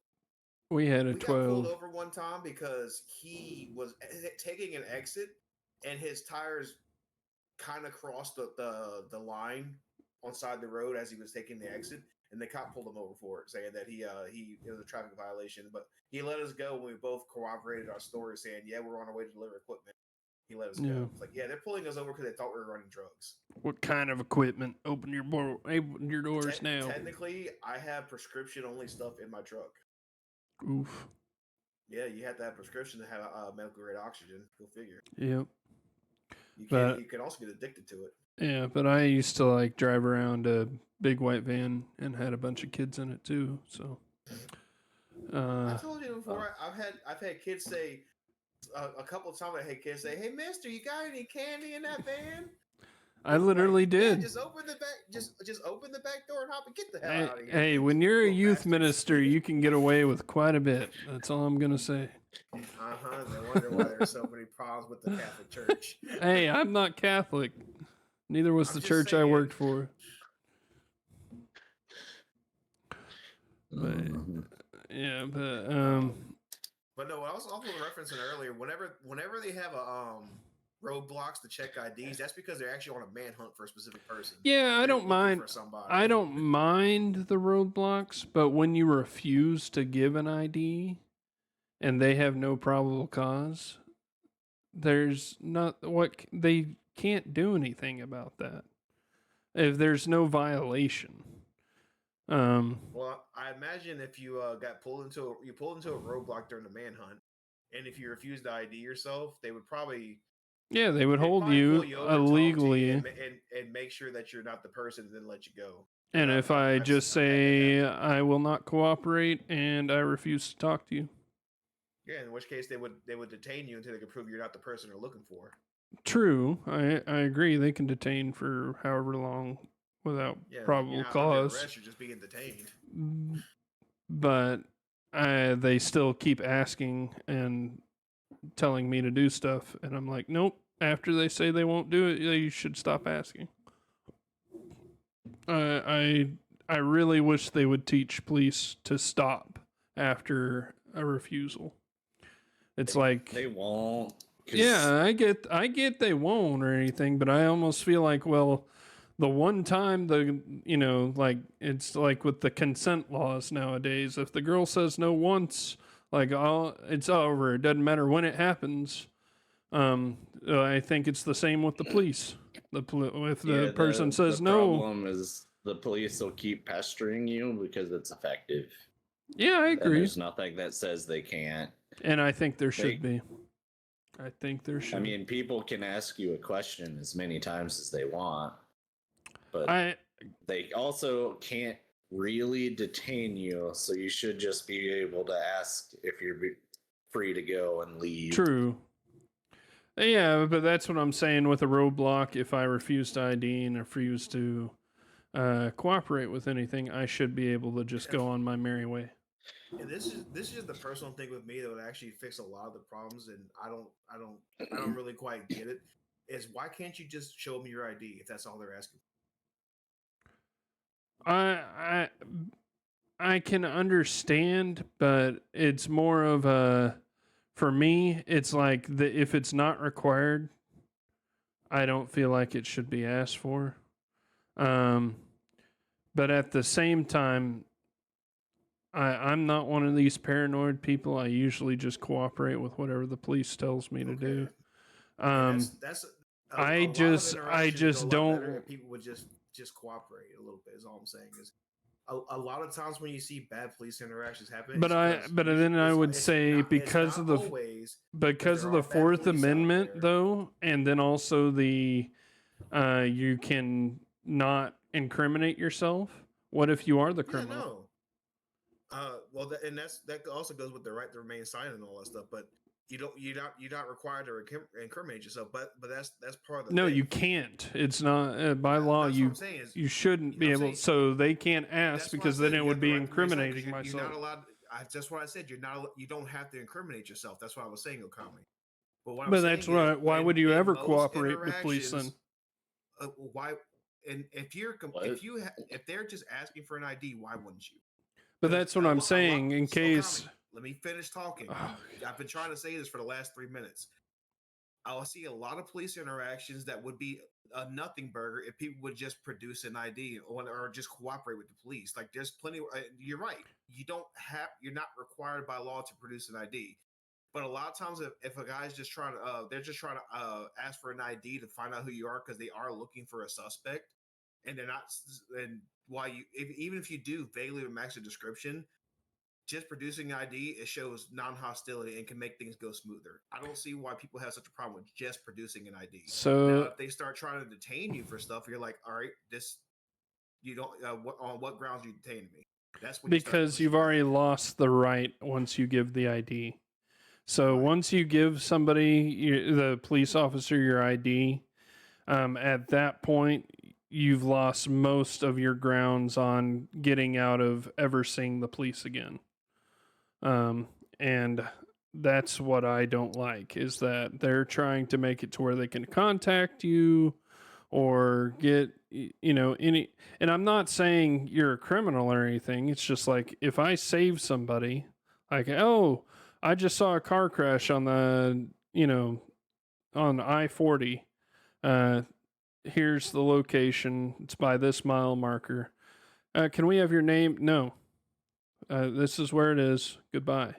S1: we had a
S2: We got pulled
S1: 12.
S2: over one time because he was taking an exit, and his tires kind of crossed the line on side the road as he was taking the exit, and the cop pulled him over for it, saying that he it was a traffic violation. But he let us go when we both corroborated our story, saying, "Yeah, we're on our way to deliver equipment." He let us
S1: Yeah.
S2: go. It's like, yeah, they're pulling us over because they thought we were running drugs.
S1: What kind of equipment? Open your doors now.
S2: Technically, I have prescription only stuff in my truck.
S1: Oof.
S2: Yeah, you have to have prescription to have medical grade oxygen. Go figure.
S1: Yep.
S2: You
S1: But
S2: can also get addicted to it.
S1: yeah, but I used to like drive around a big white van and had a bunch of kids in it too. So,
S2: I've told you
S3: Oh.
S2: before. I've had kids say a couple of times. I had kids say, "Hey, Mister, you got any candy in that van?"
S1: I literally
S2: Like, yeah,
S1: did.
S2: just open the back. Just open the back door and hop and get the hell
S1: Hey,
S2: out of here.
S1: hey, when you're a
S2: Little
S1: youth
S2: bastards.
S1: minister, you can get away with quite a bit. That's all I'm gonna say.
S2: No wonder why there's so many problems with the Catholic Church.
S1: Hey, I'm not Catholic. Neither was
S2: I'm
S1: the
S2: just
S1: church I
S2: saying.
S1: worked for. But
S3: Mhm.
S1: yeah, but
S2: But no, I was also referencing earlier. Whenever they have a roadblocks to check IDs, that's because they're actually on a manhunt for a specific person.
S1: yeah, I
S2: They're
S1: don't
S2: looking
S1: mind.
S2: for somebody.
S1: I don't mind the roadblocks, but when you refuse to give an ID and they have no probable cause, there's not what they can't do anything about that if there's no violation.
S2: Well, I imagine if you got pulled into a roadblock during the manhunt, and if you refused to ID yourself,
S1: Yeah, they would
S2: they'd
S1: hold
S2: probably pull
S1: you
S2: you over, talk to you,
S1: illegally.
S2: and make sure that you're not the person, and then let you go. Because
S1: And if I just
S2: I've had that
S1: say
S2: happen.
S1: I will not cooperate and I refuse to talk to you.
S2: Yeah, in which case they would detain you until they could prove you're not the person they're looking for.
S1: True, I agree. They can detain for however long without
S2: Yeah, you're
S1: probable
S2: not under
S1: cause.
S2: arrest; you're just being detained.
S1: But they still keep asking and telling me to do stuff, and I'm like, nope. After they say they won't do it, you should stop asking. I really wish they would teach police to stop after a refusal. It's like
S3: They won't. 'Cause
S1: yeah, I get they won't or anything, but I almost feel like well, the one time like it's like with the consent laws nowadays. If the girl says no once, like it's over. It doesn't matter when it happens. I think it's the same with the police. If the
S3: Yeah,
S1: person
S3: the
S1: says no,
S3: problem is the police will keep pestering you because it's effective.
S1: yeah, I
S3: And
S1: agree,
S3: there's nothing that says they can't.
S1: and I think there
S3: They,
S1: should be. I think there should.
S3: I mean, people can ask you a question as many times as they want, but
S1: I
S3: they also can't really detain you, so you should just be able to ask if you're free to go and leave.
S1: true. Yeah, but that's what I'm saying with a roadblock. If I refuse to ID and refuse to cooperate with anything, I should be able to just go on my merry way.
S2: And this is just the personal thing with me that would actually fix a lot of the problems, and I don't really quite get it. Is why can't you just show me your ID if that's all they're asking?
S1: I I can understand, but it's more of a for me. It's like if it's not required, I don't feel like it should be asked for. Um, but at the same time, I'm not one of these paranoid people. I usually just cooperate with whatever the police tells me to do.
S2: And that's a lot of
S1: I
S2: interactions would go
S1: just
S2: a lot better
S1: don't.
S2: if people would just cooperate a little bit. Is all I'm saying is a lot of times when you see bad police interactions happen,
S1: But then I would say because of the
S2: always
S1: because of the Fourth Amendment though, and then also the you can not incriminate yourself. What if you are the criminal?
S2: No. Well, and that also goes with the right to remain silent and all that stuff. But you're not required to incriminate yourself, but that's part of the
S1: No,
S2: thing.
S1: you can't. It's not by law.
S2: That's what I'm saying is
S1: You shouldn't be
S2: I'm
S1: able.
S2: saying
S1: So they can't ask
S2: that's why I
S1: because then
S2: said
S1: it
S2: you have
S1: would
S2: the
S1: be
S2: right to remain silent, 'cause
S1: incriminating
S2: you're
S1: myself.
S2: not allowed. That's what I said. You don't have to incriminate yourself. That's what I was saying, Okami. But what I'm
S1: But that's
S2: saying is,
S1: why would you
S2: in
S1: ever
S2: most
S1: cooperate with police then?
S2: interactions, why? And
S3: What?
S2: if they're just asking for an ID, why wouldn't you?
S1: But that's what I'm saying. In case.
S2: Okami, let me finish talking.
S1: Oh,
S2: I've been trying to say this for the last 3 minutes. I'll see a lot of police interactions that would be a nothing burger if people would just produce an ID or just cooperate with the police. Like there's plenty. You're right. You're not required by law to produce an ID. But a lot of times, if a guy's just trying to, they're just trying to ask for an ID to find out who you are because they are looking for a suspect, and they're not. And why even if you do vaguely match the description, just producing ID, it shows non-hostility and can make things go smoother. I don't see why people have such a problem with just producing an ID.
S1: so
S2: Now, if they start trying to detain you for stuff, you're like, all right, this you don't. On what grounds are you detaining me? That's when
S1: because you've already lost the right once you give the ID. So
S2: Right.
S1: once you give somebody, the police officer, your ID, at that point, you've lost most of your grounds on getting out of ever seeing the police again. And that's what I don't like is that they're trying to make it to where they can contact you or get any. And I'm not saying you're a criminal or anything. It's just like if I save somebody, like, oh, I just saw a car crash on the on I-40. Here's the location. It's by this mile marker. Can we have your name? No. This is where it is. Goodbye.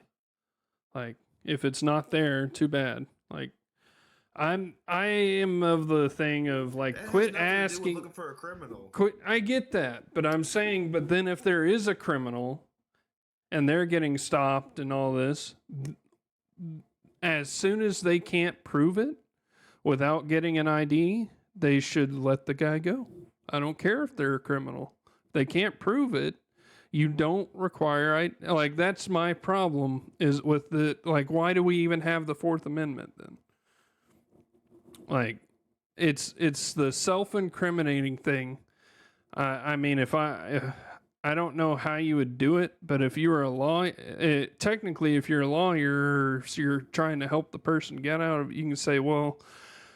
S1: Like, if it's not there, too bad. Like, I am of the thing of like,
S2: that
S1: quit
S2: has nothing to do with
S1: asking.
S2: looking for a criminal.
S1: Quit. I get that, but I'm saying, but then if there is a criminal, and they're getting stopped and all this, as soon as they can't prove it without getting an ID, they should let the guy go. I don't care if they're a criminal. They can't prove it. You don't require like that's my problem is with the like why do we even have the Fourth Amendment then? Like it's the self-incriminating thing. I mean if I don't know how you would do it, but if you were a lawyer, technically, if you're a lawyer, so you're trying to help the person get out of it, you can say, well,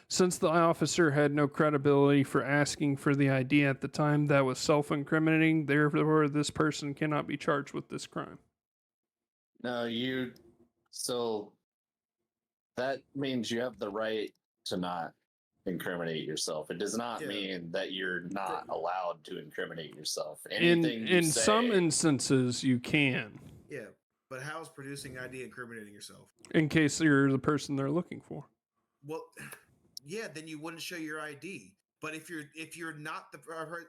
S1: since the officer had no credibility for asking for the ID at the time, that was self-incriminating. Therefore, this person cannot be charged with this crime.
S3: No, so that means you have the right to not incriminate yourself. It does not mean that you're not allowed to incriminate yourself. Anything
S1: in some instances, you can.
S2: Yeah, but how is producing ID incriminating yourself?
S1: In case you're the person they're looking for.
S2: Well, yeah, then you wouldn't show your ID. But if you're not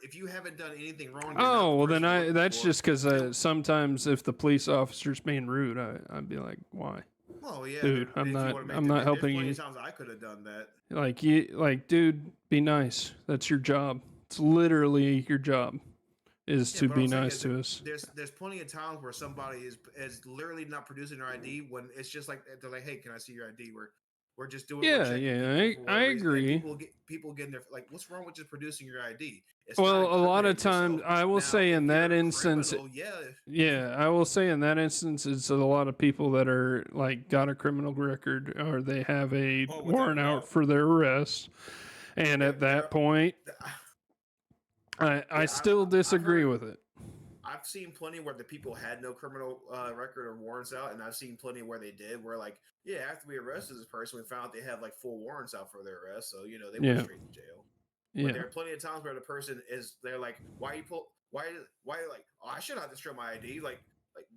S2: if you haven't done anything wrong,
S1: oh well, then that's just because sometimes if the police officer's being rude, I'd be like, why?
S2: Oh yeah,
S1: dude, I'm not helping you.
S2: Times I could have done that.
S1: Like, dude, be nice. That's your job. It's literally your job is to be nice to us.
S2: There's plenty of times where somebody is literally not producing their ID when it's just like they're like, hey, can I see your ID? We're just doing
S1: I agree.
S2: People getting there like, what's wrong with just producing your ID?
S1: Well, a lot of times I will say in that instance,
S2: yeah,
S1: I will say in that instance, it's a lot of people that are like got a criminal record or they have a warrant out for their arrest, and at that point, I still disagree with it.
S2: I've seen plenty where the people had no criminal record or warrants out, and I've seen plenty where they did. Where like, yeah, after we arrested this person, we found out they had like 4 warrants out for their arrest, so they went straight to jail. But there are plenty of times where the person they're like, why like, oh, I should not destroy my ID, like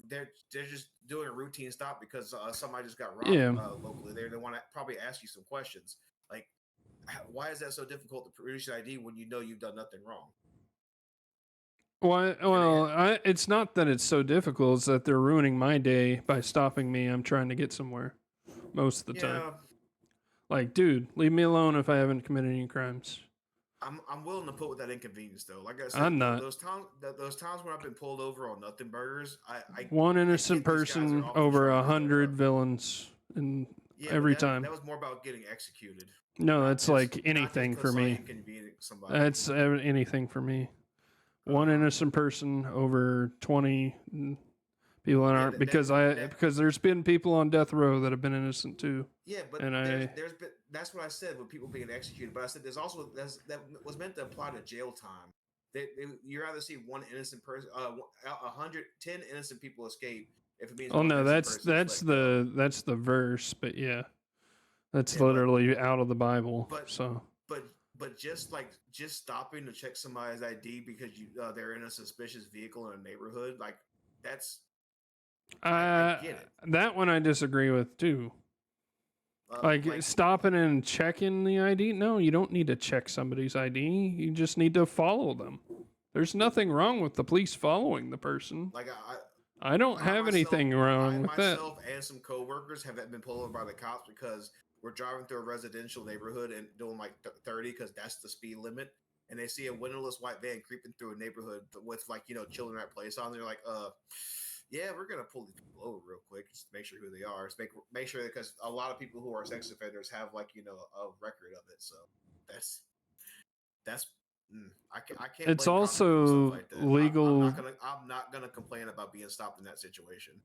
S2: they're just doing a routine stop because somebody just got robbed locally. They want to probably ask you some questions like, why is that so difficult to produce your ID when you know you've done nothing wrong?
S1: Well, it's not that it's so difficult. It's that they're ruining my day by stopping me. I'm trying to get somewhere most of the time. Like, dude, leave me alone if I haven't committed any crimes.
S2: I'm willing to put with that inconvenience though. Like I said,
S1: I'm not.
S2: Those times when I've been pulled over on nothing burgers,
S1: one innocent person over 100 villains, and
S2: Yeah, but
S1: every time.
S2: that was more about getting executed.
S1: No,
S2: Not
S1: that's
S2: just,
S1: like
S2: not just
S1: anything for
S2: 'cause I
S1: me.
S2: inconvenienced somebody.
S1: That's anything for me. One innocent person over 20 people that
S2: Yeah,
S1: aren't, because there's been people on death row that have been innocent too.
S2: Yeah, but
S1: And
S2: there's been, that's what I said with people being executed. But I said that was meant to apply to jail time. You rather see one innocent person, 10 innocent people escape if it means
S1: oh
S2: one
S1: no,
S2: innocent
S1: that's
S2: person is let go.
S1: that's the verse, but yeah, that's
S2: Yeah,
S1: literally out of the Bible.
S2: but
S1: So
S2: but but just stopping to check somebody's ID because they're in a suspicious vehicle in a neighborhood, like that's I get it.
S1: that one I disagree with too. Like stopping and checking the ID? No, you don't need to check somebody's ID. You just need to follow them. There's nothing wrong with the police following the person.
S2: Like
S1: I don't have anything wrong with that.
S2: myself and some coworkers have been pulled over by the cops because we're driving through a residential neighborhood and doing like 30 because that's the speed limit. And they see a windowless white van creeping through a neighborhood with like children at place on. They're like, yeah, we're gonna pull these people over real quick just to make sure who they are. Just make sure, because a lot of people who are sex offenders have like a record of it. So that's I can't.
S1: It's
S2: blame cops for doing stuff
S1: also
S2: like that.
S1: legal.
S2: I'm not gonna complain about being stopped in that situation.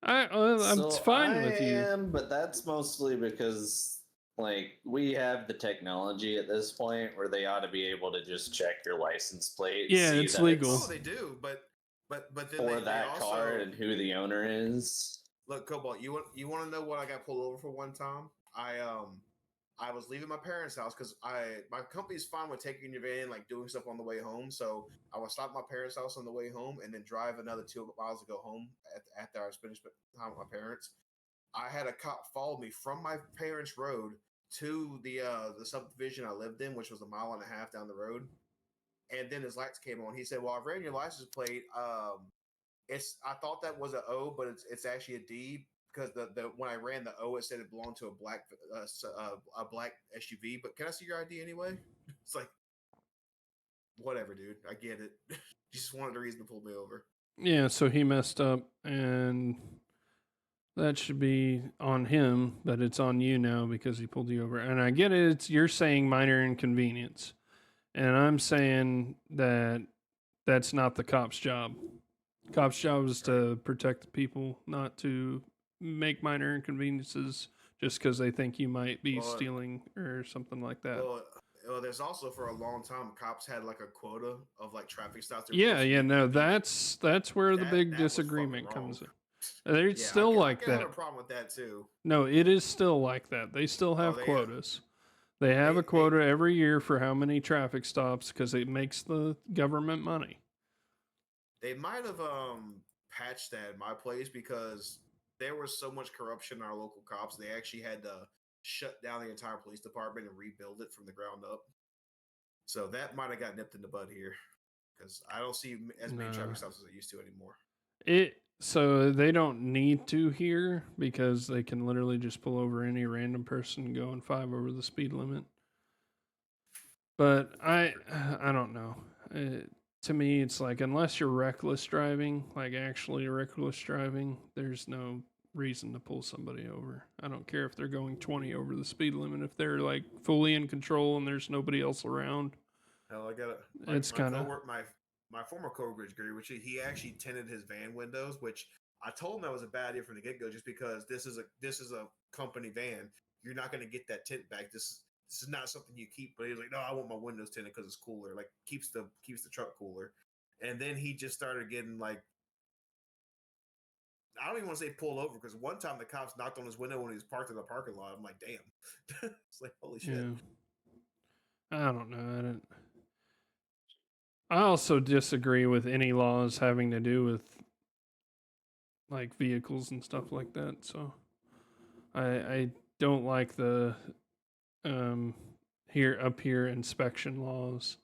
S1: I'm
S3: So
S1: fine
S3: I
S1: with you.
S3: am, but that's mostly because like we have the technology at this point where they ought to be able to just check your license plate.
S1: Yeah,
S3: see
S1: it's
S3: that
S1: legal.
S2: Oh, they do, but then
S3: for
S2: they
S3: that
S2: also,
S3: car and who the owner is.
S2: look, Cobalt. You want to know what I got pulled over for one time? I was leaving my parents' house because my company's fine with taking your van, like doing stuff on the way home. So I would stop at my parents' house on the way home and then drive another 2 miles to go home after I was finished time with my parents. I had a cop follow me from my parents' road to the subdivision I lived in, which was a mile and a half down the road. And then his lights came on. He said, "Well, I've ran your license plate. I thought that was an O, but it's actually a D because the when I ran the O, it said it belonged to a black SUV. But can I see your ID anyway?" It's like, whatever, dude. I get it. Just wanted a reason to pull me over.
S1: Yeah, so he messed up, and that should be on him, but it's on you now because he pulled you over. And I get it. You're saying minor inconvenience, and I'm saying that that's not the cop's job. Cop's job is to protect the people, not to make minor inconveniences just because they think you might be stealing or something like that.
S2: Well, there's also for a long time cops had like a quota of like traffic stops.
S1: Yeah, no, that's where the big disagreement comes in. It's still like that.
S2: I have a problem with that too.
S1: No, it is still like that. They still have quotas. They have a quota every year for how many traffic stops because it makes the government money.
S2: They might have patched that in my place because there was so much corruption in our local cops. They actually had to shut down the entire police department and rebuild it from the ground up. So that might have got nipped in the bud here because I don't see as many traffic stops as I used to anymore.
S1: So they don't need to here because they can literally just pull over any random person going 5 over the speed limit. But I don't know. To me, it's like unless you're reckless driving, like actually reckless driving, there's no reason to pull somebody over. I don't care if they're going 20 over the speed limit. If they're like fully in control and there's nobody else around.
S2: Hell, I got it.
S1: It's kind of
S2: my former coworker agree, which he actually tinted his van windows, which I told him that was a bad idea from the get go, just because this is a company van. You're not going to get that tint back. This is not something you keep. But he was like, no, I want my windows tinted because it's cooler. Like keeps the truck cooler. And then he just started getting like, I don't even want to say pulled over because one time the cops knocked on his window when he was parked in the parking lot. I'm like, damn. It's like, holy shit.
S1: Yeah. I don't know. I also disagree with any laws having to do with like vehicles and stuff like that. So I don't like the here inspection laws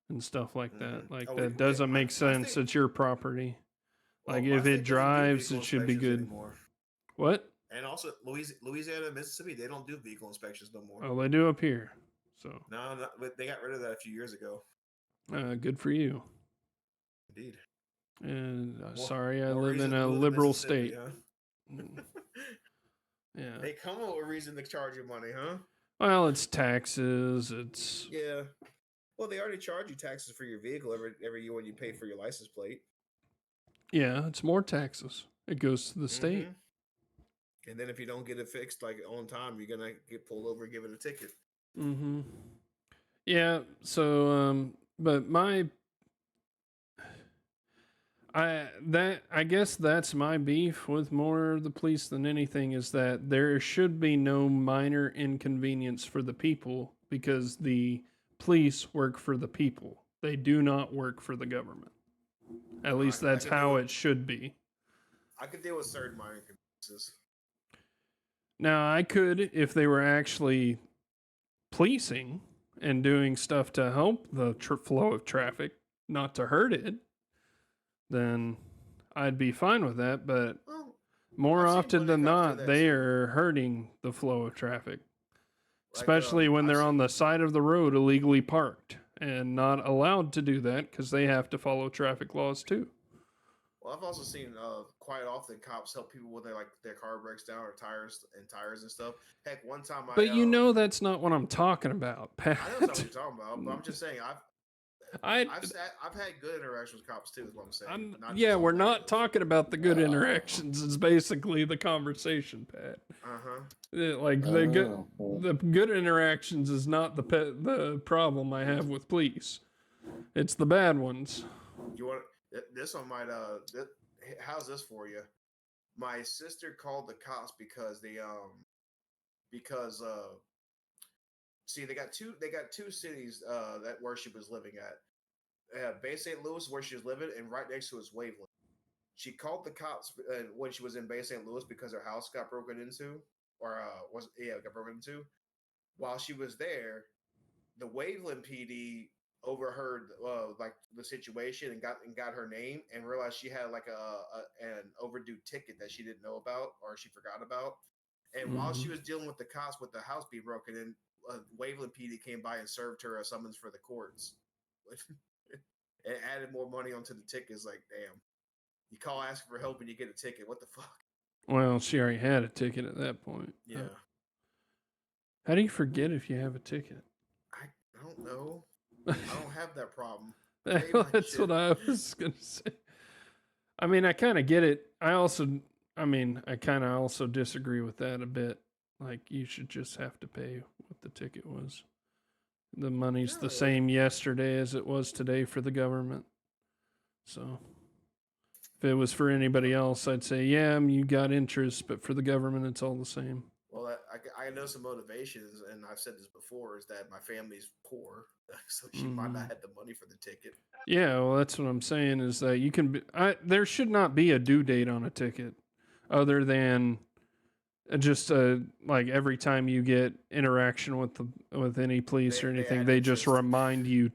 S1: and stuff like that. Like that doesn't make sense. It's your property. Like if it drives, it should be good.
S2: Anymore.
S1: What?
S2: And also Louisiana and Mississippi, they don't do vehicle inspections no more.
S1: Oh, they do up here. So
S2: no, they got rid of that a few years ago.
S1: Good for you.
S2: Indeed.
S1: And sorry, I live in a liberal state.
S2: Huh?
S1: Yeah.
S2: They come up with a reason to charge you money, huh?
S1: Well, it's taxes. It's
S2: Yeah. Well, they already charge you taxes for your vehicle every year when you pay for your license plate.
S1: yeah, it's more taxes. It goes to the state.
S2: Mhm. And then if you don't get it fixed like on time, you're gonna get pulled over and given a ticket.
S1: Mm-hmm. Yeah. So, but I guess that's my beef with more the police than anything is that there should be no minor inconvenience for the people because the police work for the people. They do not work for the government. At least
S2: I
S1: that's
S2: could deal
S1: how
S2: with,
S1: it should be.
S2: I could deal with certain minor inconveniences.
S1: Now, I could if they were actually policing and doing stuff to help the flow of traffic, not to hurt it, then I'd be fine with that. But
S2: Well,
S1: more
S2: I've seen
S1: often
S2: plenty of
S1: than
S2: cops do
S1: not,
S2: that
S1: they
S2: too.
S1: are hurting the flow of traffic,
S2: Like
S1: especially when
S2: I've
S1: they're
S2: seen,
S1: on the side of the road illegally parked and not allowed to do that because they have to follow traffic laws too.
S2: well, I've also seen quite often cops help people when their car breaks down or tires and stuff. Heck, one time
S1: But you know that's not what I'm talking about, Pat.
S2: I know it's not what you're talking about, but I'm just saying
S1: I
S2: I've had good interactions with cops too. Is what I'm saying. Not
S1: yeah,
S2: just all
S1: we're not
S2: negative.
S1: talking about the good interactions. It's basically the conversation, Pat.
S2: Uh-huh.
S1: Like the good interactions is not the problem I have with police. It's the bad ones.
S2: You want this one might how's this for you? My sister called the cops because because see they got two cities that where she was living at. Bay St. Louis where she was living and right next to is Waveland. She called the cops when she was in Bay St. Louis because her house got broken into or got broken into. While she was there, the Waveland PD overheard like the situation and got her name and realized she had like an overdue ticket that she didn't know about or she forgot about. And while she was dealing with the cops with the house being broken in, Waveland PD came by and served her a summons for the courts. And added more money onto the tickets. Like, damn, you call asking for help and you get a ticket. What the fuck?
S1: Well, she already had a ticket at that point.
S2: Yeah,
S1: How do you forget if you have a ticket?
S2: I don't know. I don't have that problem. Pay my
S1: That's
S2: shit.
S1: what I was gonna say. I mean, I kind of get it. I kind of also disagree with that a bit. Like, you should just have to pay what the ticket was. The money's
S2: Not
S1: the
S2: really.
S1: same yesterday as it was today for the government. So, if it was for anybody else, I'd say, yeah, you got interest, but for the government, it's all the same.
S2: Well, I know some motivations, and I've said this before, is that my family's poor, so she might not have the money for the ticket.
S1: Yeah, well, that's what I'm saying is that you can be, there should not be a due date on a ticket other than just like every time you get interaction with any police or anything,
S2: add
S1: they just
S2: interest.
S1: remind you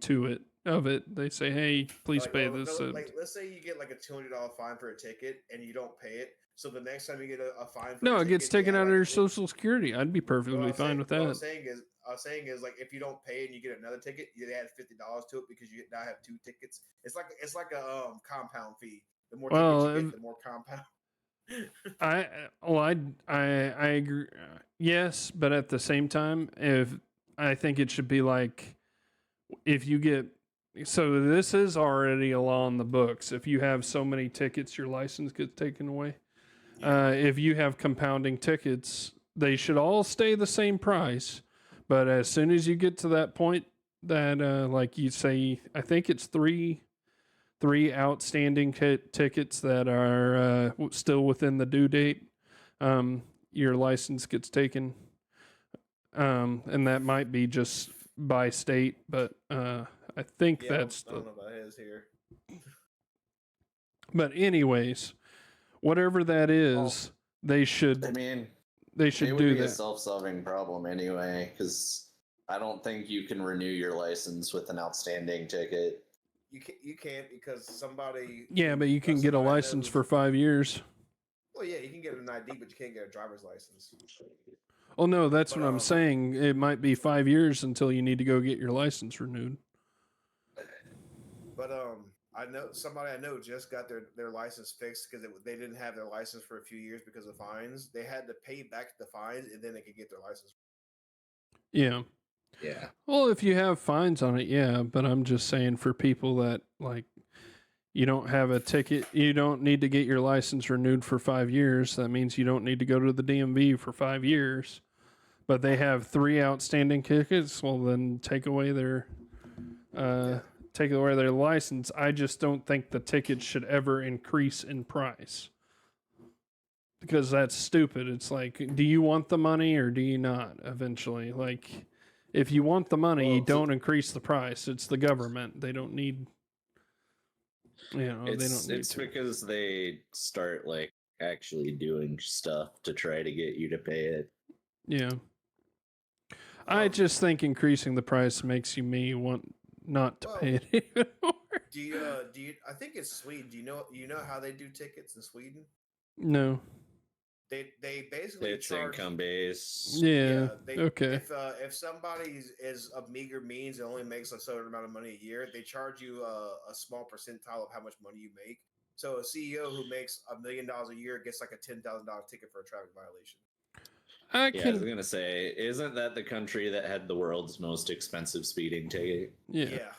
S1: of it. They say, "Hey, please pay this."
S2: Like, let's say you get like a $200 fine for a ticket and you don't pay it. So the next time you get a fine for
S1: No,
S2: a
S1: it
S2: ticket,
S1: gets taken out of
S2: like
S1: your Social Security. I'd be perfectly fine with
S2: what
S1: that.
S2: I was saying is like if you don't pay and you get another ticket, you add $50 to it because you now have two tickets. It's like a compound fee. The more tickets you get, the more compound.
S1: I agree. Yes, but at the same time, if I think it should be like if you get so this is already a law in the books. If you have so many tickets, your license gets taken away. If you have compounding tickets, they should all stay the same price. But as soon as you get to that point, that like you say, I think it's three outstanding tickets that are still within the due date. Your license gets taken, and that might be just by state, but I think that's
S2: I don't know about his here.
S1: But anyways, whatever that is, they should.
S3: I mean,
S1: they should
S3: it would
S1: do
S3: be a
S1: that.
S3: self-solving problem anyway, because I don't think you can renew your license with an outstanding ticket.
S2: You can't because somebody.
S1: Yeah, but you can get a license for 5 years.
S2: Well, yeah, you can get an ID, but you can't get a driver's license.
S1: Oh no, that's what I'm saying. It might be 5 years until you need to go get your license renewed.
S2: But I know somebody I know just got their license fixed because they didn't have their license for a few years because of fines. They had to pay back the fines and then they could get their license.
S1: Yeah.
S3: Yeah.
S1: Well, if you have fines on it, yeah. But I'm just saying for people that like you don't have a ticket, you don't need to get your license renewed for 5 years. That means you don't need to go to the DMV for 5 years. But they have 3 outstanding tickets. Well, then uh, take away their license. I just don't think the tickets should ever increase in price because that's stupid. It's like, do you want the money or do you not? Eventually, like, if you want the money,
S3: Well,
S1: don't increase the price. It's the government. They don't need. They don't need
S3: It's
S1: to.
S3: because they start like actually doing stuff to try to get you to pay it.
S1: Yeah. I just think increasing the price makes me want not to pay it even more.
S2: Do you? I think it's Sweden. Do you know how they do tickets in Sweden?
S1: No.
S2: They basically
S3: It's
S2: charge.
S3: income based.
S1: Yeah. Okay.
S2: If somebody is of meager means and only makes a certain amount of money a year, they charge you a small percentile of how much money you make. So a CEO who makes $1 million a year gets like a $10,000 ticket for a traffic violation.
S1: I
S3: Yeah, I was
S1: can.
S3: gonna say, isn't that the country that had the world's most expensive speeding ticket?
S1: Yeah.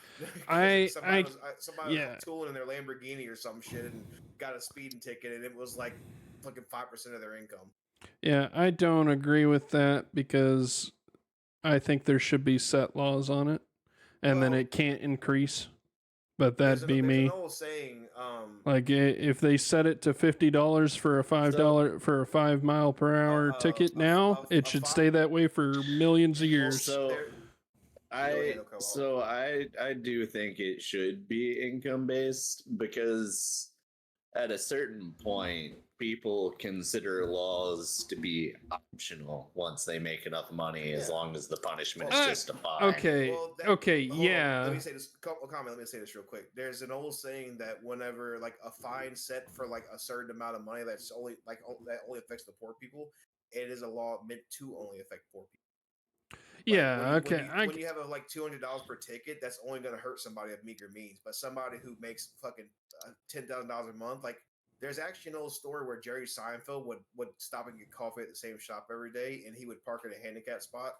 S2: Somebody was
S1: yeah.
S2: tooling in their Lamborghini or some shit and got a speeding ticket, and it was like fucking 5% of their income.
S1: Yeah, I don't agree with that because I think there should be set laws on it, and then
S2: Well,
S1: it can't increase. But
S2: there's
S1: that'd be
S2: there's an
S1: me.
S2: old saying.
S1: Like if they set it to $50 for a $5 for a 5 mile per hour ticket now, it should stay that way for millions of years.
S3: So
S2: ahead,
S3: I do think it should be income based because at a certain point people consider laws to be optional once they make enough money as long as the punishment is just a fine.
S1: Okay. Okay. Yeah.
S2: Let me say this. Comment. Let me say this real quick. There's an old saying that whenever like a fine set for like a certain amount of money that's only like that only affects the poor people, it is a law meant to only affect poor people. Like,
S1: Yeah.
S2: when you have a like $200 per ticket, that's only going to hurt somebody of meager means. But somebody who makes fucking $10,000 a month, like there's actually an old story where Jerry Seinfeld would stop and get coffee at the same shop every day, and he would park in a handicap spot.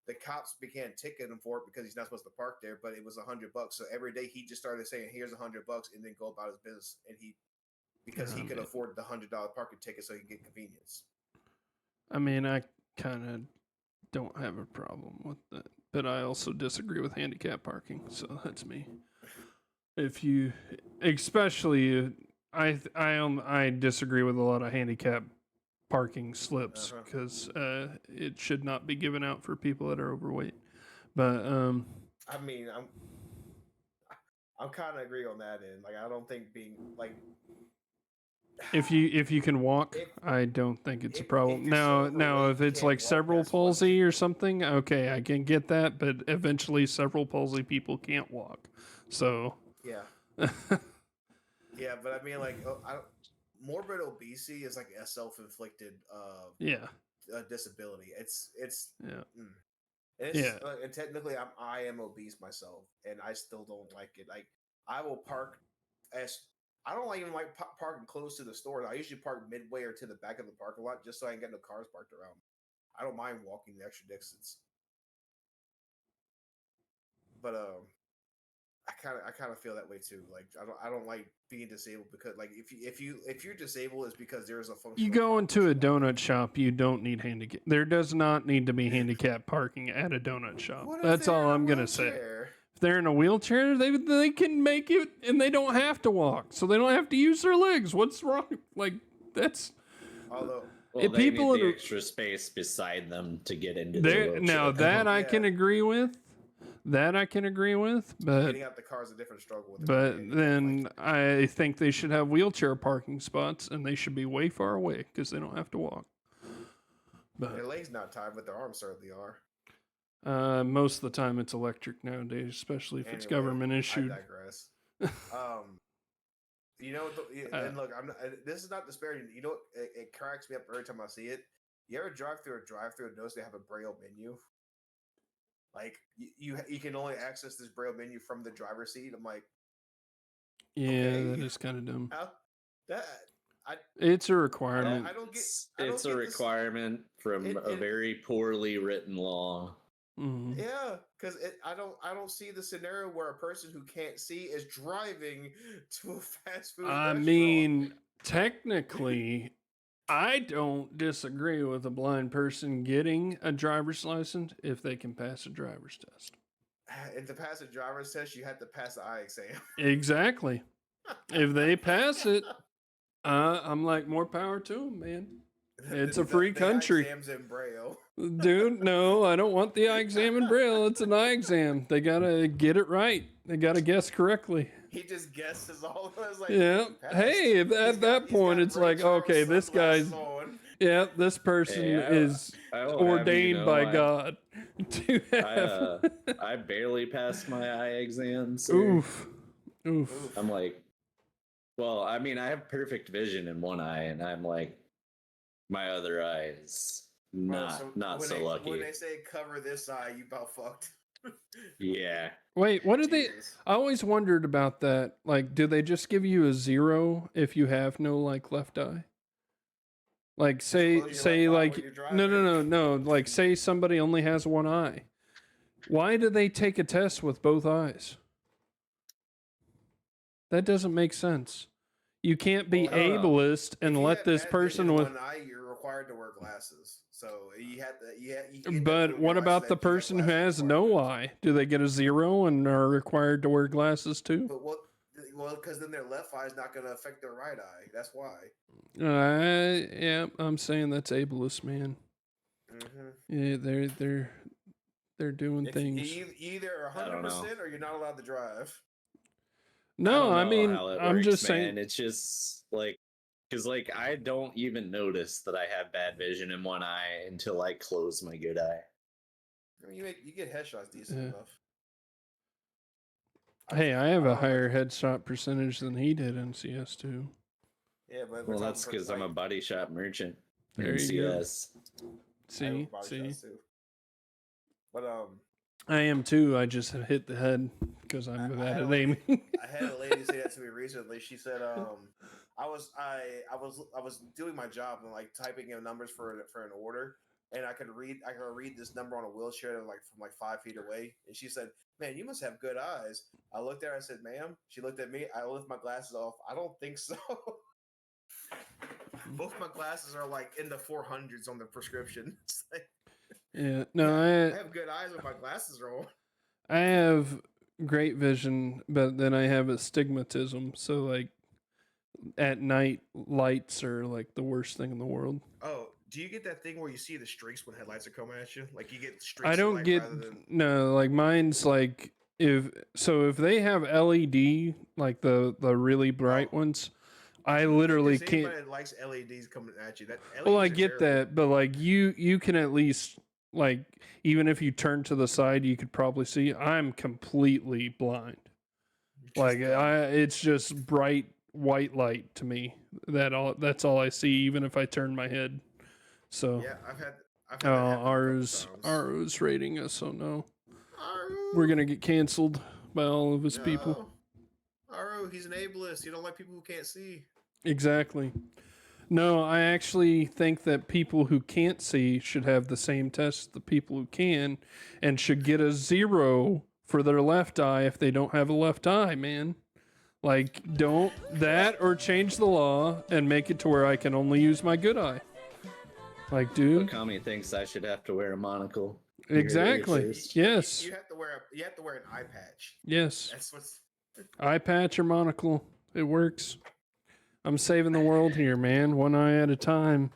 S2: The cops began ticketing him for it because he's not supposed to park there, but it was $100. So every day he just started saying, "Here's $100," and then go about his business. And he could afford the $100 parking ticket, so he could get convenience.
S1: I mean, I kind of don't have a problem with that, but I also disagree with handicap parking. So that's me. If you, especially, I disagree with a lot of handicap parking slips because it should not be given out for people that are overweight. But
S2: I mean, I'm kind of agree on that end. Like, I don't think being like
S1: if you can walk, I don't think it's a problem. Now, if it's like cerebral palsy or something, okay, I can get that. But eventually, cerebral palsy people can't walk. So
S2: yeah, yeah. But I mean, like, morbid obesity is like a self-inflicted disability. It's
S1: yeah.
S2: And technically, I am obese myself, and I still don't like it. Like, I will park I don't even like parking close to the stores. I usually park midway or to the back of the parking lot just so I can get no cars parked around. I don't mind walking the extra distance, but I kind of feel that way too. Like, I don't like being disabled because like if you're disabled, it's because there's a function.
S1: You go into a donut shop, you don't need handicap. There does not need to be handicap parking at a donut shop. That's all I'm gonna say. If they're in a wheelchair, they can make it, and they don't have to walk, so they don't have to use their legs. What's wrong? Like that's.
S2: Although
S3: they people need the extra space beside them to get into there.
S1: Now that I can agree with. That I can agree with, but
S2: getting out the car is a different struggle.
S1: But then I think they should have wheelchair parking spots, and they should be way far away because they don't have to walk.
S2: But their legs not tied, but their arms certainly are.
S1: Most of the time, it's electric nowadays, especially if it's government issued.
S2: I digress. You know, and look, this is not disparaging. You know, it cracks me up every time I see it. You ever drive through and notice they have a Braille menu? Like you can only access this Braille menu from the driver's seat. I'm like,
S1: Yeah,
S2: Okay.
S1: that is kind of dumb.
S2: How that I
S1: It's a requirement.
S2: I don't get
S3: It's a requirement from a very poorly written law.
S1: Mhm.
S2: Yeah, because I don't see the scenario where a person who can't see is driving to a fast food
S1: I
S2: restaurant.
S1: mean, technically, I don't disagree with a blind person getting a driver's license if they can pass a driver's test.
S2: And to pass a driver's test, you have to pass the eye exam.
S1: Exactly. If they pass it, I'm like, more power to them, man. It's a free
S2: The eye
S1: country.
S2: exam's in Braille.
S1: Dude, no, I don't want the eye exam in Braille. It's an eye exam. They gotta get it right. They gotta guess correctly.
S2: He just guesses all of us. Like,
S1: Yeah.
S2: passed.
S1: Hey, at that point, it's like, okay, this guy's.
S2: On.
S1: Yeah, this person
S3: Hey,
S1: is
S3: I will have
S1: ordained
S3: you know,
S1: by God to have.
S3: I barely passed my eye exams. So
S1: Oof.
S3: I'm like, well, I mean, I have perfect vision in one eye, and I'm like, my other eye is not so lucky.
S2: When they say cover this eye, you about fucked.
S3: Yeah.
S1: Wait, what did they?
S2: Jesus.
S1: I always wondered about that. Like, do they just give you a 0 if you have no like left eye? Like,
S2: close your left eye
S1: like,
S2: when you're
S1: no. Like, say somebody only has one eye. Why do they take a test with both eyes? That doesn't make sense. You can't be ableist and
S2: If you
S1: let
S2: have
S1: this
S2: bad
S1: person
S2: vision in
S1: with.
S2: one eye, you're required to wear glasses. So you have to. You can get that
S1: But
S2: through
S1: what
S2: your
S1: about
S2: license
S1: the
S2: that you have
S1: person who
S2: glasses
S1: has no
S2: requirements.
S1: eye? Do they get a 0 and are required to wear glasses too?
S2: But what? Well, because then their left eye is not going to affect their right eye. That's why.
S1: Yeah, I'm saying that's ableist, man.
S2: Mm-hmm.
S1: Yeah, they're doing things.
S2: Either 100% or you're not allowed to drive.
S1: No, I
S3: know
S1: mean,
S3: how it
S1: I'm
S3: works,
S1: just
S3: man.
S1: saying.
S3: It's just like, because like I don't even notice that I have bad vision in one eye until I close my good eye.
S2: I mean, you get headshots decent
S1: Yeah.
S2: enough.
S1: Hey, I have a
S2: don't know,
S1: higher headshot percentage than he did in CS2.
S2: Yeah, but
S3: Well, that's because I'm a body shop merchant
S1: There
S3: in
S1: you go.
S3: CS.
S1: See.
S2: Too. But
S1: I am too. I just hit the head because I'm bad at aiming.
S2: I had a lady say that to me recently. She said, I was doing my job and like typing in numbers for an order, and I could read this number on a wheelchair like from like 5 feet away. And she said, "Man, you must have good eyes." I looked at her. I said, "Ma'am." She looked at me. I lift my glasses off. I don't think so. Both my glasses are like in the 400s on the prescription.
S1: Yeah, no,
S2: I have good eyes when my glasses are on.
S1: I have great vision, but then I have astigmatism. So like at night, lights are like the worst thing in the world.
S2: Oh, do you get that thing where you see the streaks when headlights are coming at you? Like you get streaks
S1: I
S2: of
S1: don't
S2: light
S1: get
S2: rather than
S1: no, like mine's like if they have LED like the really bright ones, I literally
S2: Is anybody
S1: can't.
S2: that likes LEDs coming at you? That LEDs
S1: Well, I
S2: are
S1: get
S2: terrible.
S1: that, but like you can at least like even if you turn to the side, you could probably see. I'm completely blind. Like it's just bright white light to me. That's all I see, even if I turn my head. So
S2: yeah, I've had that happen a couple times.
S1: Aru's rating us, so no.
S2: Aru,
S1: We're gonna get canceled by all of his people.
S2: Aru, he's an ableist. You don't like people who can't see.
S1: Exactly. No, I actually think that people who can't see should have the same test as the people who can, and should get a 0 for their left eye if they don't have a left eye, man. Like, don't that or change the law and make it to where I can only use my good eye. Like, dude.
S3: Okami thinks I should have to wear a monocle.
S1: Exactly. Yes.
S2: You have to wear an eye patch.
S1: Yes.
S2: That's what's
S1: Eye patch or monocle. It works. I'm saving the world here, man. One eye at a time.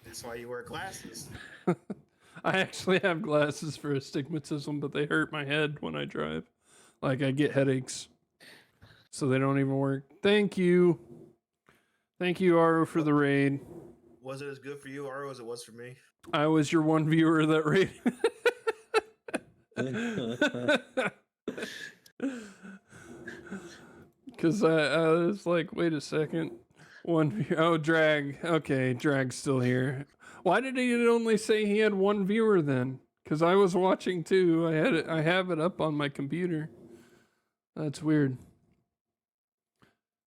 S2: That's why you wear glasses.
S1: I actually have glasses for astigmatism, but they hurt my head when I drive. Like, I get headaches. So they don't even work. Thank you. Thank you, Aro, for the raid.
S2: Was it as good for you, Aru, as it was for me?
S1: I was your one viewer that raided. Because I was like, wait a second. Drag. Okay, Drag's still here. Why did he only say he had one viewer then? Because I was watching too. I have it up on my computer. That's weird.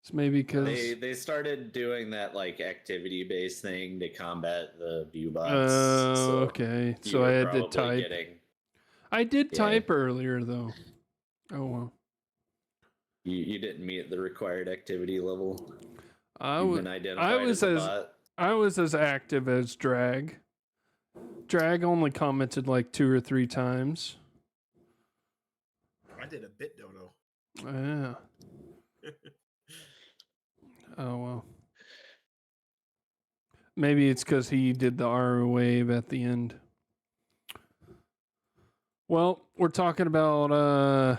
S1: It's maybe because
S3: They started doing that like activity based thing to combat the view bots.
S1: okay.
S3: You
S1: So I
S3: were
S1: had to
S3: probably
S1: type.
S3: getting.
S1: I did
S3: Yeah.
S1: type earlier though. Oh well.
S3: You didn't meet the required activity level.
S1: I
S3: You've
S1: was
S3: been identified as a bot.
S1: I was as active as Drag. Drag only commented like 2 or 3 times.
S2: I did a bit dodo.
S1: Yeah. Oh well. Maybe it's because he did the R wave at the end. Well, we're talking about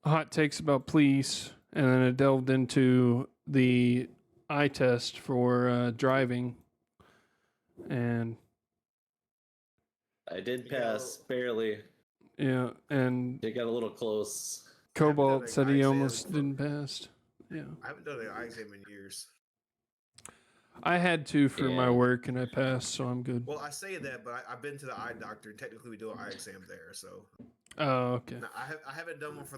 S1: hot takes about police, and then it delved into the eye test for driving, and
S3: I did
S2: You know-
S3: pass barely.
S1: yeah, and
S3: It got a little close.
S1: Cobalt
S2: an
S1: said
S2: eye
S1: he
S2: exam
S1: almost
S2: for-
S1: didn't pass. Yeah,
S2: I haven't done an eye exam in years.
S1: I had to for my
S3: Yeah.
S1: work, and I passed, so I'm good.
S2: Well, I say that, but I've been to the eye doctor, and technically we do an eye exam there. So
S1: Oh, okay.
S2: no, I haven't done one for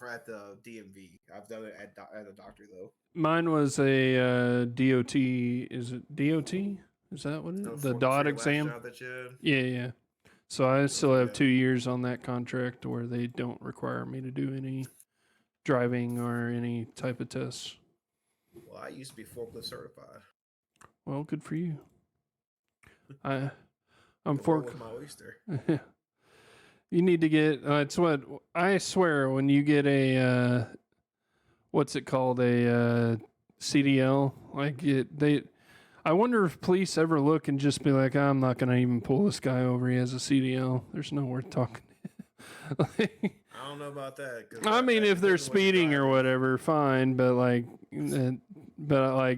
S2: at the DMV. I've done it at a doctor though.
S1: Mine was a DOT. Is it DOT? Is that what it is? The
S2: For
S1: DOT
S2: your last
S1: exam?
S2: job that you had?
S1: Yeah, yeah. So I still have
S2: Yeah.
S1: 2 years on that contract where they don't require me to do any driving or any type of tests.
S2: Well, I used to be forklift certified.
S1: Well, good for you. I'm
S2: The world
S1: fork.
S2: was my oyster.
S1: You need to get. It's what I swear when you get a what's it called, a CDL. Like they. I wonder if police ever look and just be like, I'm not gonna even pull this guy over. He has a CDL. There's no worth talking. Like,
S2: I don't know about that. 'Cause
S1: I mean,
S2: that
S1: if they're
S2: depends on what you're
S1: speeding or
S2: driving.
S1: whatever, fine. But like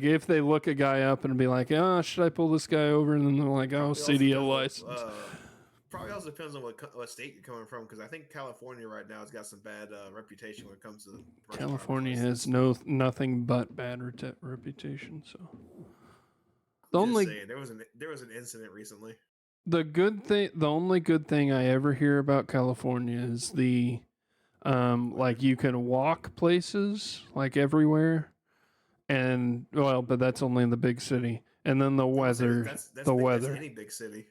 S1: if they look a guy up and be like, oh, should I pull this guy over? And then they're like, oh,
S2: Probably also
S1: CDL
S2: depends
S1: license.
S2: on- probably also depends on what state you're coming from, because I think California right now has got some bad reputation when it comes to
S1: California
S2: driver's
S1: has nothing but bad reputation. So the
S2: license.
S1: only
S2: Just saying, there was an incident recently.
S1: the only good thing I ever hear about California is the like you can walk places like everywhere, and well, but that's only in the big city. And then the
S2: I would say
S1: weather,
S2: that's
S1: the weather.
S2: That's any big city.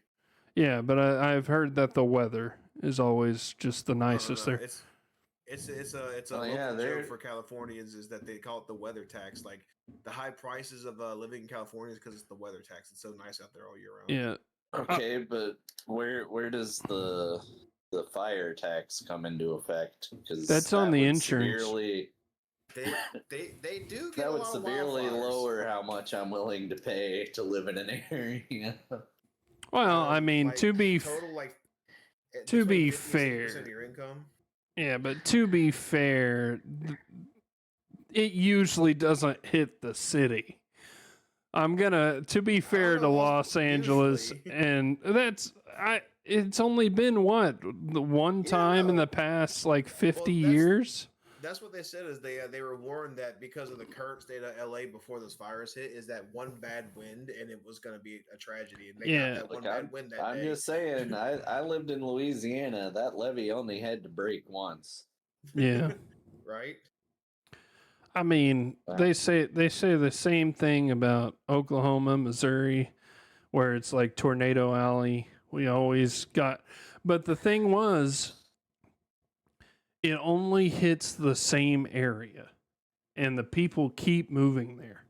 S1: Yeah, but I've heard that the weather is always just the nicest
S2: No,
S1: there.
S2: It's a
S3: Oh,
S2: local
S3: yeah, they're-
S2: joke for Californians is that they call it the weather tax. Like the high prices of living in California is because it's the weather tax. It's so nice out there all year round.
S1: Yeah,
S3: Okay, but where does the fire tax come into effect? Because
S1: That's on the insurance.
S3: Severely,
S2: They do get
S3: that
S2: a
S3: would
S2: lot
S3: severely
S2: of wildfires.
S3: lower how much I'm willing to pay to live in an area.
S1: well, I mean,
S2: Like,
S1: to be
S2: total like
S1: to
S2: between
S1: be
S2: 50 and 60%
S1: fair.
S2: of your income.
S1: yeah, but to be fair, it usually doesn't hit the city. To be fair to
S2: know,
S1: Los Angeles,
S2: usually.
S1: and it's only been what, the one time in
S2: no.
S1: the past like 50
S2: Well,
S1: years.
S2: That's what they said. Is they were warned that because of the current state of LA before those fires hit, is that one bad wind and it was going to be a tragedy. And they
S1: Yeah.
S2: got that one
S3: Look,
S2: bad wind that
S3: I'm
S2: day.
S3: just saying, I lived in Louisiana. That levee only had to break once.
S1: Yeah.
S2: Right?
S1: I mean,
S3: Wow.
S1: they say the same thing about Oklahoma, Missouri, where it's like Tornado Alley. We always got, but the thing was, it only hits the same area, and the people keep moving there.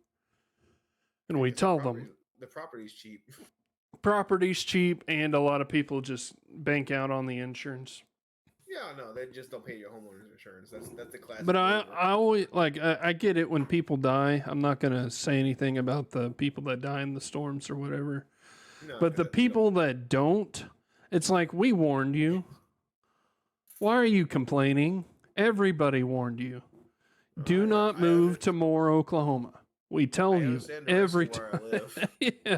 S1: And we
S2: Because
S1: tell them
S2: the property's cheap.
S1: property's cheap, and a lot of people just bank out on the insurance.
S2: Yeah, no, they just don't pay your homeowner's insurance. That's the classic.
S1: But I
S2: waiver.
S1: always like I get it when people die. I'm not gonna say anything about the people that die in the storms or whatever.
S2: No,
S1: But the
S2: 'cause
S1: people that don't, it's like we warned you. Why are you complaining? Everybody warned you. Do not move to Moore, Oklahoma. We tell
S2: I
S1: you
S2: understand the
S1: every
S2: risk of where I live.
S1: yeah.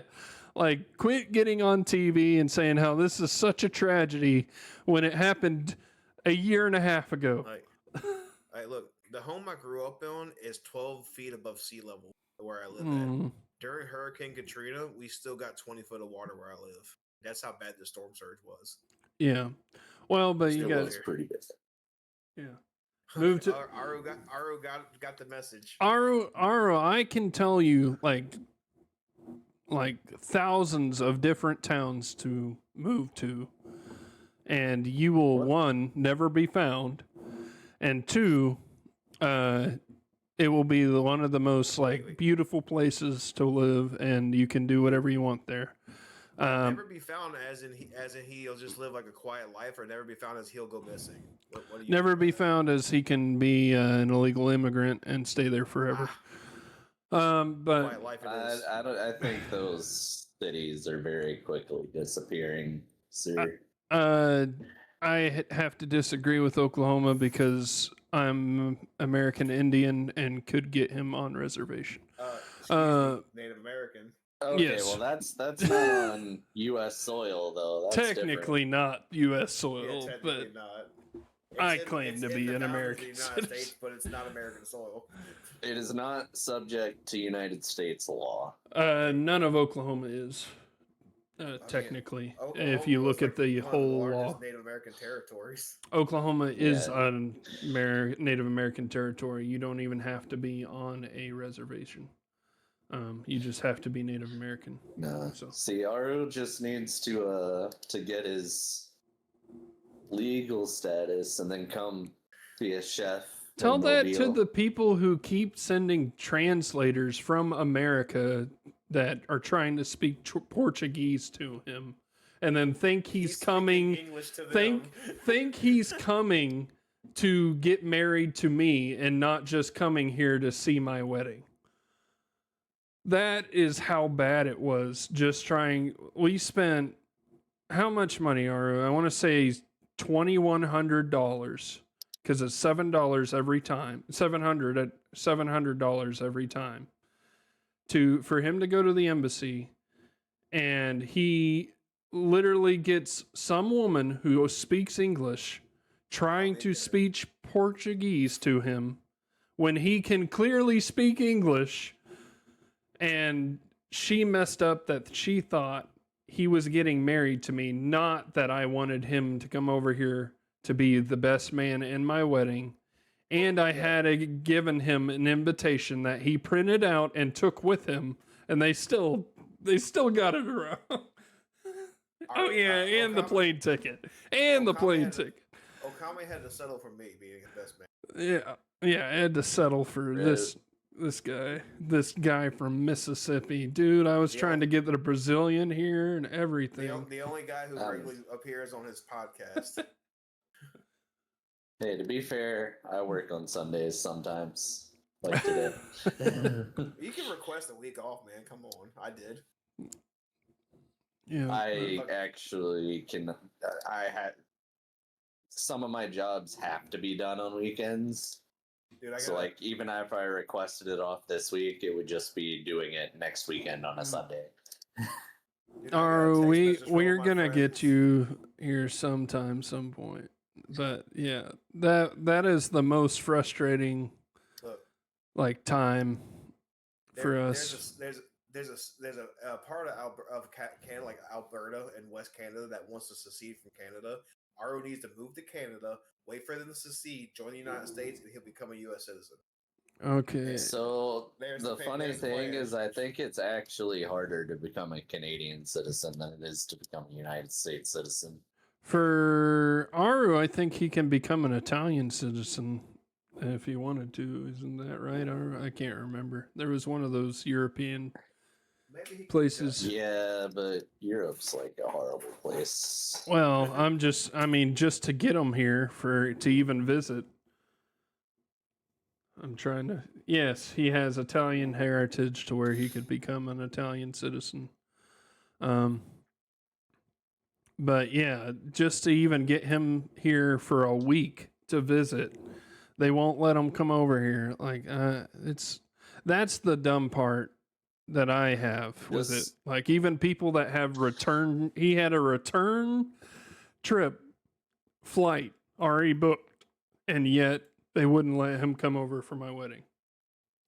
S1: Like, quit getting on TV and saying how this is such a tragedy when it happened a year and a half ago.
S2: Look, the home I grew up in is 12 feet above sea level where I live at.
S1: Mm,
S2: During Hurricane Katrina, we still got 20 foot of water where I live. That's how bad the storm surge was.
S1: yeah. Well, but you
S2: Still
S1: got
S2: was.
S3: It's pretty good.
S1: yeah. Move to
S2: Aru got the message.
S1: Aru, I can tell you like thousands of different towns to move to, and you will,
S3: What?
S1: one, never be found, and two, it will be one of the most like beautiful places to live, and you can do whatever you want there.
S2: Never be found as in he'll just live like a quiet life, or never be found as he'll go missing. What do you
S1: Never
S2: mean by
S1: be
S2: that?
S1: found as he can be an illegal immigrant and stay there forever. But
S2: Quiet life it is.
S3: I think those cities are very quickly disappearing, sir.
S1: I have to disagree with Oklahoma because I'm American Indian and could get him on reservation.
S2: Excuse me, Native American.
S3: Okay,
S1: yes.
S3: well that's not on U.S. soil though. That's
S1: Technically
S3: different.
S1: not U.S.
S2: Yeah,
S1: soil,
S2: technically
S1: but
S2: not.
S1: I
S2: It's
S1: claim
S2: it's
S1: to
S2: in
S1: be
S2: the
S1: an
S2: boundaries of
S1: American
S2: the United
S1: citizen.
S2: States, but it's not American soil.
S3: It is not subject to United States law.
S1: None of Oklahoma is technically. If you look at the whole law,
S2: Native American territories.
S1: Oklahoma is
S3: Yeah.
S1: on Native American territory. You don't even have to be on a reservation. You just have to be Native American.
S3: No.
S1: So.
S3: See, Aru just needs to get his legal status and then come be a chef.
S1: Tell
S3: in
S1: that to
S3: Mobile.
S1: the people who keep sending translators from America that are trying to speak Portuguese to him, and then think he's coming.
S2: English to
S1: Think he's coming to get married to me and not just coming here to see my wedding. That is how bad it was. Just trying. We spent how much money, Aru? I want to say $2,100 because it's $7 every time. $700 every time for him to go to the embassy, and he literally gets some woman who speaks English trying to speak Portuguese to him when he can clearly speak English. And she messed up that she thought he was getting married to me, not that I wanted him to come over here to be the best man in my wedding. And I had given him an invitation that he printed out and took with him, and they still got it around. Oh yeah, and the plane ticket. And the plane ticket.
S2: Okami had to settle for me being the best man.
S1: Yeah, I had to settle for this guy from Mississippi. Dude, I was trying to get the Brazilian here and everything.
S2: The only guy who regularly appears on his podcast.
S3: Hey, to be fair, I work on Sundays sometimes, like today.
S2: You can request a week off, man. Come on. I did.
S1: Yeah.
S3: I actually can. I had some of my jobs have to be done on weekends.
S2: Dude,
S3: So, like, even if I requested it off this week, it would just be doing it next weekend on a Sunday.
S1: We're gonna get you here sometime, some point. But yeah, that is the most frustrating like time for us.
S2: There's a part of Canada, like Alberta and West Canada, that wants to secede from Canada. Aru needs to move to Canada, wait for them to secede, join the United States, and he'll become a U.S. citizen.
S1: Okay.
S3: So the funny thing is, I think it's actually harder to become a Canadian citizen than it is to become a United States citizen.
S1: For Aru, I think he can become an Italian citizen if he wanted to. Isn't that right, Aru? I can't remember. There was one of those European places.
S3: Yeah, but Europe's like a horrible place.
S1: Well, just to get him here to even visit. I'm trying to. Yes, he has Italian heritage to where he could become an Italian citizen. But yeah, just to even get him here for a week to visit, they won't let him come over here. Like, that's the dumb part that I have with it. Like, even people that have he had a return trip flight already booked, and yet they wouldn't let him come over for my wedding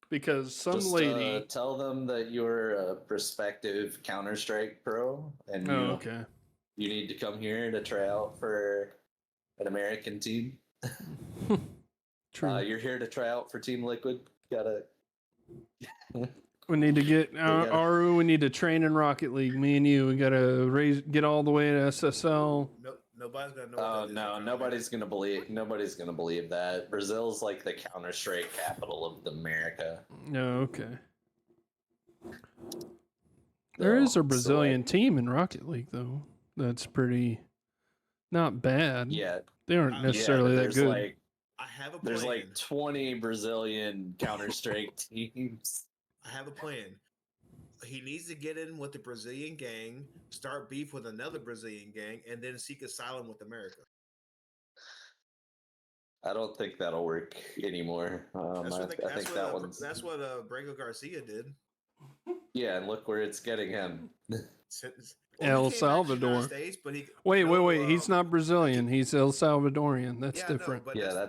S1: because lady
S3: tell them that you're a prospective Counter-Strike pro and you need to come here to try out for an American team.
S1: True.
S3: You're here to try out for Team Liquid. Gotta.
S1: We need to get
S3: gotta-
S1: Aru. We need to train in Rocket League. Me and you. We gotta get all the way to SSL.
S2: No, nobody's gonna know.
S3: Oh
S2: what that is,
S3: no,
S2: apparently.
S3: nobody's gonna believe. Nobody's gonna believe that Brazil's like the Counter Strike capital of America.
S1: No, okay. There is a Brazilian team in Rocket League though. That's pretty not bad.
S3: Yeah,
S1: They aren't
S2: Yeah,
S1: necessarily that
S3: there's
S1: good.
S3: like
S2: I have a plan.
S3: there's like 20 Brazilian Counter Strike teams.
S2: I have a plan. He needs to get in with the Brazilian gang, start beef with another Brazilian gang, and then seek asylum with America.
S3: I don't think that'll work anymore. I think that one's
S2: That's what Branco Garcia did.
S3: yeah, and look where it's getting him.
S1: El
S2: he came back to the United
S1: Salvador.
S2: States, but he
S1: Wait. He's not Brazilian. He's El Salvadorian. That's
S2: yeah,
S1: different.
S2: No, but
S3: Yeah,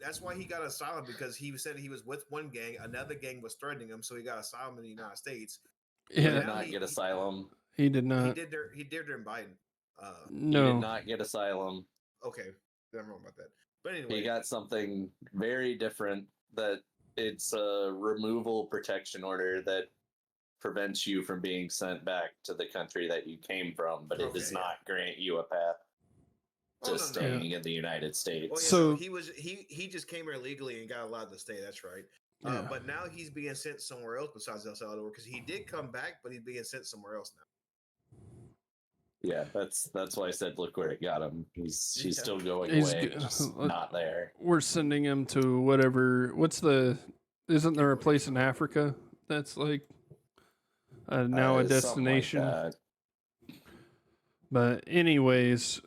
S2: that's why he got asylum, because he said he was with one gang, another gang was threatening him, so he got asylum in the United States.
S3: He
S1: Yeah,
S3: did not get asylum.
S1: he did
S2: He
S1: not.
S2: did during Biden.
S3: He
S1: No.
S3: did not get asylum.
S2: Okay, I'm wrong about that. But anyway,
S3: He got something very different. That it's a removal protection order that prevents you from being sent back to the country that you came from, but it does
S2: Okay.
S3: not grant you a path to staying in the United States.
S2: Well, yeah,
S1: So-
S2: he just came here illegally and got allowed to stay. That's right.
S1: Yeah.
S2: But now he's being sent somewhere else besides El Salvador, because he did come back, but he's being sent somewhere else now.
S3: Yeah, that's why I said look where it got him. He's
S2: Yeah.
S3: still going
S1: He's
S3: away,
S1: g-
S3: just not there.
S1: We're sending him to whatever. Isn't there a place in Africa that's like now a
S3: Something like
S1: destination?
S3: that.
S1: But anyways,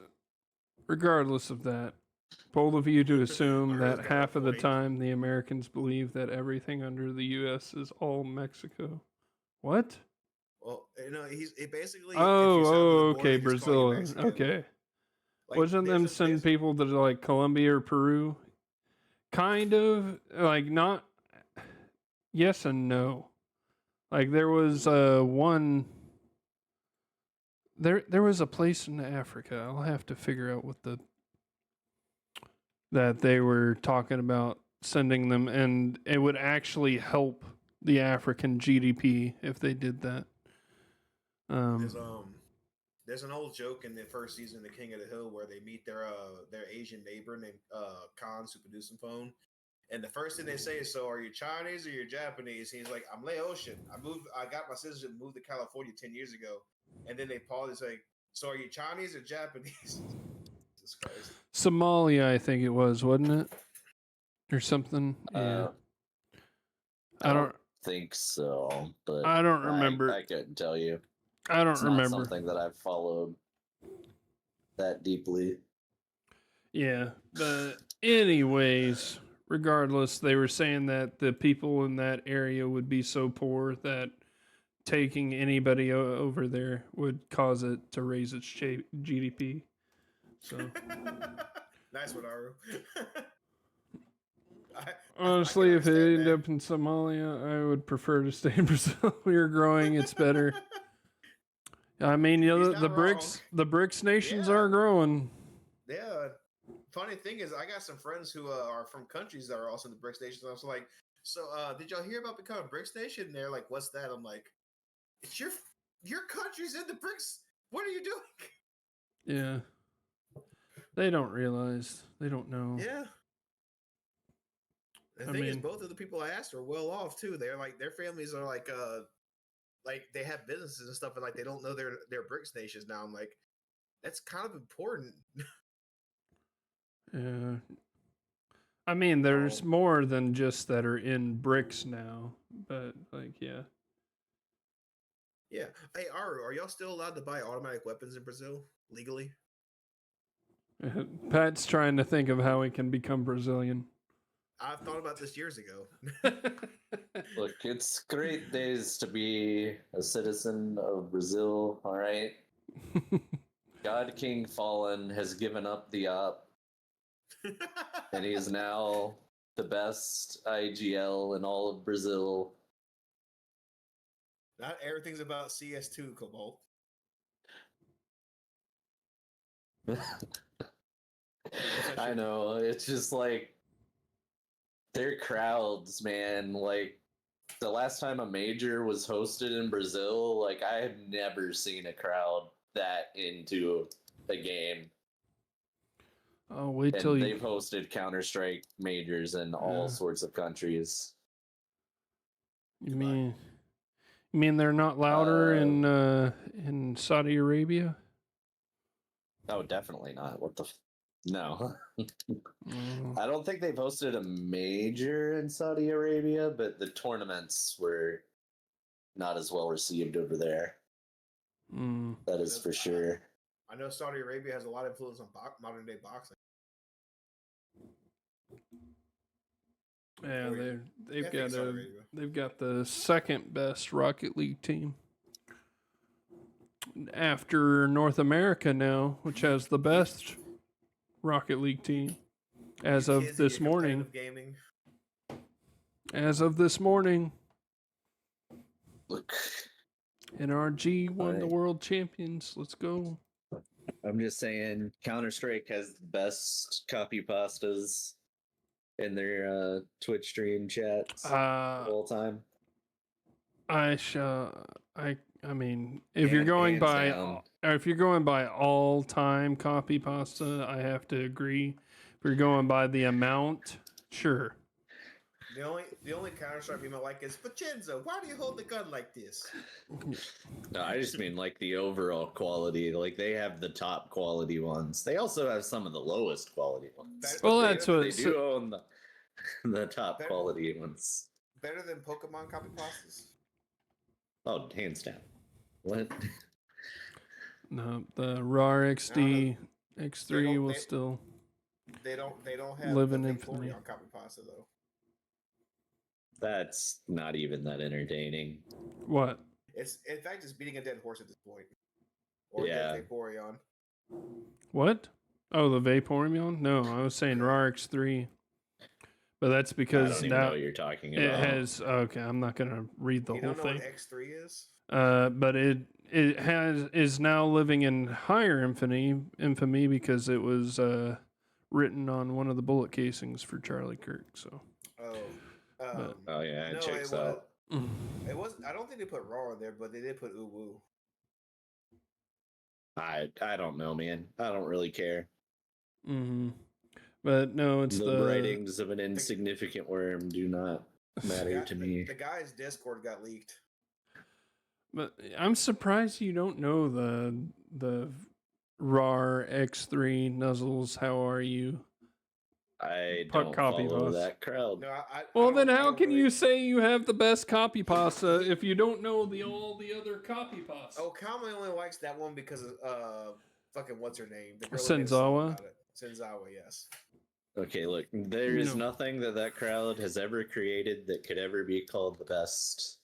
S1: regardless of that, bold of you to assume
S2: Maro's
S1: that
S2: got a
S1: half of the
S2: point.
S1: time the Americans believe that everything under the U.S. is all Mexico. What?
S2: Well, he's basically.
S1: Okay, Brazil. Okay.
S2: Like,
S1: Wasn't them
S2: there's a-
S1: send
S2: there's-
S1: people to like Colombia or Peru? Kind of like not. Yes and no. Like there was one. There was a place in Africa. I'll have to figure out that they were talking about sending them, and it would actually help the African GDP if they did that.
S2: There's an old joke in the first season of The King of the Hill where they meet their Asian neighbor named Khan Supadusum Phone. And the first thing they say is, "So, are you Chinese or you're Japanese?" He's like, "I'm Laotian. I got my citizenship, moved to California 10 years ago." And then they pause and say, "So, are you Chinese or Japanese?" Jesus Christ.
S1: Somalia, I think it was, wasn't it, or something? Yeah,
S3: I
S1: I
S3: don't
S1: don't.
S3: think so, but
S1: I don't remember.
S3: I couldn't tell you.
S1: I don't
S3: It's not
S1: remember.
S3: something that I've followed that deeply.
S1: Yeah, but anyways, regardless, they were saying that the people in that area would be so poor that taking anybody over there would cause it to raise its GDP. So
S2: Nice one, Aru.
S1: honestly,
S2: can
S1: if it
S2: understand
S1: ended
S2: that.
S1: up in Somalia, I would prefer to stay in Brazil. We're growing; it's better. I mean,
S2: He's
S1: the
S2: not
S1: the BRICS nations
S2: Yeah.
S1: are growing.
S2: Yeah. Funny thing is, I got some friends who are from countries that are also in the BRICS nation. I was like, "So, did y'all hear about becoming a BRICS nation?" And they're like, "What's that?" I'm like, "It's your country's in the BRICS. What are you doing?"
S1: Yeah, they don't realize. They don't know.
S2: Yeah. The
S1: I
S2: thing is,
S1: mean-
S2: both of the people I asked are well off too. They're like, their families are like they have businesses and stuff, and like they don't know they're BRICS nations now. I'm like, that's kind of important.
S1: Yeah. I mean, there's more than just that are in BRICS now, but like, yeah.
S2: Yeah. Hey, Aru, are y'all still allowed to buy automatic weapons in Brazil legally?
S1: Pat's trying to think of how he can become Brazilian.
S2: I've thought about this years ago.
S3: Look, it's great days to be a citizen of Brazil, all right? God King Fallen has given up the op, and he is now the best IGL in all of Brazil.
S2: Not everything's about CS2, Cobalt.
S3: I know, it's just like their crowds, man. Like the last time a major was hosted in Brazil, like I have never seen a crowd that into a game.
S1: Oh, wait till
S3: And
S1: you.
S3: they've hosted Counter-Strike majors in all sorts of countries.
S1: You mean they're not louder
S3: Uh,
S1: in Saudi Arabia?
S3: Oh, definitely not. What the? No.
S1: Mm.
S3: I don't think they've hosted a major in Saudi Arabia, but the tournaments were not as well received over there.
S1: Mm.
S3: That is for sure.
S2: I know Saudi Arabia has a lot of influence on modern day boxing.
S1: Yeah,
S2: Saudi Arabia.
S1: they've got the second best Rocket League team after North America now, which has the best Rocket League team as
S2: You
S1: of
S2: kids in
S1: this
S2: your
S1: morning.
S2: competitive Gaming.
S1: As of this morning,
S3: Look,
S1: NRG won the
S3: Alright.
S1: world champions. Let's go.
S3: I'm just saying, Counter Strike has the best copy pastas in their Twitch stream chats of all time.
S1: I mean, if you're going
S3: Hands
S1: by
S3: down.
S1: if you're going by all time copy pasta, I have to agree. If you're going by the amount, sure.
S2: The only Counter Strike meme I like is Vincenzo. Why do you hold the gun like this?
S3: No, I just mean like the overall quality. Like they have the top quality ones. They also have some of the lowest quality ones.
S1: Well,
S3: But
S1: that's
S3: they,
S1: what
S3: they do own the top quality ones.
S2: Better than Pokemon copy pastas.
S3: Oh, hands down. What?
S1: No, the RAR XD X3 will still.
S2: They don't have
S1: Live
S2: the
S1: in
S2: Vaporeon
S1: infamy.
S2: copy pasta though.
S3: That's not even that entertaining.
S1: What?
S2: It's in fact just beating a dead horse at this point. Or
S3: Yeah.
S2: dead Vaporeon.
S1: What? Oh, the Vaporeon? No, I was saying RAR X3. But that's
S3: I
S1: because
S3: don't even know
S1: now
S3: what you're talking
S1: it
S3: about.
S1: has. Okay, I'm not gonna read the
S2: You
S1: whole
S2: don't know
S1: thing.
S2: what X3 is?
S1: But it is now living in higher infamy because it was written on one of the bullet casings for Charlie Kirk. So.
S3: Oh yeah, it
S2: no,
S3: checks
S2: it was.
S3: out.
S2: It was. I don't think they put raw in there, but they did put uwu.
S3: I don't know, man. I don't really care.
S1: Mm-hmm. But no, it's
S3: the writings of an insignificant worm do not matter to me.
S2: The guy's Discord got leaked.
S1: But I'm surprised you don't know the RAR X3 Nuzzles. How are you?
S3: I don't follow that crowd.
S2: No,
S1: well, then how can you say you have the best copy pasta if you don't know all the other copy pasta?
S2: Oh, Kami only likes that one because of fucking what's her name? The girl
S1: Senzawa.
S2: Senzawa, yes.
S3: Okay, look, there is nothing that crowd has ever created that could ever be called the best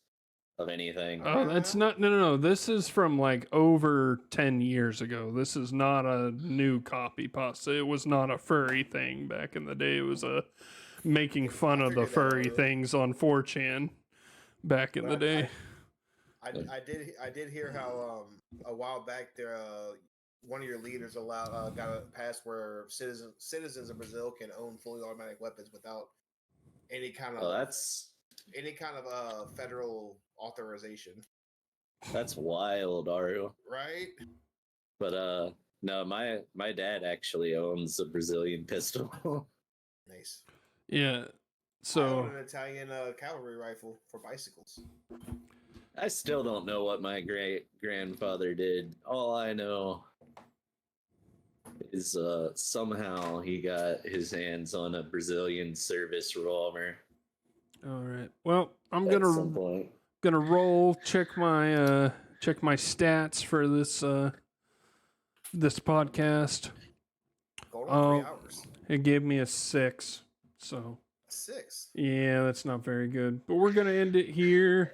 S3: of anything.
S1: Oh, that's not no. This is from like over 10 years ago. This is not a new copy pasta. It was not a furry thing back in the day. It was a making fun of the furry things on 4chan back in the day.
S2: I did hear how a while back there one of your leaders got a pass where citizens of Brazil can own fully automatic weapons without any kind of federal authorization.
S3: That's wild, Aru.
S2: Right?
S3: But no, my dad actually owns a Brazilian pistol.
S2: Nice.
S1: Yeah.
S2: I own an Italian cavalry rifle for bicycles.
S3: I still don't know what my great grandfather did. All I know is somehow he got his hands on a Brazilian service revolver.
S1: All right. Well, I'm
S3: at some point.
S1: gonna roll check my stats for this this podcast.
S2: Going on 3 hours.
S1: It gave me a 6. So
S2: 6.
S1: Yeah, that's not very good. But we're gonna end it here.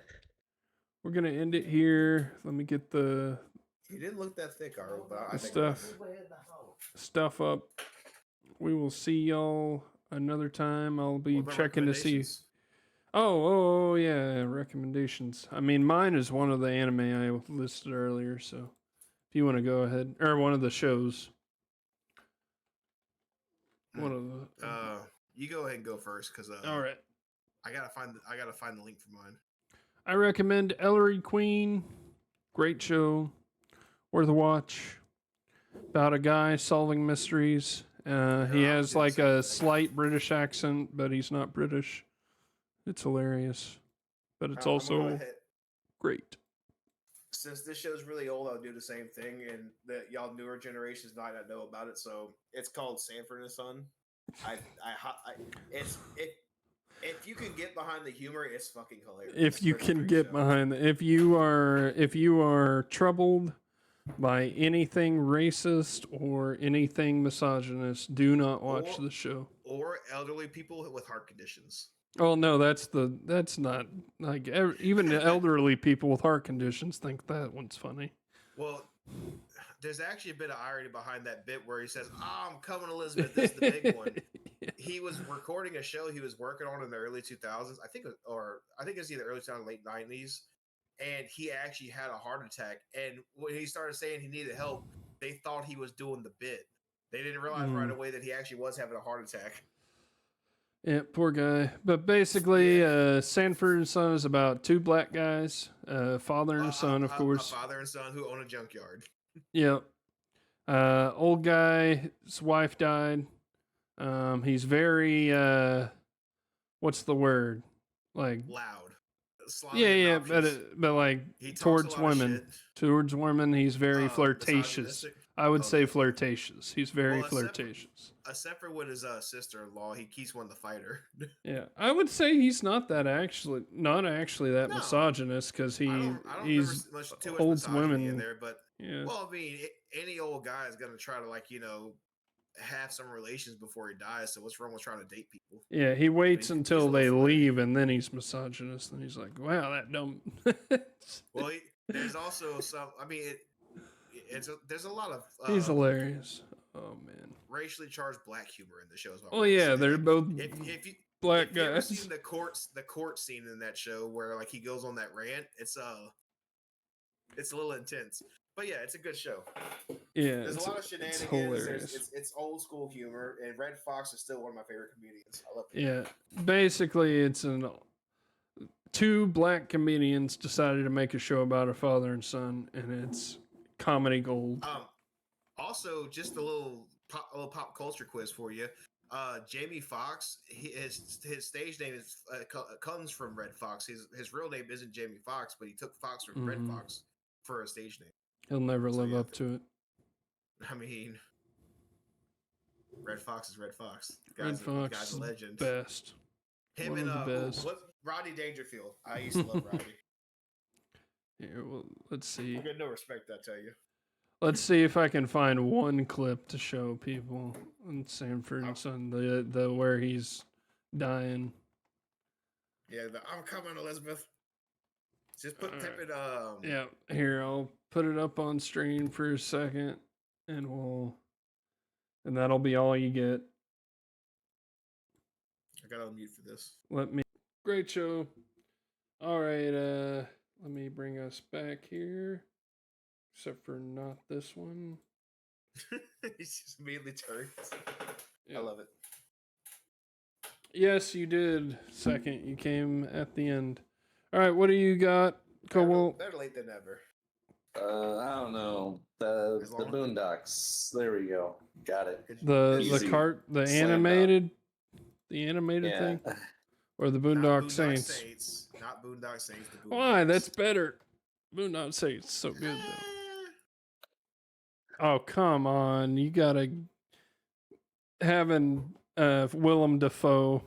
S1: Let me get the.
S2: You didn't look that thick, Aro, but I think
S1: stuff up. We will see y'all another time. I'll be checking to see. Oh yeah, recommendations. I mean, mine is one of the anime I listed earlier. So if you want to go ahead, or one of the shows. One of the.
S2: You go ahead and go first, because
S1: All right.
S2: I gotta find the link for mine.
S1: I recommend Ellery Queen. Great show. Worth a watch. About a guy solving mysteries. He
S2: I was
S1: has
S2: gonna
S1: like
S2: say
S1: a
S2: that.
S1: slight British accent, but he's not British. It's hilarious. But it's
S2: I'm gonna go
S1: also
S2: ahead.
S1: great.
S2: Since this show's really old, I'll do the same thing, and that y'all newer generations might not know about it. So it's called Sanford and Son. It's if you can get behind the humor, it's fucking hilarious.
S1: If you
S2: It's a
S1: can
S2: great
S1: get
S2: show.
S1: behind if you are troubled by anything racist or anything misogynist, do not watch
S2: Or-
S1: the show.
S2: or elderly people with heart conditions.
S1: Oh no, that's not like even the elderly people with heart conditions think that one's funny.
S2: Well, there's actually a bit of irony behind that bit where he says, "Oh, I'm coming, Elizabeth." This is the big one. He was recording a show he was working on in the early 2000s. I think it was either early 2000s, late 90s, and he actually had a heart attack. And when he started saying he needed help, they thought he was doing the bit. They didn't realize right away that he actually was having a heart attack.
S1: Yeah, poor guy. But basically, Sanford and Son is about two black guys, father and son, of
S2: A
S1: course.
S2: father and son who own a junkyard.
S1: Yeah. Old guy, his wife died. He's very what's the word? Like
S2: Loud.
S1: yeah,
S2: Obnoxious.
S1: but like
S2: He talks
S1: towards
S2: a lot of
S1: women.
S2: shit.
S1: Towards women, he's very flirtatious.
S2: Misogynistic.
S1: I would say
S2: Okay.
S1: flirtatious. He's very
S2: Well, except for-
S1: flirtatious.
S2: Except for with his sister-in-law, he keeps wanting to fight her.
S1: Yeah, I would say he's not actually that
S2: No.
S1: misogynist because
S2: I don't remember
S1: he's
S2: too much
S1: holds
S2: misogyny
S1: women.
S2: in there, but
S1: Yeah,
S2: well, I mean, any old guy is gonna try to have some relations before he dies. So what's wrong with trying to date people?
S1: yeah. He waits
S2: he's a
S1: until
S2: little
S1: they
S2: flirty.
S1: leave and then he's misogynist, and he's like, "Wow, that dumb."
S2: Well, there's also some. I mean, there's a lot of
S1: He's hilarious. Oh man.
S2: racially charged black humor in the show.
S1: Oh yeah, they're both
S2: If you
S1: black
S2: if you ever
S1: guys.
S2: seen the court scene in that show where like he goes on that rant, it's a little intense. But yeah, it's a good show.
S1: Yeah,
S2: There's a lot of
S1: it's
S2: shenanigans.
S1: hilarious.
S2: It's old school humor, and Red Fox is still one of my favorite comedians. I love it.
S1: Yeah, basically, it's two black comedians decided to make a show about a father and son, and it's comedy gold.
S2: Also, just a little pop culture quiz for you. Jamie Foxx, his stage name comes from Red Fox. His real name isn't Jamie Foxx, but he took Fox from Red Fox for a stage name.
S1: He'll never live up to it.
S2: I mean, Red Fox is Red Fox.
S1: Red Fox
S2: Guy's a legend.
S1: Best.
S2: Him
S1: One
S2: and
S1: of the best.
S2: Rodney Dangerfield. I used to love Rodney.
S1: Here, well, let's see.
S2: I get no respect, I tell you.
S1: Let's see if I can find one clip to show people on Sanford and Son, the where he's dying.
S2: Yeah, I'm coming, Elizabeth. Just type it.
S1: Yeah, here I'll put it up on screen for a second, and that'll be all you get.
S2: I gotta unmute for this.
S1: Great show. All right, let me bring us back here, except for not this one.
S2: He's just immediately turned.
S1: Yeah.
S2: I love it.
S1: Yes, you did. Second, you came at the end. All right, what do you got, Cobalt?
S2: Better late than never.
S3: I don't know. The
S2: As long-
S3: Boondocks. There we go. Got it.
S1: The
S3: Easy.
S1: the
S3: Slam
S1: animated
S3: Yeah.
S1: thing, or the
S2: Not
S1: Boondock Saints?
S2: Not Boondock Saints. The
S1: Why?
S2: Boondocks.
S1: That's better. Boondock Saints so good though. Oh come on! You gotta having Willem Dafoe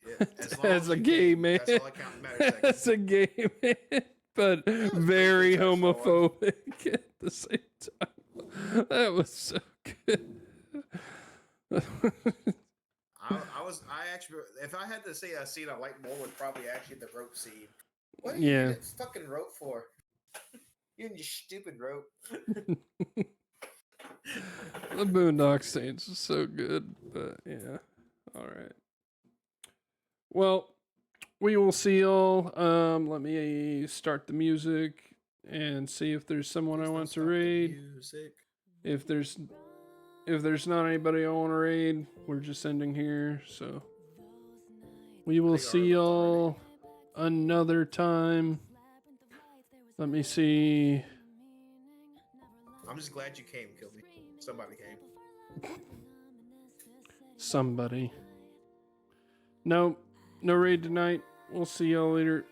S2: Yeah,
S1: as a gay man.
S2: That's all that matters.
S1: As a gay man, but very homophobic at the same time. That was so good.
S2: I actually, if I had to say a scene I like more, would probably actually the rope scene. What are
S1: Yeah.
S2: you using fucking rope for? You and your stupid rope.
S1: The Boondock Saints is so good, but yeah. All right. Well, we will see y'all. Let me start the music and see if there's someone I want to raid. If there's not anybody I want to raid, we're just ending here. So We will
S2: think
S1: see
S2: Arlen's
S1: y'all another time. Let me see.
S2: I'm just glad you came, Kilby. Somebody came.
S1: Somebody. No raid tonight. We'll see y'all later.